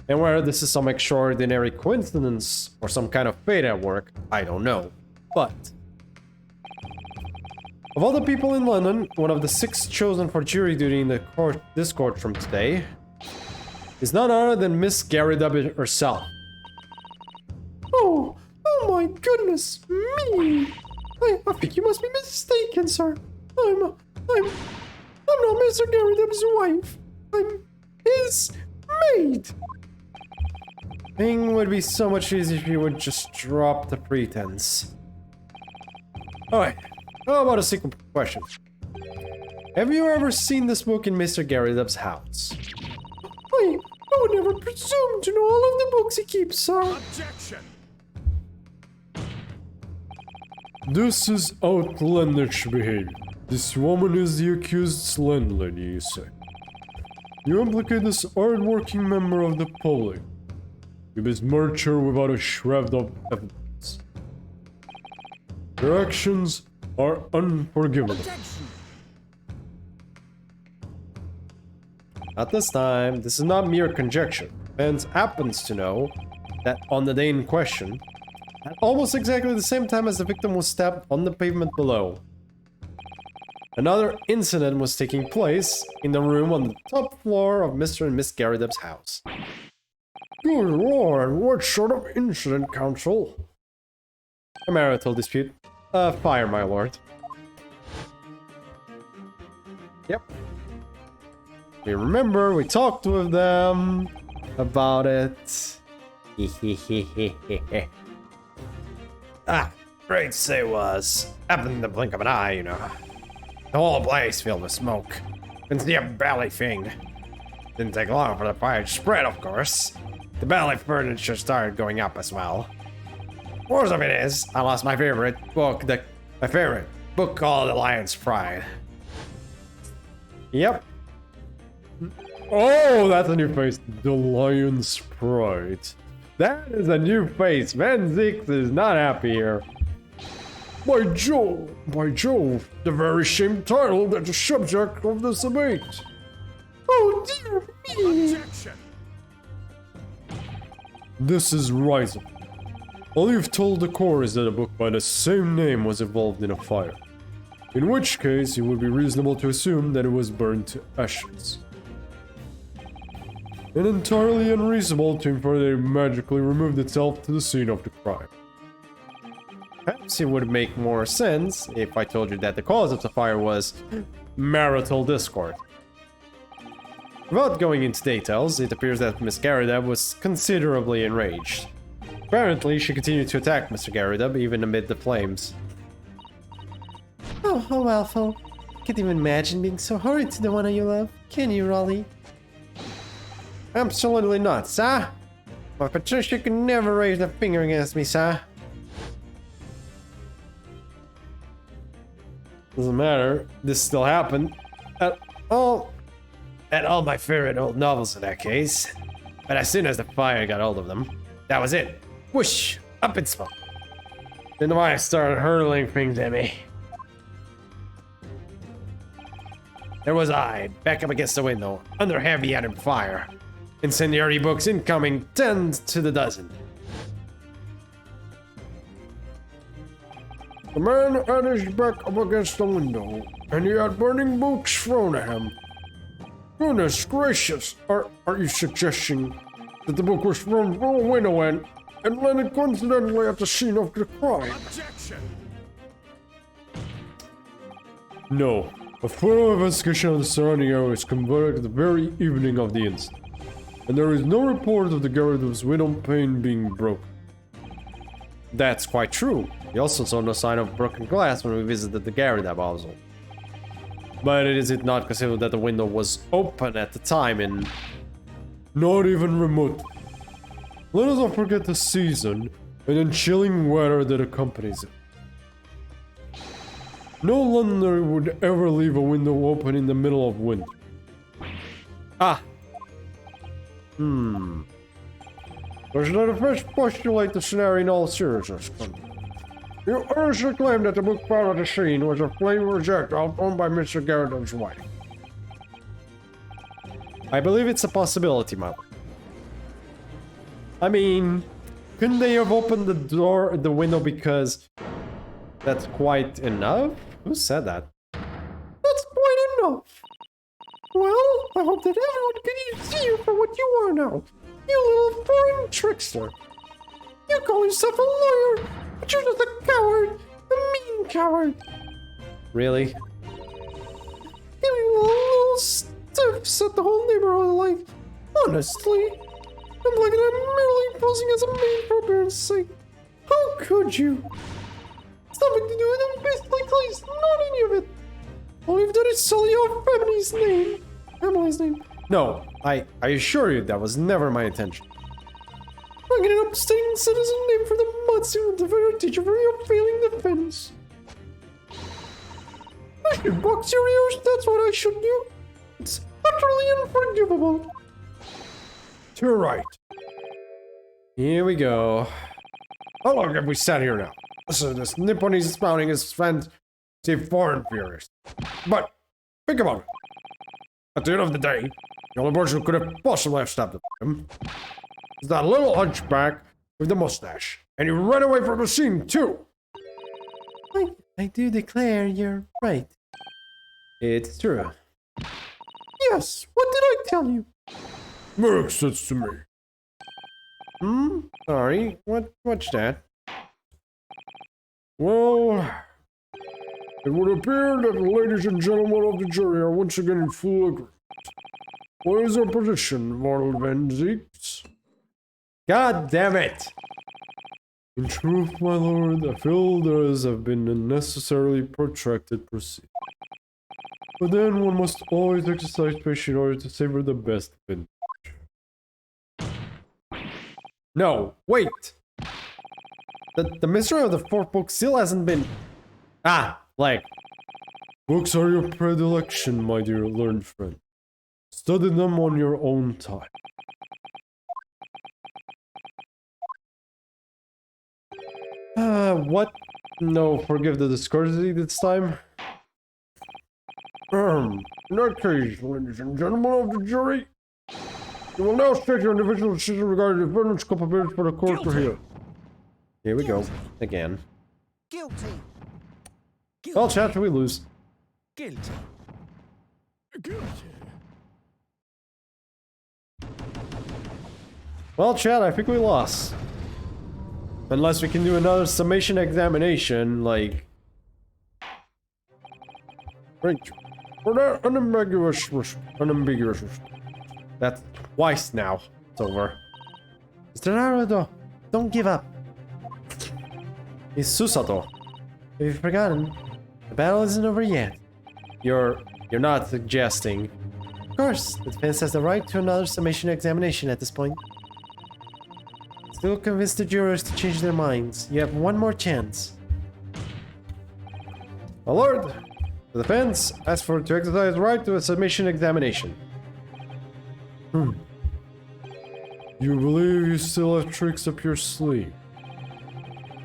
And whether this is some extraordinary coincidence or some kind of fate at work, I don't know. But of all the people in London, one of the 6 chosen for jury duty in the this courtroom today is none other than Miss Garadev herself. Oh my goodness me! I think you must be mistaken, sir. I'm not Mr. Garadev's wife. I'm his maid. Thing would be so much easier if you would just drop the pretense. Alright, how about a secret question? Have you ever seen this book in Mr. Garadev's house? Oh would never presume to know all of the books he keeps, sir. Objection! This is outlandish behavior. This woman is the accused's landlady, you say. You implicate this hard-working member of the public. You besmirch her without a shred of evidence. Your actions are unforgivable. Objection. At this time, this is not mere conjecture. Vance happens to know that on the day in question, at almost exactly the same time as the victim was stabbed on the pavement below, another incident was taking place in the room on the top floor of Mr. and Miss Garrideb's house. Good lord, what sort of incident, counsel? A marital dispute. Fire, my lord. Yep. We remember, we talked with them about it. Great say was. Happened in the blink of an eye, you know. The whole place filled with smoke. Couldn't see a belly thing. Didn't take long for the fire to spread, of course. The belly furniture started going up as well. Worst of it is, I lost my favorite book, my favorite book called The Lion's Pride. Yep. Oh, that's a new face. The Lion's Pride. That is a new face. Van Zix is not happy here. By Jove, the very same title that's the subject of this debate. Oh dear me! Objection! This is rising. All you've told the court is that a book by the same name was involved in a fire. In which case, it would be reasonable to assume that it was burned to ashes. And entirely unreasonable to infer that it magically removed itself to the scene of the crime. Perhaps it would make more sense if I told you that the cause of the fire was marital discord. Without going into details, it appears that Miss Garrideb was considerably enraged. Apparently, she continued to attack Mr. Garrideb even amid the flames. Oh, how awful. Can't even imagine being so horrid to the one you love. Can you, Raleigh? Absolutely not, sir. My Patricia could never raise a finger against me, sir. Doesn't matter. This still happened. At all my favorite old novels in that case. But as soon as the fire got hold of them, that was it. Whoosh! Up in smoke. Then the fire started hurling things at me. There was I, back up against the window, under heavy enemy fire. Incendiary books incoming, 10 to the dozen. The man had his back up against the window, and he had burning books thrown at him. Goodness gracious, are you suggesting that the book was thrown through a window and landed coincidentally at the scene of the crime? Objection! No. A thorough investigation of the surrounding area was conducted the very evening of the incident, and there is no report of the Garrideb's window pane being broken. That's quite true. We also saw no sign of broken glass when we visited the Garrideb household. But is it not conceivable that the window was open at the time and... Not even remote. Let us not forget the season and the chilling weather that accompanies it. No Londoner would ever leave a window open in the middle of winter. Ah! Does not first postulate the scenario in all seriousness. You earnestly claim that the book found at the scene was a flame projectile owned by Mr. Garrideb's wife. I believe it's a possibility, my lord. I mean, couldn't they have opened the window because that's quite enough? Who said that? That's quite enough. Well, I hope that everyone can see you for what you are now. You little foreign trickster. You call yourself a lawyer, but you're just a coward. A mean coward. Really? Giving little stiffs at the whole neighborhood alike. Honestly, I'm like I'm merely posing as a maid for appearance sake. How could you? It's nothing to do with beastly place, not any of it. All you've done is sully your family's name. Emily's name. No, I assure you that was never my intention. I'm getting an upstanding citizen name for the Matsu the very teacher for your failing defense. I should box your ears, that's what I should do. It's utterly unforgivable. You're right. Here we go. How long have we sat here now? Listen, this Nipponese spouting is fancy foreign furious. But, think about it. At the end of the day, the only person who could have possibly have stabbed him is that little hunchback with the mustache. And he ran away from the scene, too. I do declare you're right. It's true. Yes, what did I tell you? Makes sense to me. Sorry, what's that? Well, it would appear that the ladies and gentlemen of the jury are once again in full agreement. What is your position, Mortal Van Zeeks? God damn it! In truth, my lord, I feel there has been unnecessarily protracted proceedings. But then one must always exercise patience in order to savor the best of it. No, wait! The mystery of the fourth book still hasn't been... like... Books are your predilection, my dear learned friend. Study them on your own time. What? No, forgive the discourtesy this time. In that case, ladies and gentlemen of the jury, you will now state your individual decision regarding the defendant's culpability for the court to hear. Here we go. Again. Guilty. Well, chat, we lose. Guilty. Guilty. Well, chat, I think we lost. Unless we can do another summation examination, like... Thank you for that unambiguous. That's twice now. It's over. Mr. Naruto, don't give up. It's Susato. Have you forgotten? The battle isn't over yet. You're not suggesting. Of course, the defense has the right to another summation examination at this point. Still convince the jurors to change their minds. You have one more chance. My lord, the defense asks for to exercise right to a summation examination. You believe you still have tricks up your sleeve?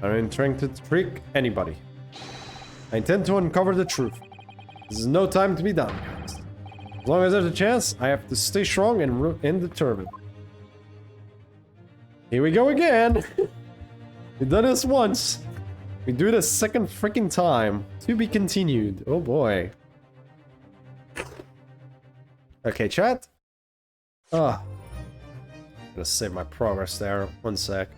I don't intend to trick anybody. I intend to uncover the truth. This is no time to be downcast. As long as there's a chance, I have to stay strong and determined. Here we go again! We've done this once. We do it a second freaking time. To be continued. Oh boy. Okay, chat. I'm gonna save my progress there. One sec.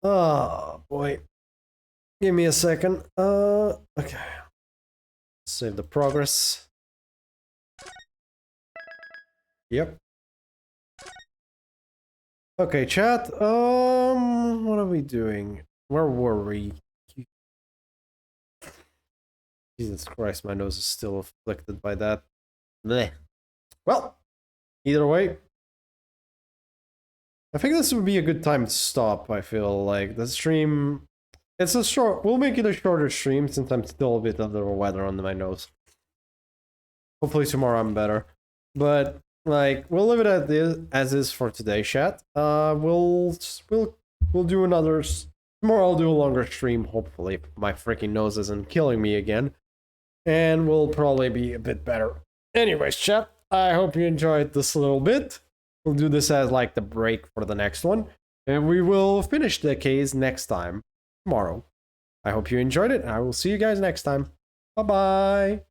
Oh boy. Give me a second. Okay. Save the progress. Yep. Okay, chat. What are we doing? Where were we? Jesus Christ, my nose is still afflicted by that. Blech. Well, either way, I think this would be a good time to stop. I feel like the stream, it's a short, we'll make it a shorter stream since I'm still a bit under the weather on my nose. Hopefully tomorrow I'm better. But like, we'll leave it at this, as is for today, chat. We'll do another, tomorrow I'll do a longer stream, hopefully, if my freaking nose isn't killing me again. And we'll probably be a bit better. Anyways, chat, I hope you enjoyed this little bit. We'll do this as like the break for the next one. And we will finish the case next time, tomorrow. I hope you enjoyed it, and I will see you guys next time. Bye-bye.